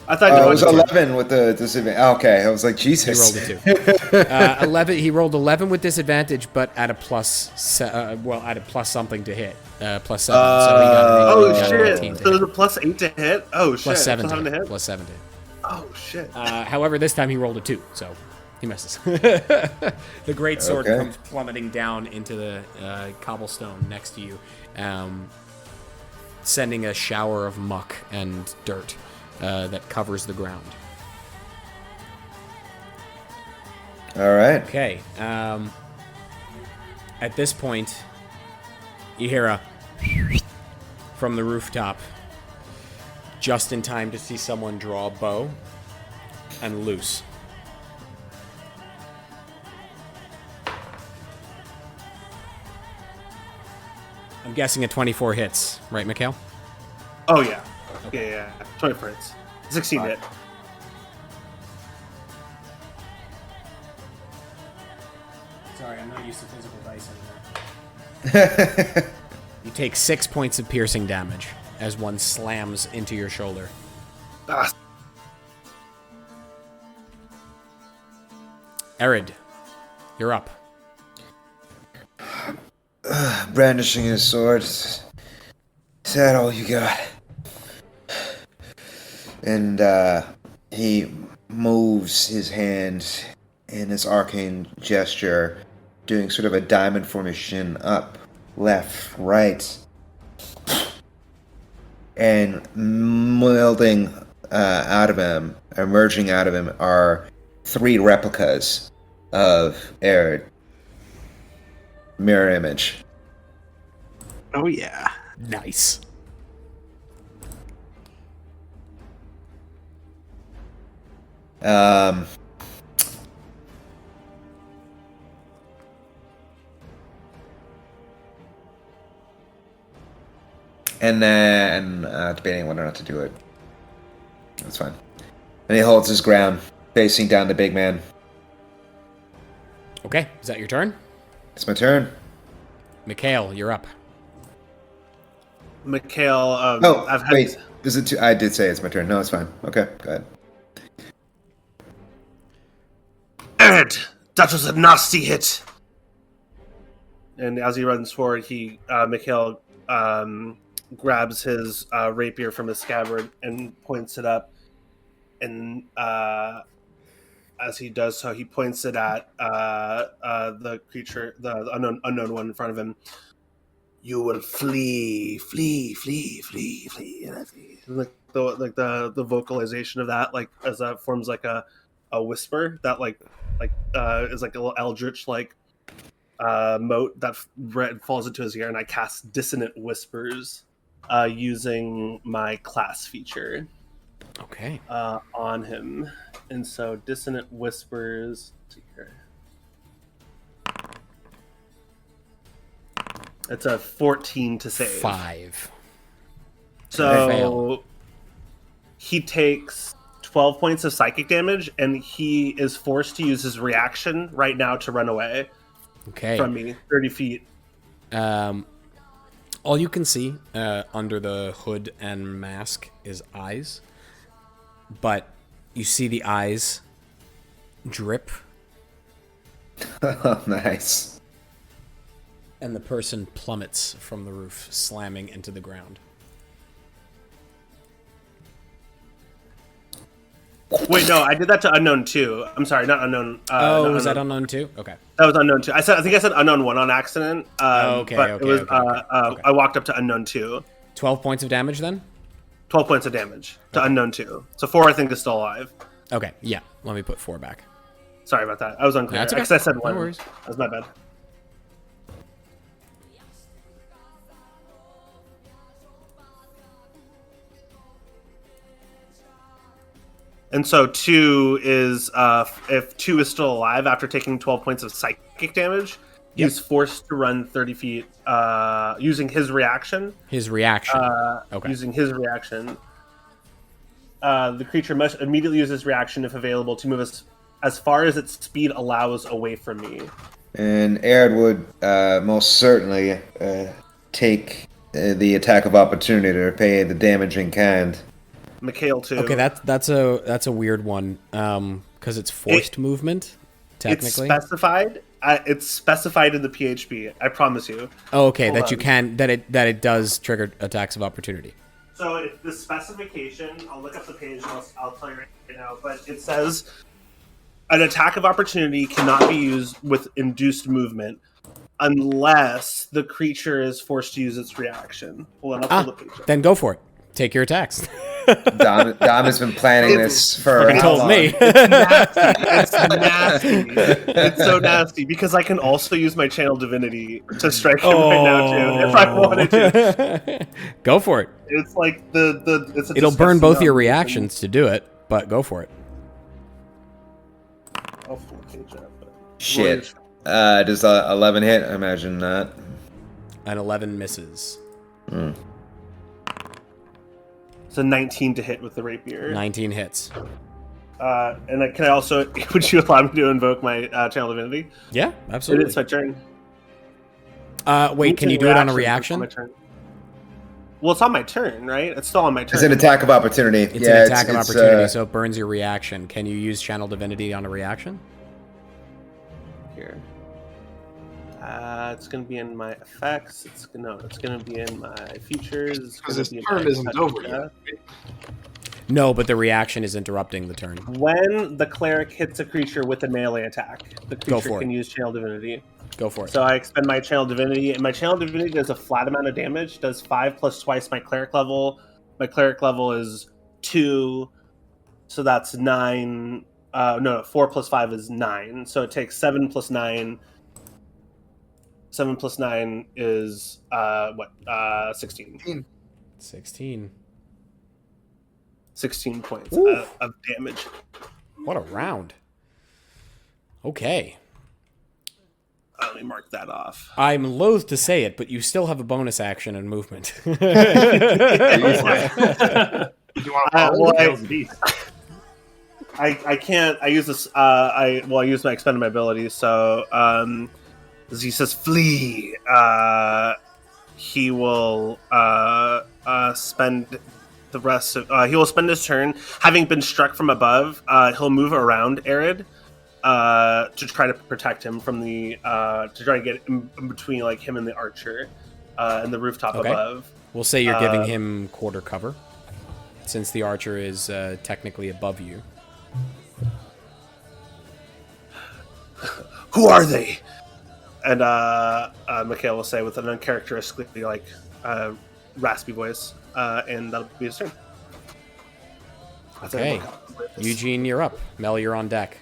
it was 11 with the disadvantage. Okay, I was like, Jesus. He rolled a 2. 11. He rolled 11 with disadvantage, but at a plus, at a plus something to hit. Plus 7. So he got shit! 18 So there's a plus 8 to hit. Oh shit! plus 7 to to hit. hit. Plus 7 to hit. Oh shit! However, this time he rolled a 2, so he misses. The great sword comes plummeting down into the cobblestone next to you, sending a shower of muck and dirt that covers the ground. All right. Okay. At this point, you hear a from the rooftop, just in time to see someone draw a bow and loose. I'm guessing a 24 hits, right, Mikhail? Oh yeah. Yeah. 24 hits. 16 hit. Sorry, I'm not used to physical dice anymore. You take 6 points of piercing damage as one slams into your shoulder. Ah. Eredh, you're up. Brandishing his sword. Is that all you got? And he moves his hand in his arcane gesture, doing sort of a diamond formation up left, right. And emerging out of him, are 3 replicas of Eredh. Mirror image. Oh yeah. Nice. And then debating whether or not to do it. That's fine. And he holds his ground, facing down the big man. Okay, is that your turn? It's my turn. Mikhail, you're up. Mikhail, Wait. Is it? I did say it's my turn. No, it's fine. Okay, go ahead. Eredh, that was a nasty hit. And as he runs forward, Mikhail grabs his rapier from his scabbard and points it up. And as he does so, he points it at the creature, the unknown one in front of him. You will flee. Like the vocalization of that, like as that forms like a whisper that is like a little eldritch mote that falls into his ear, and I cast Dissonant Whispers using my class feature. Okay. On him, and so Dissonant Whispers. It's a 14 to save. 5. So he takes 12 points of psychic damage, and he is forced to use his reaction right now to run away from me 30 feet. All you can see under the hood and mask is eyes, but you see the eyes drip. Nice. And the person plummets from the roof, slamming into the ground. Wait, no, I did that to Unknown 2. I'm sorry, not Unknown. Was that Unknown 2? Okay. That was Unknown 2. I think I said Unknown 1 on accident. Okay. I walked up to Unknown 2. 12 points of damage then? 12 points of damage to Unknown 2. So 4, I think, is still alive. Okay, yeah. Let me put 4 back. Sorry about that. I was unclear. That's okay. I said 1. No worries. That was my bad. And so 2 is, if 2 is still alive after taking 12 points of psychic damage, he's forced to run 30 feet using his reaction. His reaction. Okay. Using his reaction. The creature must immediately use his reaction if available to move as far as its speed allows away from me. And Eredh would most certainly take the attack of opportunity to repay the damage in kind. Mikhail too. Okay, that's a weird one because it's forced movement. Technically, it's specified in the PHP. I promise you. Oh, okay, that you can that it does trigger attacks of opportunity. So the specification, I'll look up the page and I'll tell you right now. But it says an attack of opportunity cannot be used with induced movement unless the creature is forced to use its reaction. Hold on, I'll pull the page up. Then go for it. Take your attacks. Dom has been planning this for He told me. It's nasty. It's so nasty because I can also use my channel divinity to strike him right now too if I wanted to. Go for it. It's like it's a It'll burn both your disgusting reactions to do it, but go for it. I'll pull the page up, but- Shit. Does 11 hit? I imagine not. An 11 misses. It's a 19 to hit with the rapier. 19 hits. And can I also? Would you allow me to invoke my channel divinity? Yeah, absolutely. It's my turn. Wait, can you do it on a reaction? My turn. Well, it's on my turn, right? It's still on my turn. It's an attack of opportunity. It's an attack of opportunity, so it burns your reaction. Can you use channel divinity on a reaction? Here. It's going to be in my effects. It's going to be in my features. Because this turn isn't over yet. No, but the reaction is interrupting the turn. When the cleric hits a creature with a melee attack, the creature can use channel divinity. Go for it. So I expend my channel divinity, and my channel divinity does a flat amount of damage. Does 5 plus twice my cleric level. My cleric level is 2, so that's 9. No, 4 plus 5 is 9. So it takes 7 plus 9. 7 plus 9 is 16. 16. 16 points of damage. What a round. Okay. Let me mark that off. I'm loath to say it, but you still have a bonus action and movement. Do you want to I can't. I use this. I use my expended my ability. So as he says flee, he will spend the rest of. He will spend his turn, having been struck from above. He'll move around Eredh to try to protect him from the to try to get in between like him and the archer and the rooftop above. We'll say you're giving him quarter cover, since the archer is technically above you. Who are they? And Mikhail will say with an uncharacteristically like raspy voice, and that'll be his turn. Okay, Eugene, you're up. Mel, you're on deck.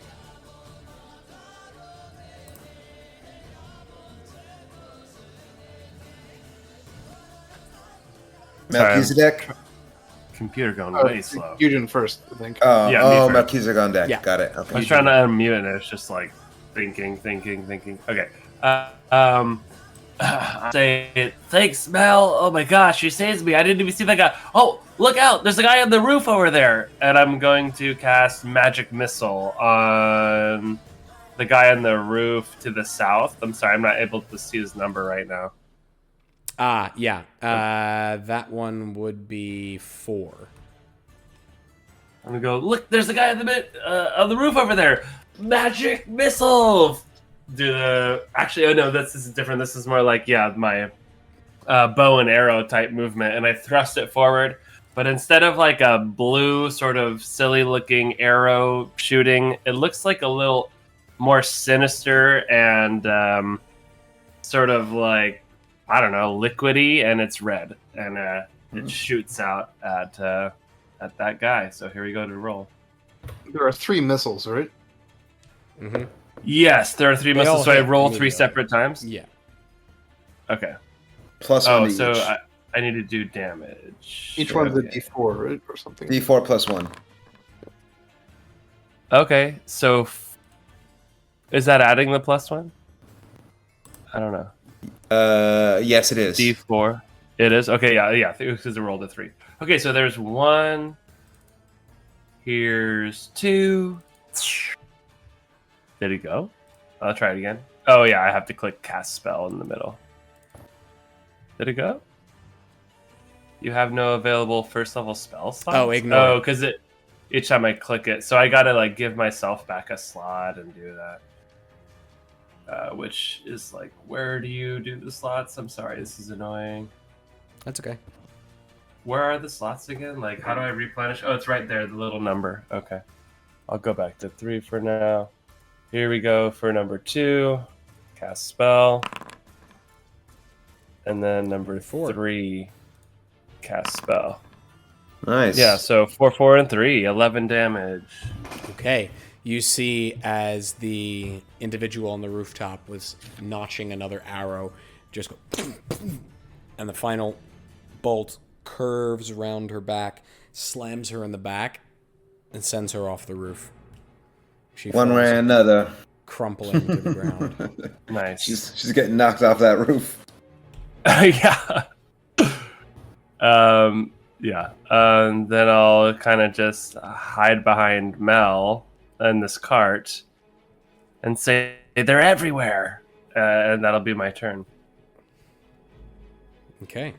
Melchizedek. Computer going way slow. Eugene first, I think. Yeah, me first. Melchizedek on deck. Yeah. Got it. Okay. I was trying to unmute and it's just like thinking. Okay. Say thanks, Mel. Oh my gosh, you saved me. I didn't even see that guy. Oh, look out! There's a guy on the roof over there. And I'm going to cast magic missile on the guy on the roof to the south. I'm sorry, I'm not able to see his number right now. Yeah. That one would be 4. I'm gonna go. Look, there's a guy on the roof over there. Magic missile. Actually, oh no, this is different. This is more like my bow and arrow type movement, and I thrust it forward. But instead of like a blue sort of silly looking arrow shooting, it looks like a little more sinister and sort of like, I don't know, liquidy, and it's red, and it shoots out at that guy. So here we go to roll. There are 3 missiles, right? Mm-hmm. Yes, there are 3 missiles. So I roll 3 separate times. Yeah. Okay. Plus 1 each. So I need to do damage. Each one's a D4, right, or something. D4 plus 1. Okay, so is that adding the +1? I don't know. Yes, it is. D4. It is? Okay, yeah, because it rolled a 3. Okay, so there's 1. Here's 2. Did it go? I'll try it again. Oh, yeah, I have to click cast spell in the middle. Did it go? You have no available first level spell slots? Oh, ignore. Oh, because each time I click it. So I gotta like give myself back a slot and do that. Which is like, where do you do the slots? I'm sorry, this is annoying. That's okay. Where are the slots again? Like, how do I replenish? Oh, it's right there, the little number. Okay. I'll go back to 3 for now. Here we go for number 2. Cast spell. And then number 3. Cast spell. Nice. Yeah, so 4, 4, and 3. 11 damage. Okay. You see as the individual on the rooftop was notching another arrow, just go, and the final bolt curves around her back, slams her in the back, and sends her off the roof. She One way or falls, another. crumpling to the ground. Nice. She's getting knocked off that roof. Yeah. Then I'll kind of just hide behind Mel and this cart and say, they're everywhere. And that'll be my turn. Okay.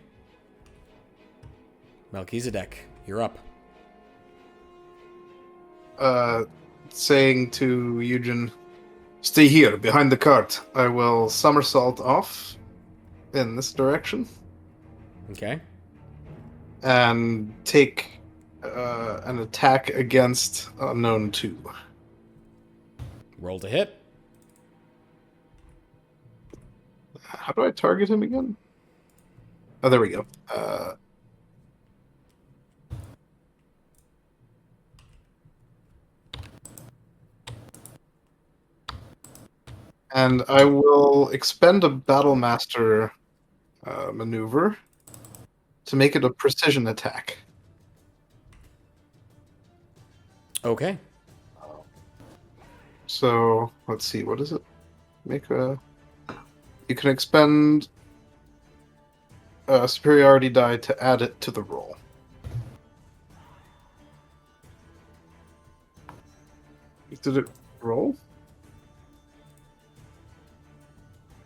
Melchizedek, you're up. Saying to Eugen, stay here, behind the cart. I will somersault off in this direction. Okay. And take an attack against unknown 2. Roll to hit. How do I target him again? Oh, there we go. And I will expend a Battlemaster maneuver to make it a precision attack. Okay. So, let's see, what is it? You can expend a superiority die to add it to the roll. Did it roll?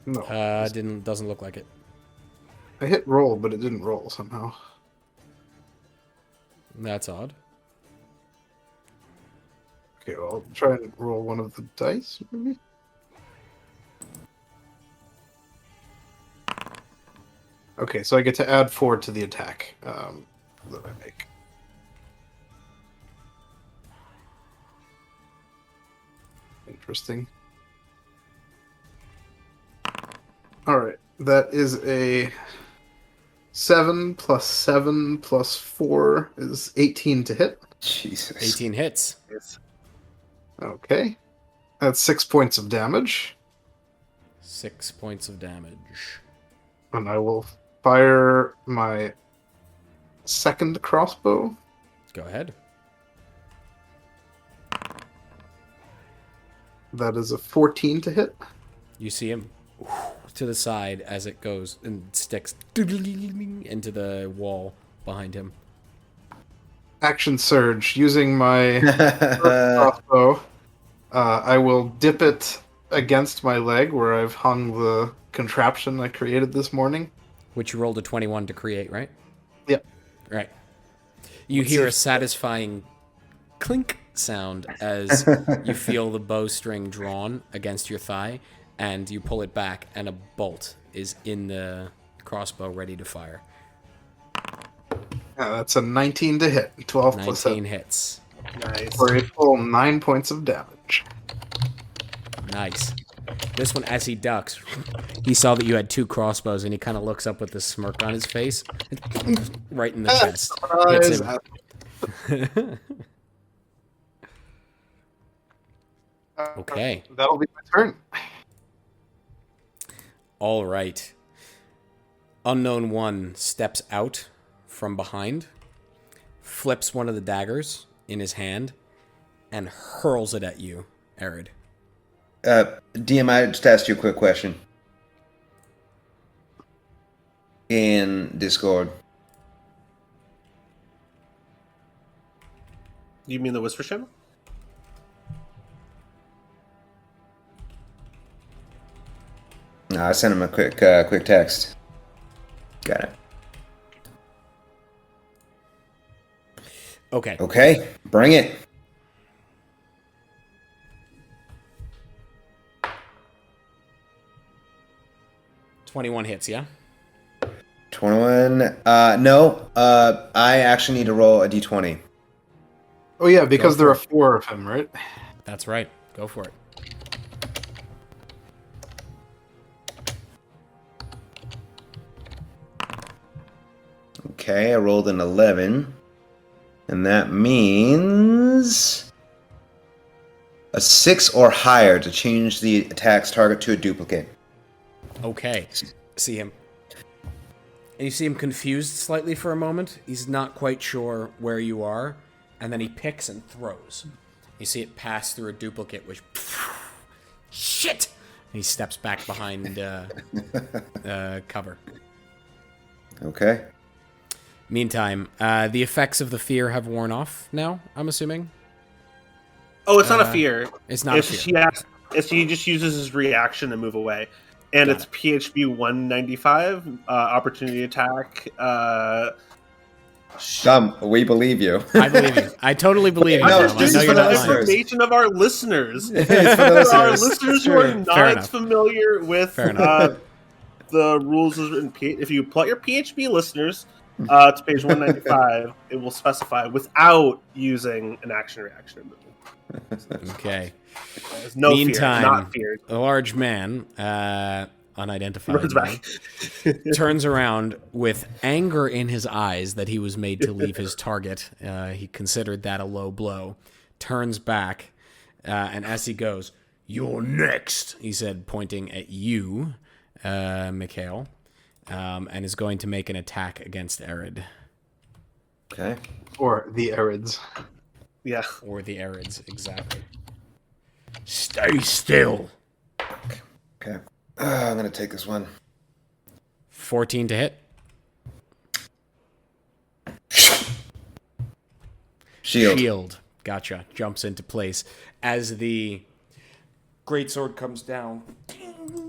No. Doesn't look like it. I hit roll, but it didn't roll somehow. That's odd. Okay, well, I'll try and roll one of the dice, maybe? Okay, so I get to add 4 to the attack that I make. Interesting. Alright, that is a 7 plus 7 plus 4 is 18 to hit. Jesus. 18 hits. Okay. That's 6 points of damage. 6 points of damage. And I will fire my second crossbow. Go ahead. That is a 14 to hit. You see him to the side as it goes and sticks into the wall behind him. Action surge. Using my crossbow, I will dip it against my leg where I've hung the contraption I created this morning. Which you rolled a 21 to create, right? Yep. Right. You hear a satisfying clink sound as you feel the bowstring drawn against your thigh, and you pull it back, and a bolt is in the crossbow ready to fire. That's a 19 to hit. 12 plus 19 7. hits. Nice. For a full 9 points of damage. Nice. This one, as he ducks, he saw that you had 2 crossbows, and he kind of looks up with a smirk on his face. Right in the chest. Hits him. Okay. That'll be my turn. All right. Unknown One steps out from behind, flips one of the daggers in his hand, and hurls it at you, Eredh. DM, I just asked you a quick question. In Discord. You mean the Whisper channel? No, I sent him a quick text. Got it. Okay. Okay, bring it. $21 hits, yeah? 21. No. I actually need to roll a d20. Oh yeah, because there are 4 of him, right? That's right. Go for it. Okay, I rolled an 11. And that means a 6 or higher to change the attack's target to a duplicate. Okay. See him. And you see him confused slightly for a moment. He's not quite sure where you are. And then he picks and throws. You see it pass through a duplicate, which... Shit! And he steps back behind cover. Okay. Meantime, the effects of the fear have worn off now, I'm assuming? Oh, it's not a fear. It's not a fear. He just uses his reaction to move away. And Got it's PHB 195, opportunity attack. We believe you. I believe you. I totally believe you. No, Dom. I this know is you're for not the lying. Information of our listeners. It's for the For our listeners. listeners who are Fair not enough. familiar with Fair enough. the rules as written, if you plot your PHB listeners to page 195, it will specify without using an action-reaction movement. Okay. There's no Meantime, fear, not feared. a large man unidentified Runs man, back. turns around with anger in his eyes that he was made to leave his target. He considered that a low blow. Turns back, and as he goes, "You're next," he said, pointing at you, Mikhail, and is going to make an attack against Eredh. Okay. Or the Eredhs. Yeah. Or the Eredhs, exactly. Stay still. Okay. I'm gonna take this one. 14 to hit. Shield. Gotcha. Jumps into place. As the greatsword comes down,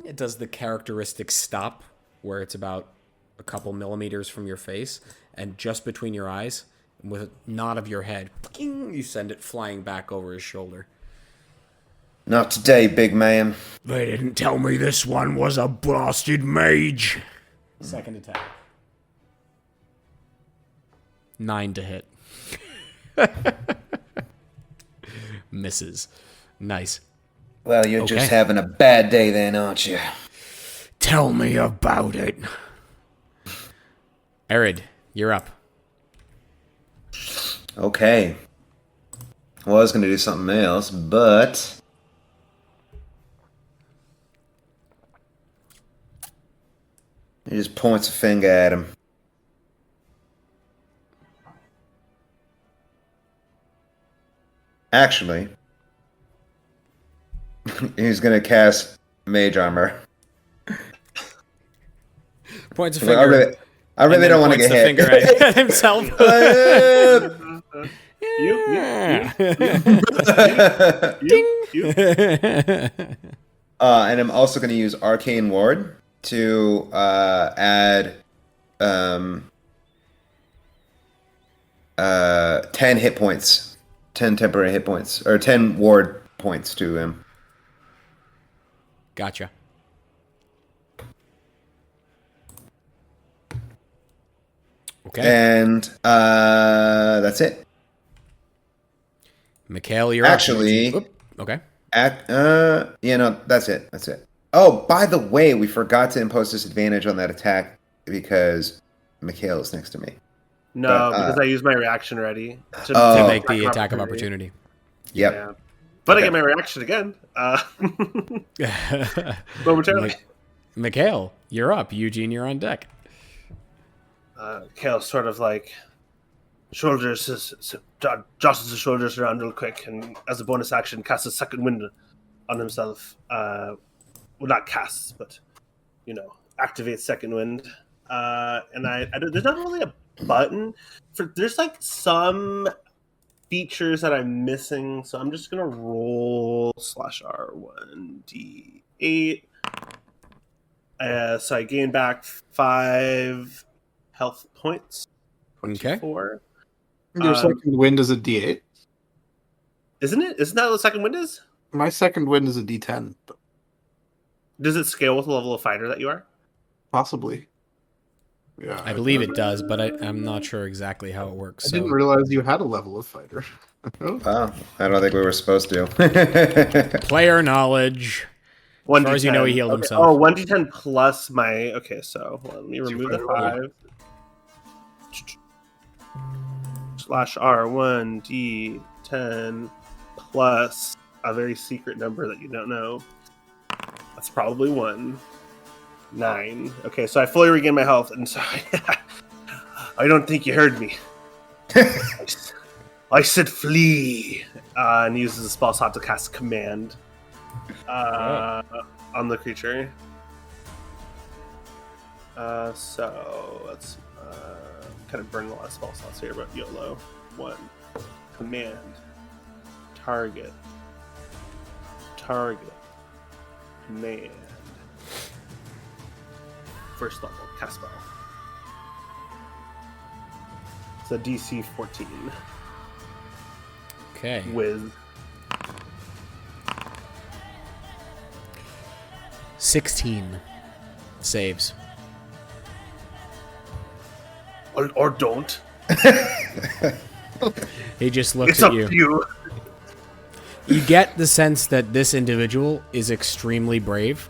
it does the characteristic stop, where it's about a couple millimeters from your face, and just between your eyes, with a nod of your head, you send it flying back over his shoulder. Not today, big man. They didn't tell me this one was a blasted mage. Second attack. 9 to hit. Misses. Nice. Well, you're Okay. just having a bad day then, aren't you? Tell me about it. Eredh, you're up. Okay. I was gonna do something else, but he just points a finger at him. Actually, he's gonna cast Mage Armor. Points a I finger. really don't want to get hit. Finger at himself. You. And I'm also going to use Arcane Ward to add 10 hit points, 10 temporary hit points, or 10 ward points to him. Gotcha. Okay. And that's it. Mikhail, you're up. Actually, Oop, okay. That's it. That's it. Oh, by the way, we forgot to impose disadvantage on that attack because Mikhail is next to me. No, But, because I used my reaction already To Oh. make the attack of opportunity. Yep. Yeah. But Okay. I get my reaction again. Momentarily. Mikhail, you're up. Eugene, you're on deck. Kale sort of like jostles his shoulders around real quick, and as a bonus action, casts a second wind on himself. Well, not casts, but activates second wind. And there's not really a button for. There's like some features that I'm missing, so I'm just gonna roll /R1d8. So I gain back 5 health points. Okay. 4. Your second wind is a D8. Isn't it? Isn't that what the second wind is? My second wind is a D10. But Does it scale with the level of fighter that you are? possibly. Yeah, I believe it does, but I'm not sure exactly how it works. I So. didn't realize you had a level of fighter. Wow. I don't think we were supposed to. Player knowledge. As far as you know, he healed himself. Oh, 1d10 plus my... Okay, so let me remove the 5. /R1d10 plus a very secret number that you don't know. That's probably 1. 9. Okay, so I fully regain my health, and so I don't think you heard me. I said flee, and uses a spell slot to cast command on the creature. So let's kind of burn a lot of spell slots here, but YOLO. 1. Command. Target. Command. First level, cast spell. It's a DC 14 Okay. with 16 saves. or don't. He just looks It's at up you. to you. You get the sense that this individual is extremely brave.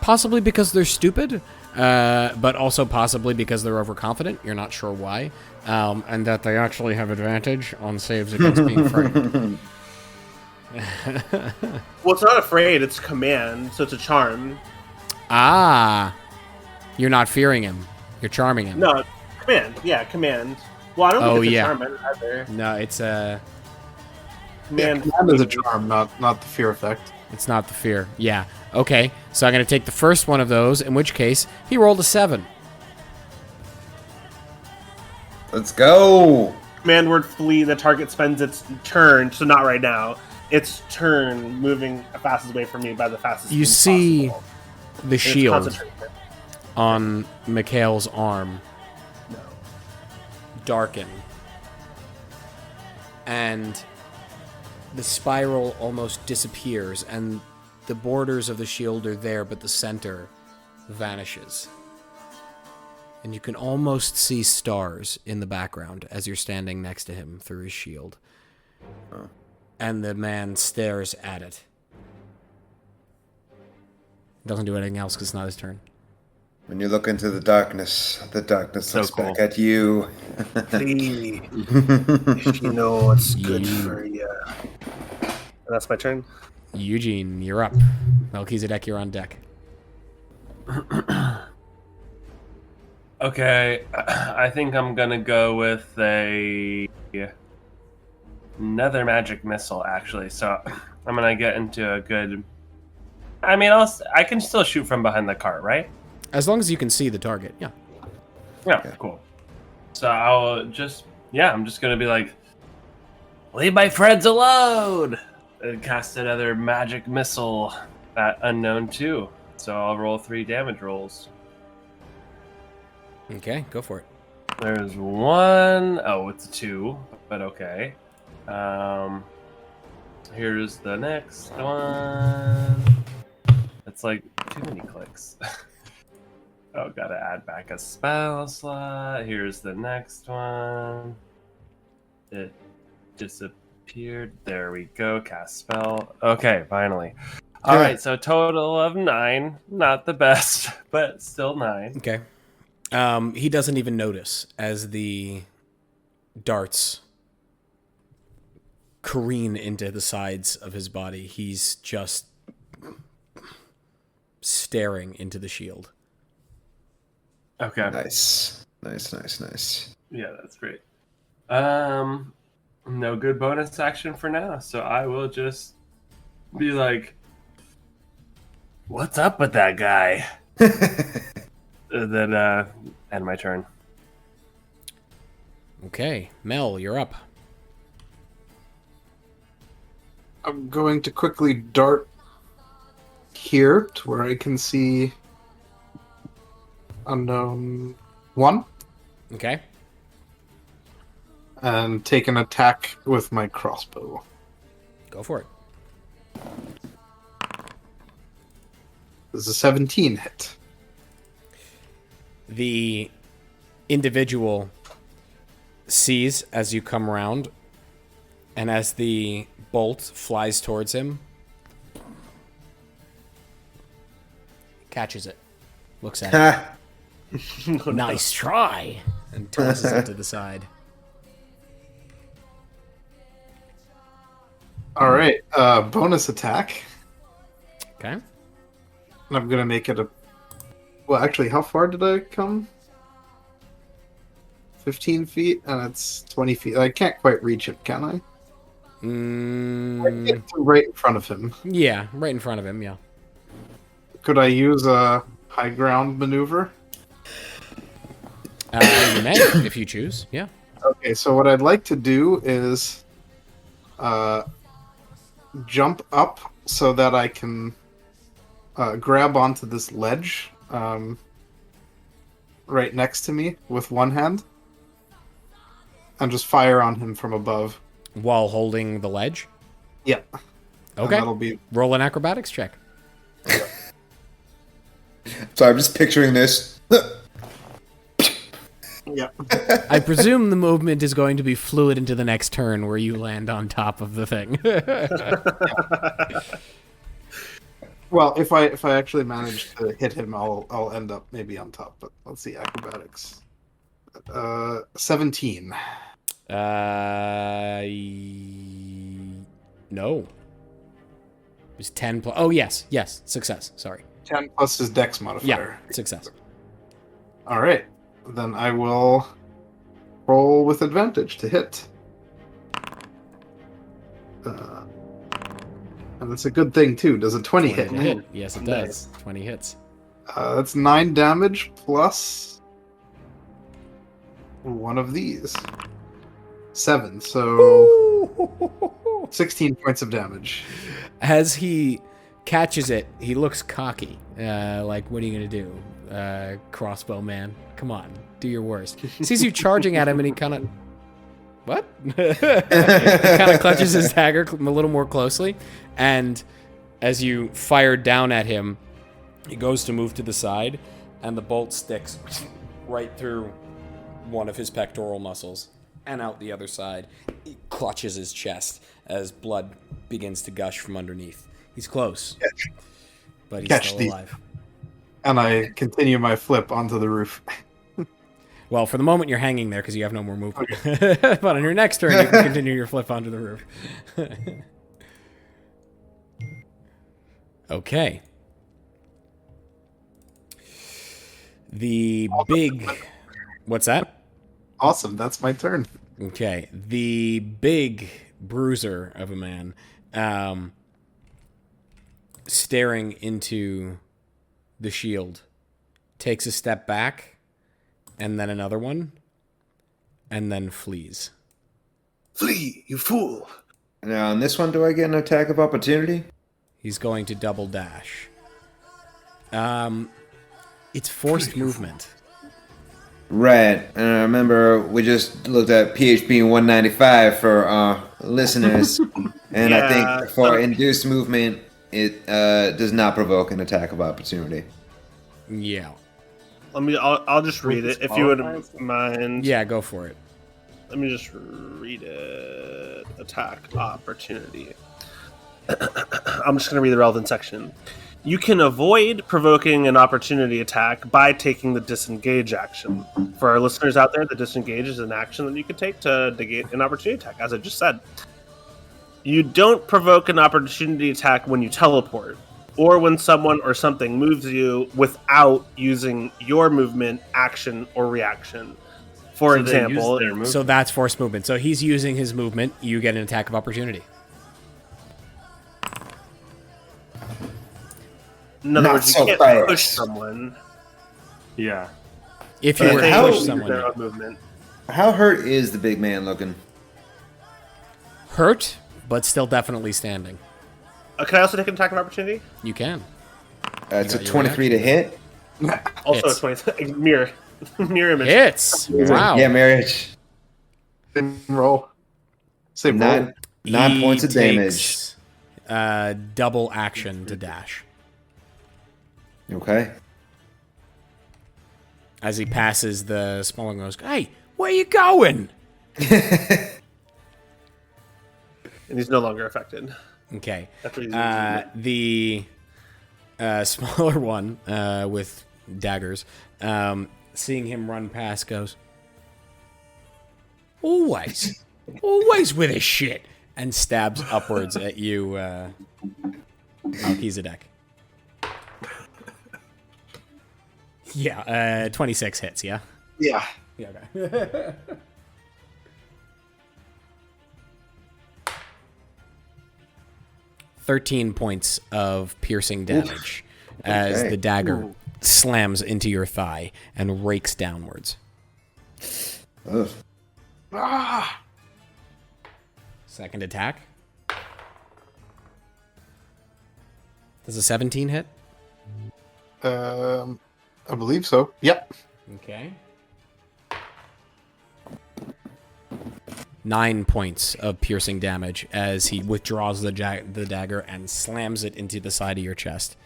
Possibly because they're stupid, but also possibly because they're overconfident. You're not sure why. And that they actually have advantage on saves against being frightened. Well, it's not afraid, it's command, so it's a charm. Ah. You're not fearing him. You're charming him. No, command. Yeah, command. Well, I don't think it's a charm either. No, it's a... Command. Command is a charm, not the fear effect. It's not the fear. Yeah. Okay, so I'm going to take the first one of those, in which case, he rolled a 7. Let's go. Command word flee, the target spends its turn, so not right now, its turn moving fastest away from me by the fastest You means see possible. the And shield it's concentration. on Mikhail's arm No. darken. And the spiral almost disappears, and the borders of the shield are there, but the center vanishes. And you can almost see stars in the background as you're standing next to him through his shield. And the man stares at it. Doesn't do anything else because it's not his turn. When you look into the darkness So looks cool. back at you. Flee, if you know what's good for you. That's my turn. Eugene, you're up. Melchizedek, you're on deck. Okay, I think I'm gonna go with another magic missile, actually. So I'm gonna get into a good. I mean, I can still shoot from behind the cart, right? As long as you can see the target, yeah. Yeah, cool. So I'm just gonna be like, leave my friends alone, and cast another magic missile at unknown 2. So I'll roll 3 damage rolls. Okay, go for it. There's 1. Oh, it's a 2, but okay. Here's the next one. It's like too many clicks. Oh, gotta add back a spell slot. Here's the next one. It disappeared. There we go. Cast spell. Okay, finally. All right, so total of 9. Not the best, but still 9. Okay. He doesn't even notice as the darts careen into the sides of his body. He's just staring into the shield. Okay. Nice. Yeah, that's great. No good bonus action for now, so I will just be like, what's up with that guy? And then end my turn. Okay, Mel, you're up. I'm going to quickly dart here to where I can see unknown 1 Okay. and take an attack with my crossbow. Go for it. This is a 17 hit. The individual sees as you come around, and as the bolt flies towards him, catches it, looks at it. Nice try, and tosses it to the side. All right, bonus attack. Okay. And I'm going to make it a... Well, actually, how far did I come? 15 feet, and it's 20 feet. I can't quite reach it, can I? I can get to right in front of him. Yeah, right in front of him, yeah. Could I use a high ground maneuver? You may, if you choose, yeah. Okay, so what I'd like to do is jump up so that I can grab onto this ledge right next to me with one hand and just fire on him from above. While holding the ledge? Yeah. Okay. That'll be... Roll an acrobatics check. So I'm just picturing this. Yeah. I presume the movement is going to be fluid into the next turn where you land on top of the thing. Well, if I actually manage to hit him, I'll end up maybe on top. But let's see, acrobatics. 17. No. It was 10 plus. Oh, yes. Success. Sorry. 10 plus his dex modifier. Yeah, success. All right. Then I will roll with advantage to hit. And that's a good thing, too. Does a 20 hit? Yes, it does. 20 hits. That's 9 damage plus one of these. 7, so 16 points of damage. As he catches it, he looks cocky. Like, what are you going to do? Crossbow man? Come on, do your worst. Sees you charging at him and he kind of... What? He kind of clutches his dagger a little more closely. And as you fire down at him, he goes to move to the side and the bolt sticks right through one of his pectoral muscles and out the other side. He clutches his chest as blood begins to gush from underneath. He's close, but he's still alive. And I continue my flip onto the roof. Well, for the moment, you're hanging there because you have no more movement. Okay. But on your next turn, you can continue your flip onto the roof. Okay. The big... What's that? Awesome, that's my turn. Okay. The big bruiser of a man staring into the shield takes a step back and then another one and then flees. Flee, you fool! Now, on this one, do I get an attack of opportunity? He's going to double dash. It's forced movement. Right. And I remember we just looked at PHP 195 for listeners. And I think for induced movement, it does not provoke an attack of opportunity. Yeah. I'll just read it if you wouldn't mind. Yeah, go for it. Let me just read it. Attack opportunity. I'm just going to read the relevant section. You can avoid provoking an opportunity attack by taking the disengage action. For our listeners out there, the disengage is an action that you can take to negate an opportunity attack, as I just said. You don't provoke an opportunity attack when you teleport, or when someone or something moves you without using your movement, action, or reaction. For example... So that's forced movement. So he's using his movement, you get an attack of opportunity. In other words, you can't push someone. Yeah. If you were to push someone. Their own movement. How hurt is the big man looking? Hurt, but still definitely standing. Can I also take an attack of opportunity? You can. It's a 23 to hit. Also a 20. Mirror image. Hits. Wow. Yeah, marriage. Roll. Say roll. 9 points of damage. Double action to dash. Okay. As he passes the smaller goes, hey, where you going? And he's no longer affected. Okay. The smaller one with daggers, seeing him run past, goes, always with his shit, and stabs upwards at you, Melchizedek. Yeah, 26 hits, yeah? Yeah. Yeah, okay. "13 points of piercing damage as the dagger slams into your thigh and rakes downwards. Ugh. Ah! Second attack. Does a 17 hit? I believe so. Yep. Okay. 9 points of piercing damage as he withdraws the dagger and slams it into the side of your chest.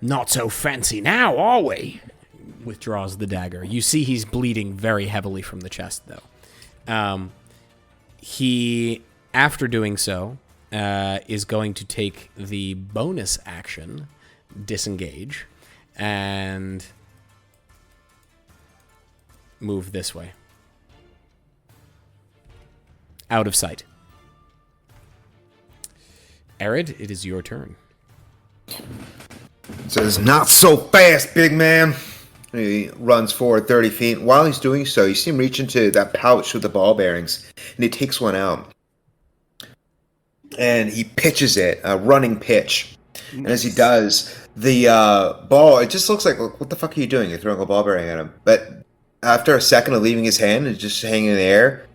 Not so fancy now, are we? Withdraws the dagger. You see he's bleeding very heavily from the chest, though. He, after doing so, is going to take the bonus action, disengage, and move this way. Out of sight. Eredh, it is your turn. Says, not so fast, big man. He runs forward 30 feet. While he's doing so, you see him reach into that pouch with the ball bearings, and he takes one out. And he pitches it, a running pitch. Nice. And as he does, the ball, it just looks like, what the fuck are you doing? You're throwing a ball bearing at him. But after a second of leaving his hand and just hanging in the air,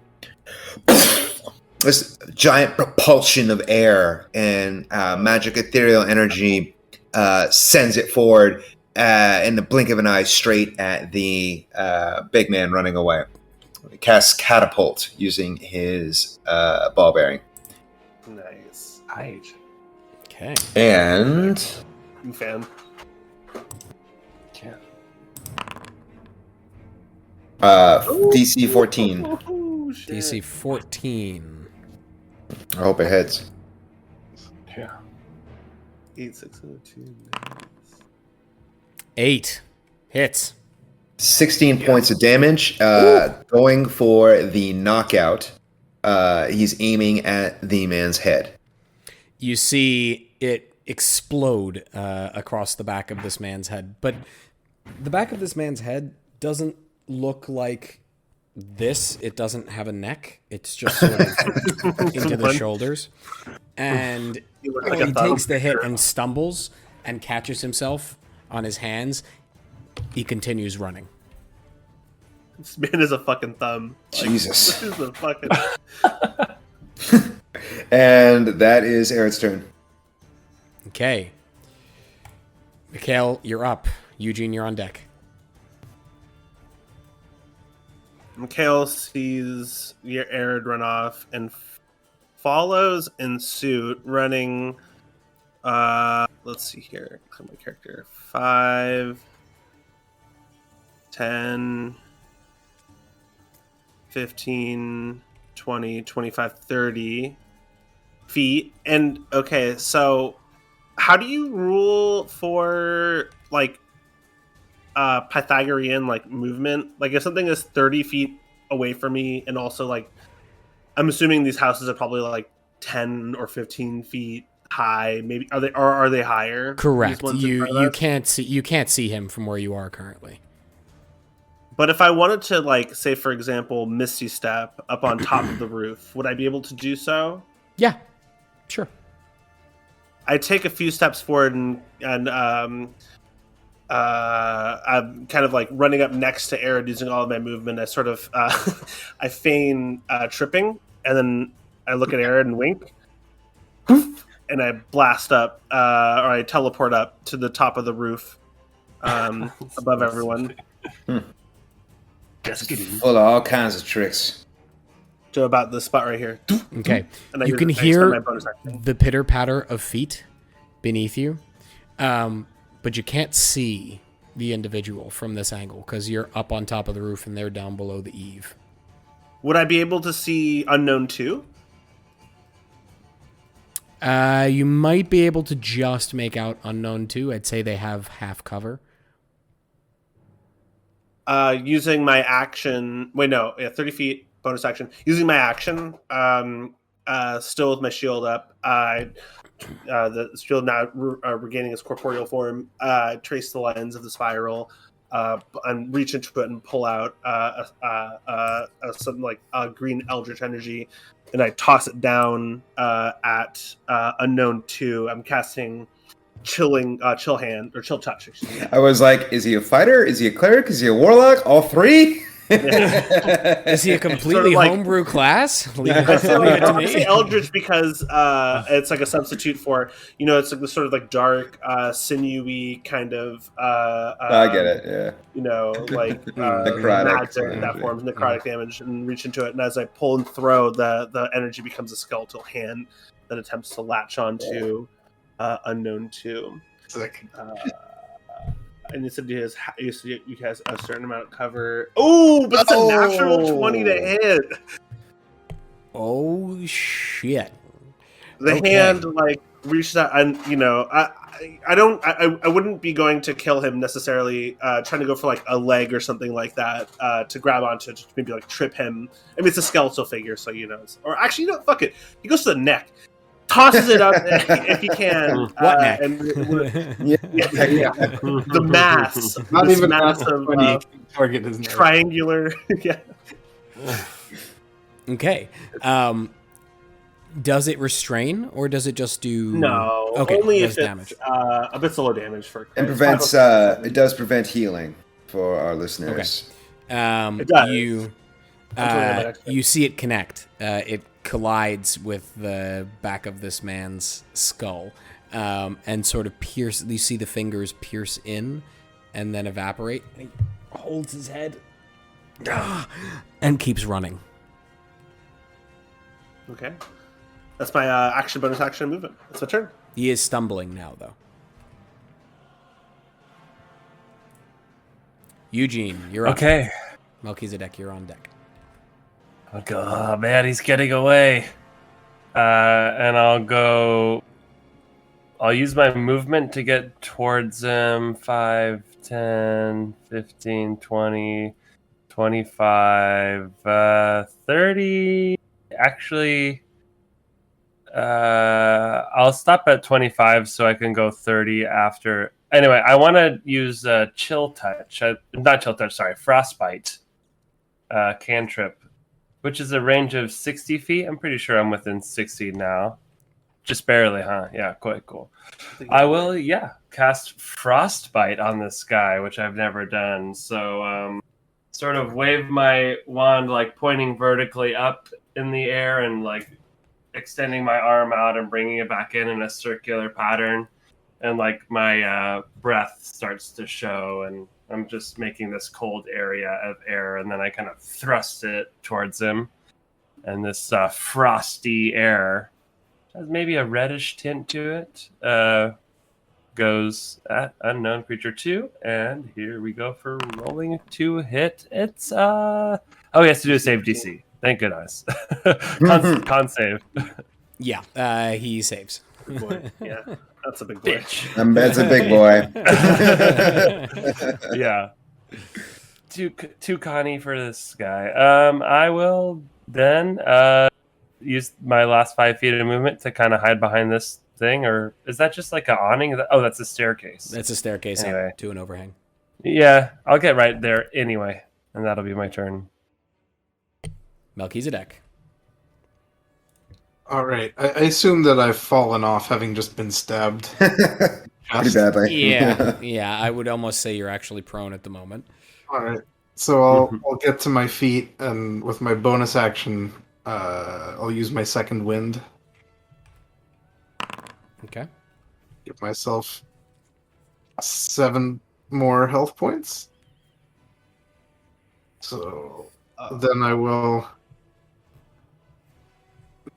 this giant propulsion of air and magic ethereal energy sends it forward in the blink of an eye straight at the big man running away. He casts catapult using his ball bearing. Nice. Right. Okay. And I'm a fan. DC 14. DC 14. I hope it hits. Yeah. 8, 6, 2. 8 hits. 16 points of damage. Going for the knockout. He's aiming at the man's head. You see it explode across the back of this man's head. But the back of this man's head doesn't look like this. It doesn't have a neck. It's just sort of into the shoulders. And when he takes the hit and stumbles and catches himself on his hands, he continues running. This man is a fucking thumb. Jesus. This is a fucking... And that is Ered's turn. Okay. Mikhail, you're up. Eugene, you're on deck. Mikhail sees Eredh run off and follows in suit, running... let's see here. My character. 5, 10, 15, 20, 25, 30 feet. And, okay, so how do you rule for, like, Pythagorean, like, movement? Like, if something is 30 feet away from me, and also, like, I'm assuming these houses are probably, like, 10 or 15 feet high, maybe. Are they higher? Correct. You can't see him from where you are currently. But if I wanted to, like, say for example, Misty Step up on top of the roof, would I be able to do so? Yeah, sure. I take a few steps forward and I'm kind of like running up next to Eredh using all of my movement. I sort of I feign tripping, and then I look at Eredh and wink. And I blast up, or I teleport up to the top of the roof, above everyone. Full of all kinds of tricks. To about this spot right here. Okay. And You can hear the pitter-patter of feet beneath you, but you can't see the individual from this angle because you're up on top of the roof and they're down below the eave. Would I be able to see Unknown too? You might be able to just make out Unknown 2. I'd say they have half cover. Using my action... 30 feet, bonus action. Using my action, still with my shield up, the shield now regaining its corporeal form, trace the lines of the spiral, and reach into it and pull out something like green eldritch energy, and I toss it down at Unknown 2. I'm casting chill hand or chill touch. I was like, is he a fighter? Is he a cleric? Is he a warlock? All three? Is he a completely sort of like, homebrew class? Leave it to me. I say Eldritch because it's like a substitute for, it's like the sort of like dark, sinewy kind of. I get it. Yeah. Like magic that forms necrotic damage, and reach into it. And as I pull and throw, the energy becomes a skeletal hand that attempts to latch onto Unknown 2. And you said you has a certain amount of cover. Oh, but it's a natural 20 to hit. Oh, shit. The Okay. hand like reaches out, and I wouldn't be going to kill him necessarily. Trying to go for like a leg or something like that to grab onto, just maybe like trip him. I mean, it's a skeletal figure, so or actually, fuck it. He goes to the neck, tosses it up if he can. What neck? And Yeah. the mass, Not this even massive funny. Target his neck. triangular. Yeah. Okay. Does it restrain or does it just do? No, Okay. only does if damage. it's a bit solo damage for. And prevents. It does prevent healing for our listeners. It does. You see it connect. It collides with the back of this man's skull, and sort of pierce. You see the fingers pierce in, and then evaporate. And he holds his head, and keeps running. Okay, that's my action, bonus action, movement. That's my turn. He is stumbling now, though. Eugene, you're up. Okay. Melchizedek, you're on deck. Oh man, he's getting away. And I'll use my movement to get towards him. 5, 10, 15, 20, 25, 30. Actually, I'll stop at 25 so I can go 30 after. Anyway, I want to use chill touch. Not chill touch, sorry. Frostbite cantrip, which is a range of 60 feet. I'm pretty sure I'm within 60 now. Just barely, huh? Yeah, quite cool. I will, cast Frostbite on this guy, which I've never done. So, sort of wave my wand, like pointing vertically up in the air and like extending my arm out and bringing it back in a circular pattern. And like my breath starts to show, and I'm just making this cold area of air, and then I kind of thrust it towards him. And this frosty air has maybe a reddish tint to it. Goes at unknown creature 2, and here we go for rolling to hit. It's he has to do a save DC. Thank goodness. Con save. Yeah, he saves. Good boy. Yeah, that's a big boy. That's a big boy. Yeah. Too conny for this guy. I will then use my last 5 feet of movement to kind of hide behind this thing, or is that just like an awning? Oh, that's a staircase. That's a staircase Anyway. up to an overhang. Yeah, I'll get right there anyway, and that'll be my turn. Melchizedek. All right. I assume that I've fallen off, having just been stabbed. Pretty badly. Yeah, I would almost say you're actually prone at the moment. All right. So I'll get to my feet, and with my bonus action, I'll use my second wind. Okay. Give myself 7 more health points. So then I will,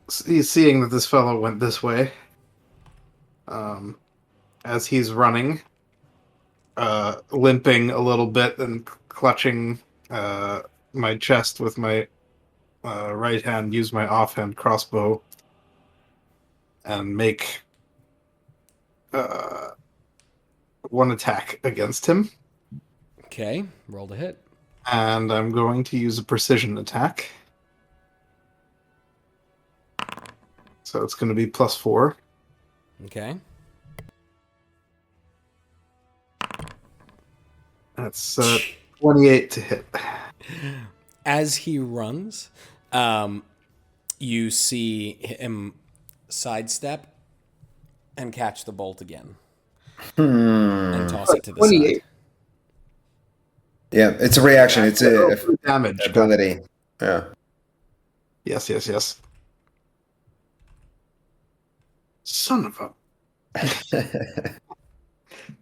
seeing that this fellow went this way, as he's running, limping a little bit and clutching my chest with my right hand, use my offhand crossbow and make one attack against him. Okay, roll to hit. And I'm going to use a precision attack. So it's going to be +4. Okay. That's 28 to hit. As he runs, you see him sidestep and catch the bolt again. And toss it to the 28. side. Yeah, it's a reaction. It's a damage. ability. Yeah. Yes. Son of a...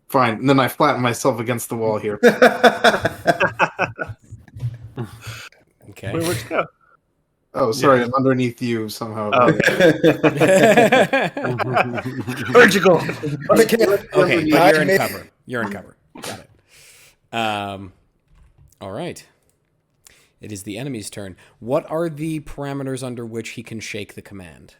Fine. And then I flatten myself against the wall here. Okay. Where'd you go? Oh, sorry. I'm underneath you somehow. Oh, where'd you go? Okay, but you're in cover. You're in cover. Got it. All right. It is the enemy's turn. What are the parameters under which he can shake the command?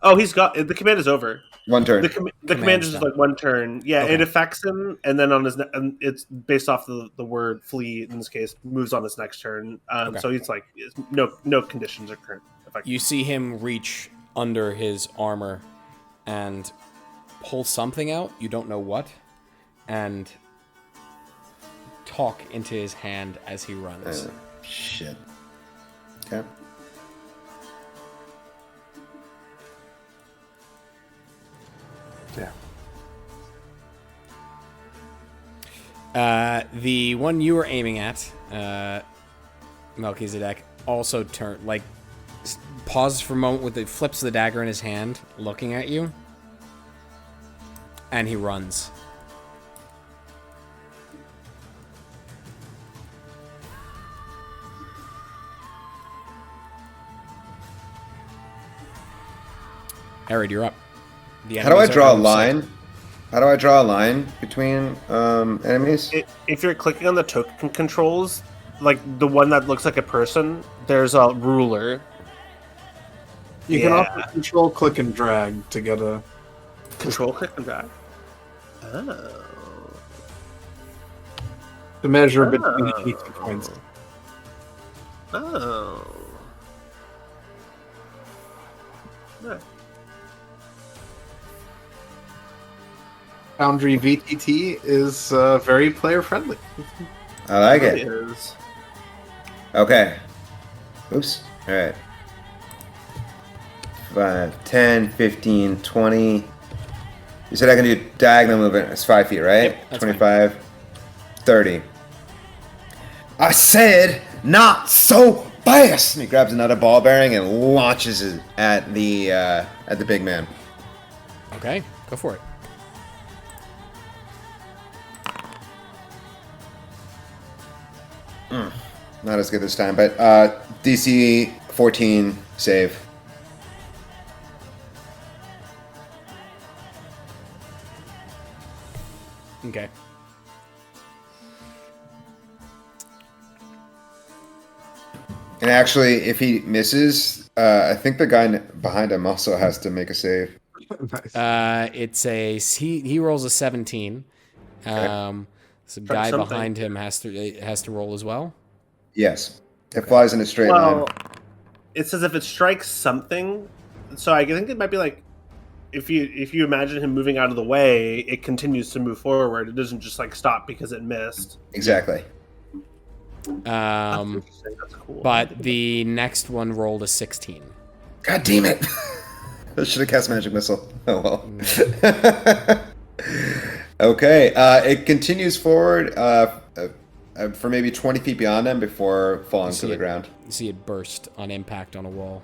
Oh, he's got the command is over. 1 turn. The command is just like 1 turn. Yeah, Okay. it affects him, and then on his and it's based off the word flee in this case moves on his next turn. Okay. So it's like no conditions are current. You see him reach under his armor and pull something out, you don't know what, and talk into his hand as he runs. Shit. Okay. The one you were aiming at, Melchizedek, also pauses for a moment with flips the dagger in his hand, looking at you, and he runs. Eredh, you're up. How do I draw a line? How do I draw a line between enemies? If you're clicking on the token controls, like the one that looks like a person, there's a ruler. You can also control, click, and drag to get a Control, click, and drag. Oh. to measure between each points. Oh. Nice. Foundry VTT is very player friendly. I like It it. is. Okay. Oops. All right. 5, 10, 15, 20. You said I can do diagonal movement. It's 5 feet, right? Yep, that's 25, 30. I said not so fast. And he grabs another ball bearing and launches it at the big man. Okay, go for it. Not as good this time, but DC 14 save. Okay. And actually, if he misses, I think the guy behind him also has to make a save. Nice. He rolls a 17. So the guy something. behind him has to roll as well. Yes. It flies in a straight line. It says if it strikes something. So I think it might be like if you imagine him moving out of the way, it continues to move forward. It doesn't just like stop because it missed. Exactly. That's interesting. That's cool. But the next one rolled a 16. God damn it! I should have cast Magic Missile. Oh well. Okay. It continues forward for maybe 20 feet beyond them before falling to the ground. You see it burst on impact on a wall.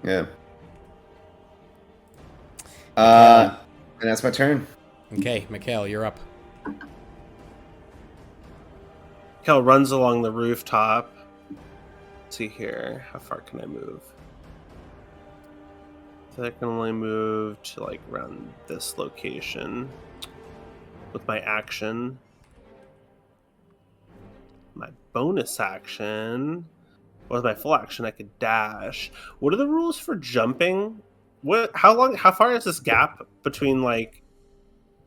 Yeah. And that's my turn. Okay, Mikhail, you're up. Kel runs along the rooftop. Let's see here. How far can I move? So I can only move to like around this location with my action. My bonus action. Or with my full action, I could dash. What are the rules for jumping? How far is this gap between like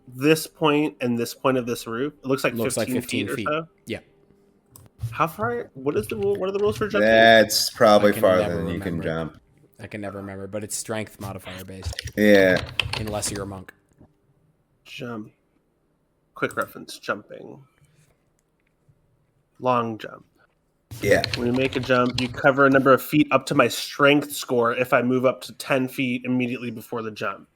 this point and this point of this roof? It looks like 15 feet or so. Yeah. How far? What is the rule? What are the rules for jumping? That's probably I can farther never than you can remember. jump. I can never remember, but it's strength modifier based. Yeah. Unless you're a monk. Jump. Quick reference: jumping. Long jump. Yeah. When you make a jump, you cover a number of feet up to my strength score if I move up to 10 feet immediately before the jump.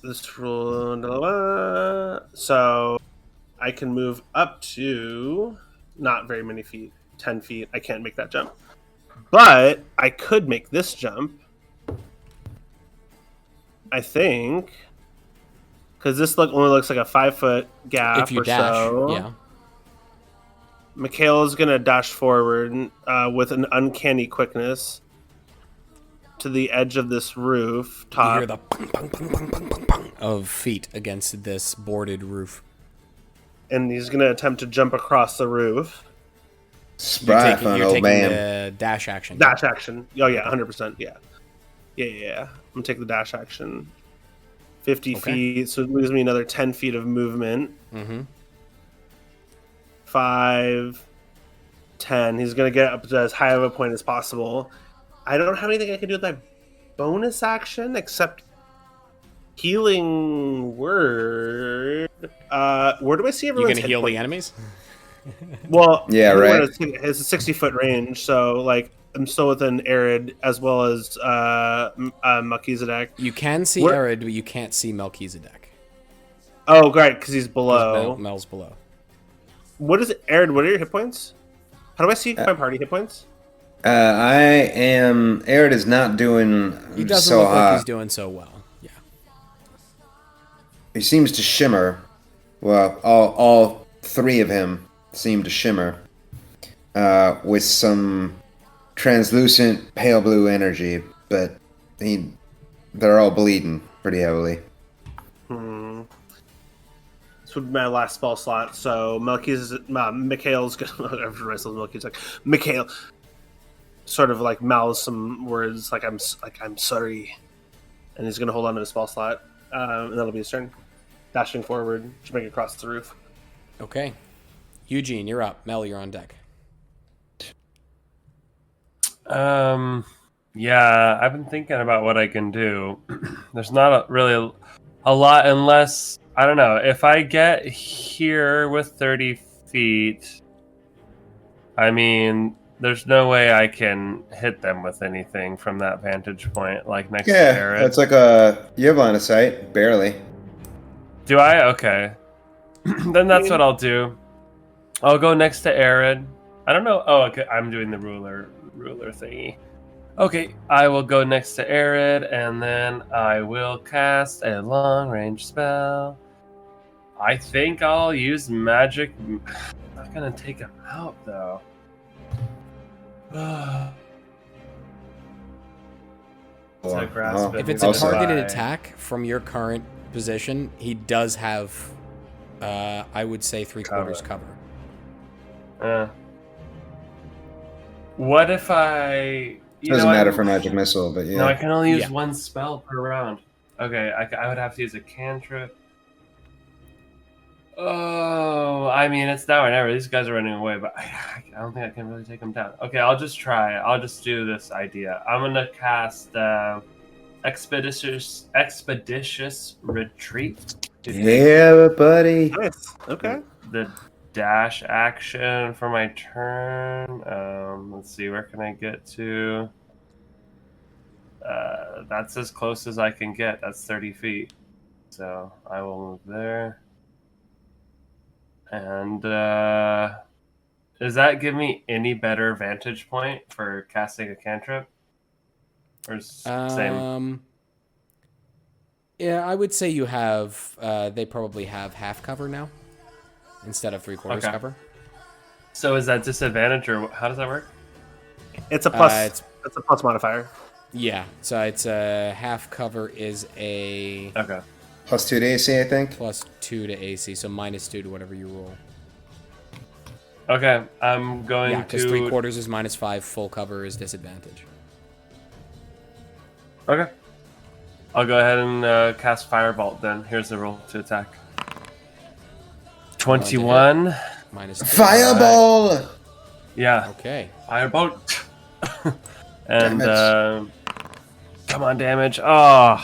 This rule, so I can move up to not very many feet, 10 feet. I can't make that jump. But I could make this jump. I think. Because this only looks like a 5-foot gap If you or dash, so. yeah. Mikhail is going to dash forward with an uncanny quickness to the edge of this roof You top. hear the pung, pung, pung, pung, pung, pung, pung of feet against this boarded roof. And he's going to attempt to jump across the roof. Spry You're fun, taking old man. the dash action. Dash action. Oh, yeah, 100%. Yeah. Yeah. I'm gonna take the dash action. 50 Okay. feet, so it leaves me another 10 feet of movement. Mm-hmm. 5, 10. He's gonna get up to as high of a point as possible. I don't have anything I can do with my bonus action except healing word. Where do I see You everyone's gonna hit heal point? the enemies? Well, Yeah, everyone right. It's a 60-foot range, so like I'm still within Eredh as well as Melchizedek. You can see Where- Eredh, but you can't see Melchizedek. Oh, great, because he's 'Cause below. Mel's below. What is it, Eredh? What are your hit points? How do I see my party hit points? Eredh is not doing He doesn't so look like hot. he's doing so well. Yeah. He seems to shimmer. Well, all three of him seem to shimmer with some translucent pale blue energy, but they're all bleeding pretty heavily. This would be my last spell slot. So Mikhail's gonna. Mikhail sort of like mouths some words like I'm sorry, and he's gonna hold on to his spell slot, and that'll be his turn. Dashing forward to make it across the roof. Okay. Eugene, you're up. Mel, you're on deck. Yeah, I've been thinking about what I can do. There's not really a lot unless, I don't know, if I get here with 30 feet, I mean, there's no way I can hit them with anything from that vantage point, like next to Yeah, Eredh. it's like you have line of sight, barely. Do I? Okay. Then that's what I'll do. I'll go next to Eredh. I don't know. Oh, okay. I'm doing the ruler thingy. Okay, I will go next to Eredh, and then I will cast a long-range spell. I think I'll use magic. I'm not gonna take him out though. To grasp it If it's a Also- targeted attack from your current position, he does have, I would say, 3/4 cover. What if I? Doesn't matter for magic missile, but yeah. No, I can only use Yeah. one spell per round. Okay, I would have to use a cantrip. Oh, I mean, it's now or never. These guys are running away, but I don't think I can really take them down. Okay, I'll just try it. I'll just do this idea. I'm gonna cast expeditious retreat. Yeah, buddy. Nice. Okay. The dash action for my turn. Let's see, where can I get to? That's as close as I can get. That's 30 feet. So I will move there. And does that give me any better vantage point for casting a cantrip? Or same? Yeah, I would say you have. They probably have half cover now, instead of 3/4 Okay. cover. So is that disadvantage, or how does that work? It's a plus. It's- It's a plus modifier. Yeah, so it's half cover is a Okay. +2 to AC, I think. +2 to AC, so -2 to whatever you roll. Okay, I'm going Yeah, because to. 3/4 is -5, full cover is disadvantage. Okay. I'll go ahead and cast Firebolt then. Here's the roll to attack. 21. -2. Fireball! Yeah. Okay. Firebolt. And Damage. come on, damage. Oh,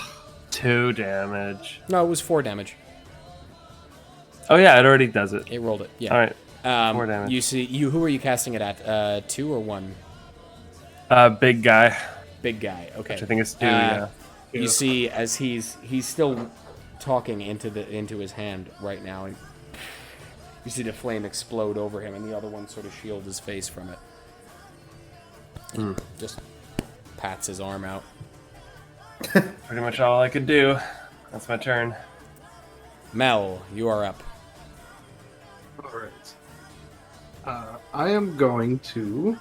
2 damage. No, it was 4 damage. Oh yeah, it already does it. It rolled it. Yeah. All right. 4 Um, damage. you see, who are you casting it at? 2 or 1? Big guy, Big guy. Okay. which I think is 2. Yeah. You see, as he's still talking into his hand right now, and you see the flame explode over him, and the other one sort of shields his face from it. And just pats his arm out. Pretty much all I could do. That's my turn. Mel, you are up. All right. I am going to,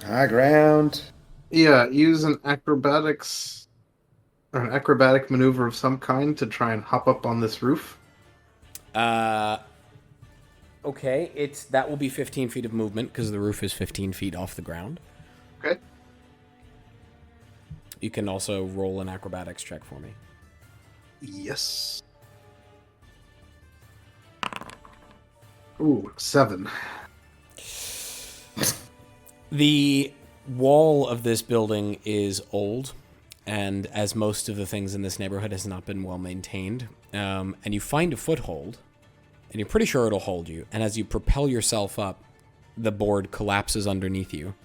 High ground. use an acrobatic maneuver of some kind to try and hop up on this roof. Okay, that will be 15 feet of movement because the roof is 15 feet off the ground. Okay. You can also roll an acrobatics check for me. Yes. Ooh, 7. The wall of this building is old, and as most of the things in this neighborhood has not been well maintained, and you find a foothold, and you're pretty sure it'll hold you, and as you propel yourself up, the board collapses underneath you,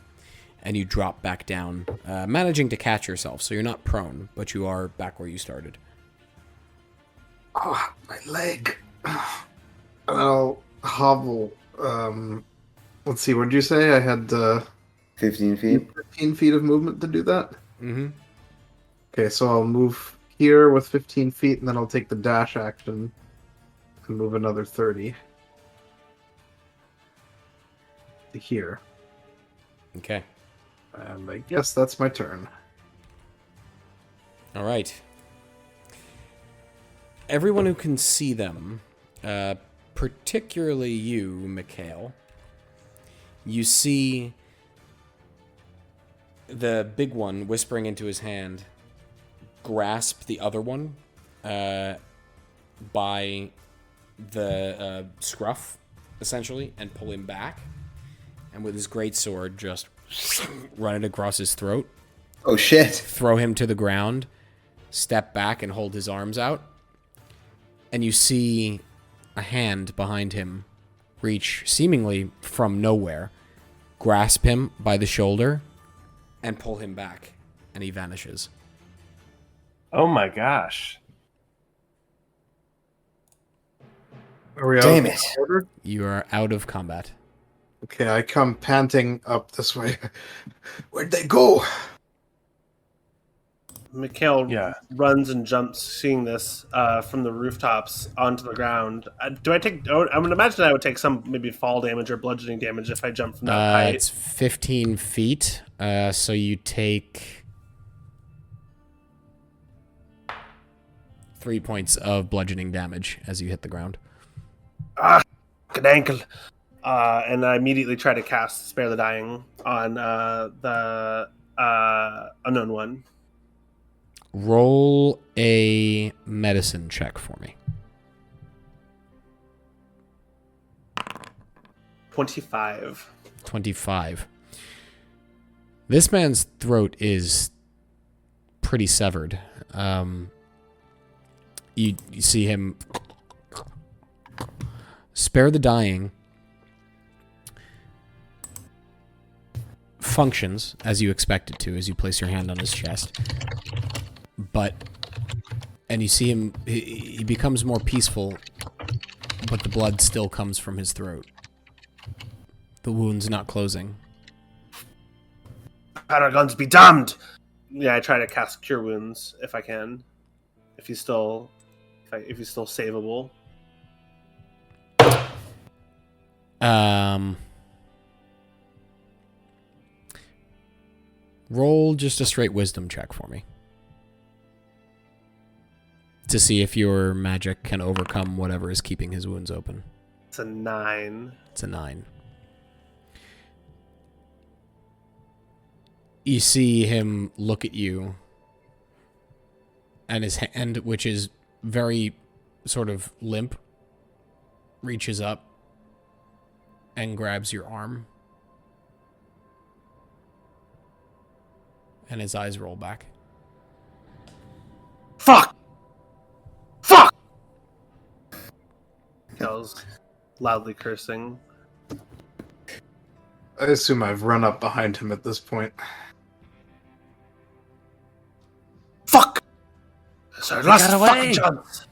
and you drop back down, managing to catch yourself, so you're not prone, but you are back where you started. Oh, my leg. I'll hobble. Let's see, what did you say? I had 15 feet. 15 feet of movement to do that? Mm-hmm. Okay, so I'll move here with 15 feet, and then I'll take the dash action and move another 30 to here. Okay. And I guess that's my turn. All right. Everyone who can see them, particularly you, Mikhail, you see the big one whispering into his hand grasp the other one by the scruff, essentially, and pull him back. And with his greatsword, just run it across his throat. Oh, shit. Throw him to the ground, step back and hold his arms out. And you see a hand behind him reach, seemingly from nowhere, grasp him by the shoulder, and pull him back. And he vanishes. Oh my gosh. Are we Damn out it. of order? You are out of combat. Okay, I come panting up this way. Where'd they go? Mikhail Yeah. runs and jumps, seeing this from the rooftops onto the ground. Do I take? I would imagine I would take some maybe fall damage or bludgeoning damage if I jump from that height. It's 15 feet, so you take 3 points of bludgeoning damage as you hit the ground. Good ankle. And I immediately try to cast Spare the Dying on the unknown one. Roll a medicine check for me. 25. 25. This man's throat is pretty severed. You see him Spare the Dying functions as you expect it to as you place your hand on his chest. And you see him, he becomes more peaceful, but the blood still comes from his throat. The wound's not closing. Paragons be damned! Yeah, I try to cast Cure Wounds if I can. If he's still savable. Roll just a straight wisdom check for me. To see if your magic can overcome whatever is keeping his wounds open. It's a 9. It's a 9. You see him look at you, and his hand, which is very sort of limp, reaches up and grabs your arm. And his eyes roll back. Fuck! Fuck! Yells, loudly cursing. I assume I've run up behind him at this point. Fuck! It's our last got away. fucking chance.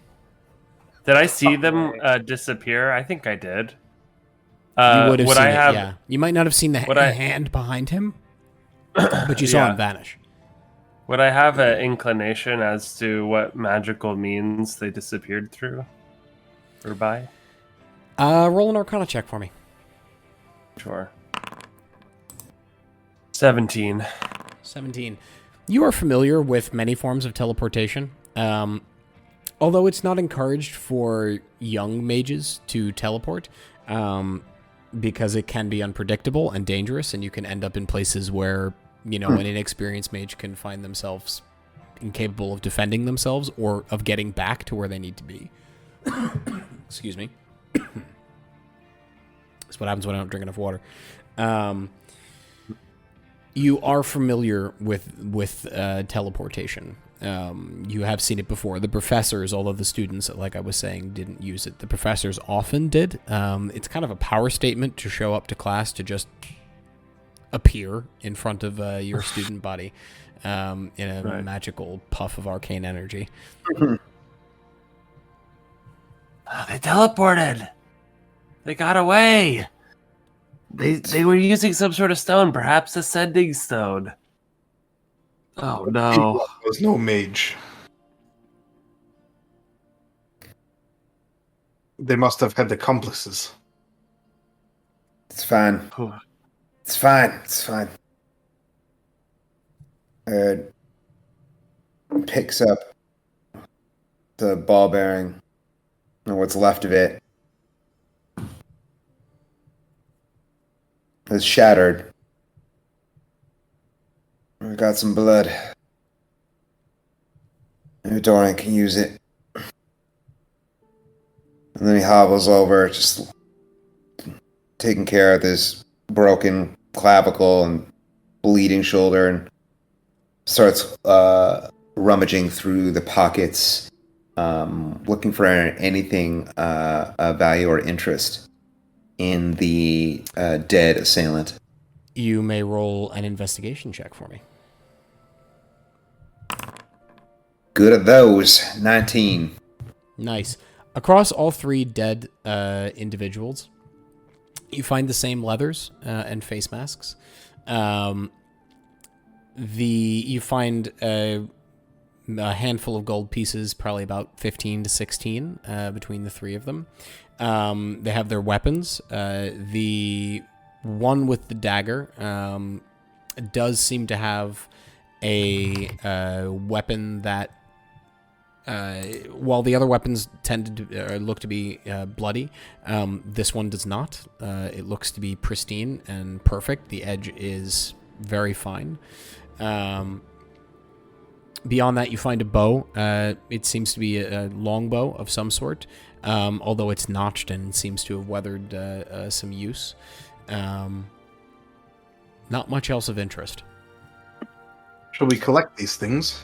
Did I see them disappear? I think I did. You would have would seen I have, it, yeah. You might not have seen the would I- hand behind him, but you saw Yeah. him vanish. Would I have an inclination as to what magical means they disappeared through? Or by? Roll an Arcana check for me. Sure. 17. 17. You are familiar with many forms of teleportation. Although it's not encouraged for young mages to teleport, because it can be unpredictable and dangerous, and you can end up in places where an inexperienced mage can find themselves incapable of defending themselves or of getting back to where they need to be. Excuse me. That's what happens when I don't drink enough water. You are familiar with teleportation. You have seen it before. The professors, although the students, like I was saying, didn't use it, the professors often did. It's kind of a power statement to show up to class to just appear in front of your student body in a magical puff of arcane energy. They teleported. They got away. They were using some sort of stone, perhaps a sending stone. Oh no. There's no mage. They must have had accomplices. It's fine. It's fine. It's fine. Picks up the ball bearing, or what's left of it. It's shattered. I got some blood. Maybe Dorian can use it. And then he hobbles over, just taking care of this broken clavicle and bleeding shoulder, and starts rummaging through the pockets, looking for anything of value or interest in the dead assailant. You may roll an investigation check for me. Good at those. 19. Nice. Across all three dead individuals, you find the same leathers and face masks. You find a handful of gold pieces, probably about 15 to 16 between the three of them. They have their weapons. The one with the dagger does seem to have a weapon that, while the other weapons tend to look to be bloody, this one does not. It looks to be pristine and perfect. The edge is very fine. Beyond that, you find a bow. It seems to be a long bow of some sort, although it's notched and seems to have weathered some use. Not much else of interest. Shall we collect these things?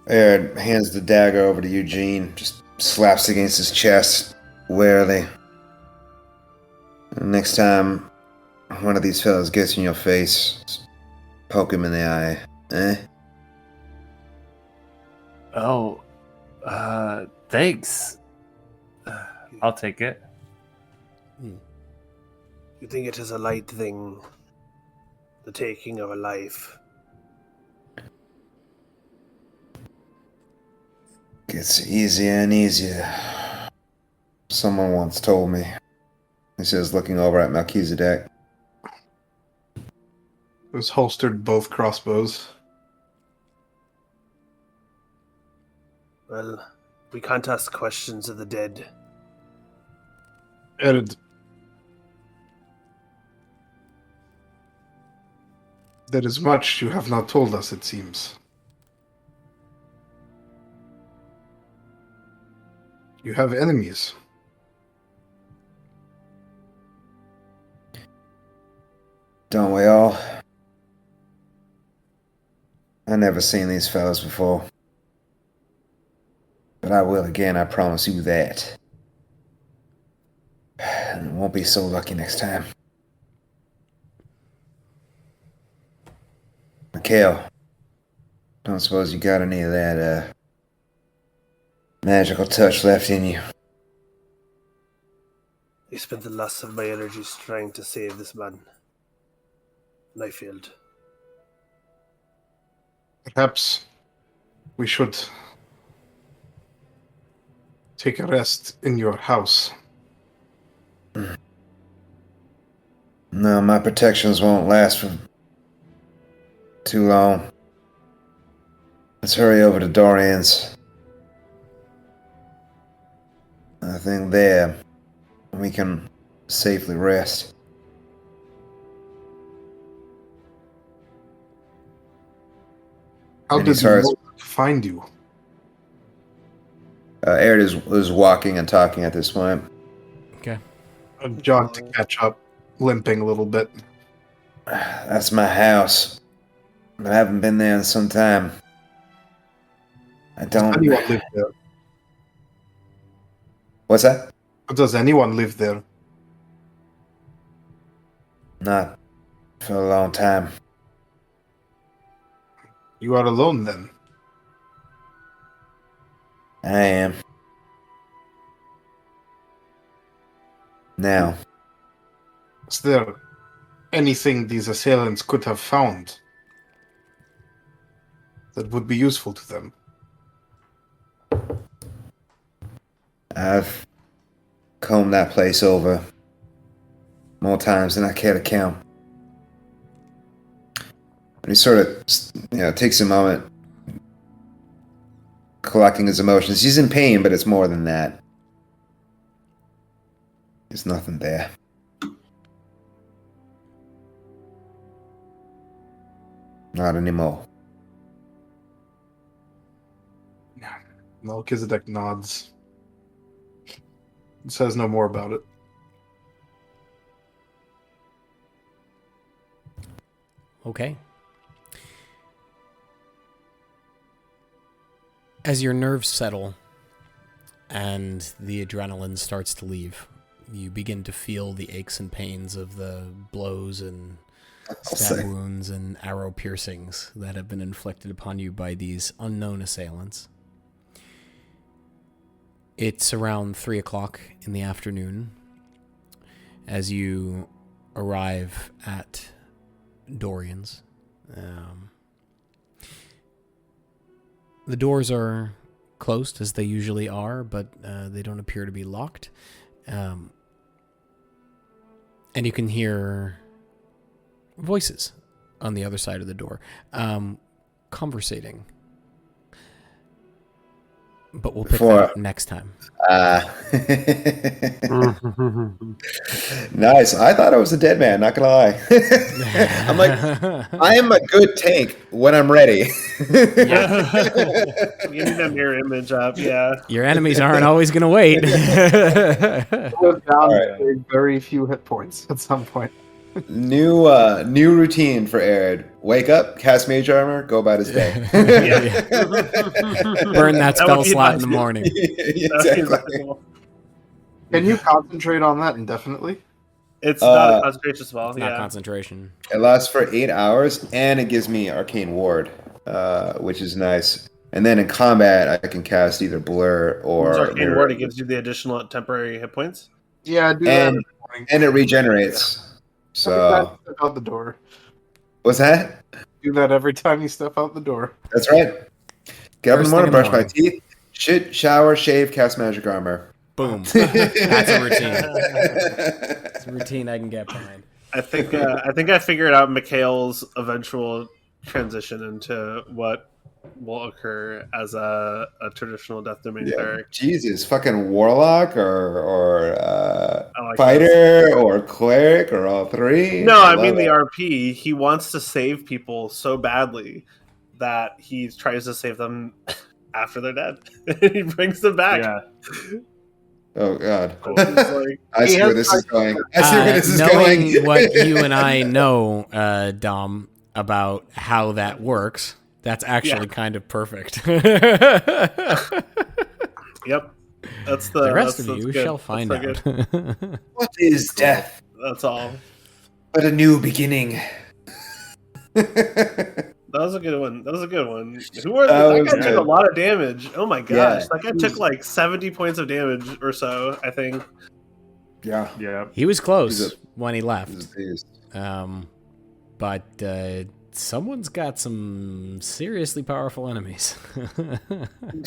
Eredh hands the dagger over to Eugene, just slaps against his chest warily. And next time one of these fellas gets in your face, just poke him in the eye. Eh? Oh, thanks. I'll take it. You think it is a light thing, the taking of a life? Gets easier and easier. Someone once told me. He says, looking over at Melchizedek. Who's holstered both crossbows. Well, we can't ask questions of the dead. Eredh, there is much you have not told us, it seems. You have enemies. Don't we all? I never seen these fellas before. But I will again, I promise you that. And it won't be so lucky next time. Mikhail, don't suppose you got any of that, magical touch left in you? I spent the last of my energies trying to save this man. And I failed. Perhaps we should take a rest in your house. No, my protections won't last for too long. Let's hurry over to Dorian's. I think there we can safely rest. How And he did starts- you find you? Eredh is walking and talking at this point. Okay. I jogged to catch up, limping a little bit. That's my house. I haven't been there in some time. I Does don't. anyone live there? What's that? Does anyone live there? Not for a long time. You are alone then. I am. Now, Is there anything these assailants could have found that would be useful to them? I've combed that place over more times than I care to count. And he sort of, takes a moment collecting his emotions. He's in pain, but it's more than that. There's nothing there. Not anymore. Melchizedek nods. Says no more about it. Okay. As your nerves settle and the adrenaline starts to leave, you begin to feel the aches and pains of the blows and stab wounds and arrow piercings that have been inflicted upon you by these unknown assailants. It's around 3 o'clock in the afternoon as you arrive at Dorian's. The doors are closed as they usually are, but they don't appear to be locked. And you can hear voices on the other side of the door, conversating. But we'll pick that up next time. Nice. I thought I was a dead man, not gonna lie. I'm like, I am a good tank when I'm ready. You need a mirror image up, yeah. Your enemies aren't always going to wait. Goes down Alright. to very few hit points at some point. New routine for Eredh. Wake up, cast mage armor, go about his day. Burn that spell would be slot in nice. the morning. Exactly. Can you concentrate on that indefinitely? It's not a concentration spell, It's not yeah. concentration. It lasts for 8 hours, and it gives me arcane ward, which is nice. And then in combat, I can cast either blur or Arcane mirror. Ward, it gives you the additional temporary hit points. Yeah, I do that And- every morning. and it regenerates. Every time So you step out the door. what's that? Do that every time you step out the door. That's right. Get up in First the morning, thing in brush the my morning. teeth, shit, shower, shave, cast magic armor. Boom. That's a routine. It's a routine I can get behind. I think I figured out Mikhail's eventual transition into what will occur as a traditional Death Domain Yeah. cleric. Jesus, fucking warlock or I like fighter or cleric or all three. No, I mean love the it. RP. He wants to save people so badly that he tries to save them after they're dead. He brings them back. Yeah. Oh god. It's like, I see He where has this is going. I see where this is knowing going. what you and I know, Dom, about how that works, that's actually kind of perfect. yep. That's The rest that's of you good. shall find That's out. good. What is death That's all. but a new beginning? That was a good one. That was a good one. Who are That that was guy took good. a lot of damage. Oh my gosh. Yeah. That guy took like 70 points of damage or so, I think. Yeah. Yeah. He was close He's when he This left. is a beast. But someone's got some seriously powerful enemies.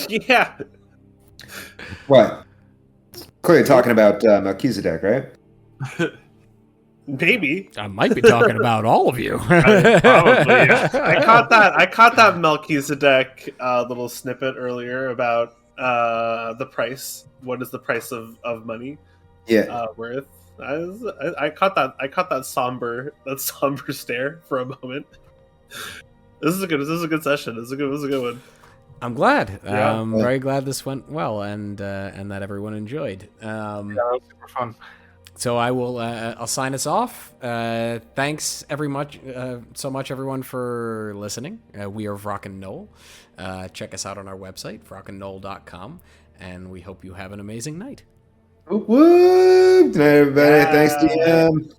Yeah. What? Clearly talking about Melchizedek, right? Maybe. I might be talking about all of you. Probably, yeah. I caught that Melchizedek little snippet earlier about the price. What is the price of money Yeah. worth? I caught that somber stare for a moment. This is a good session. This was a good one. I'm glad. Yeah. I'm very glad this went well, and that everyone enjoyed. Yeah, that was super fun. So I'll sign us off. Thanks so much everyone for listening. We are Vrock'n'Gnoll. Check us out on our website, vrock'n'gnoll.com, and we hope you have an amazing night. Whoop, whoop. Good night, everybody. Thanks, DM.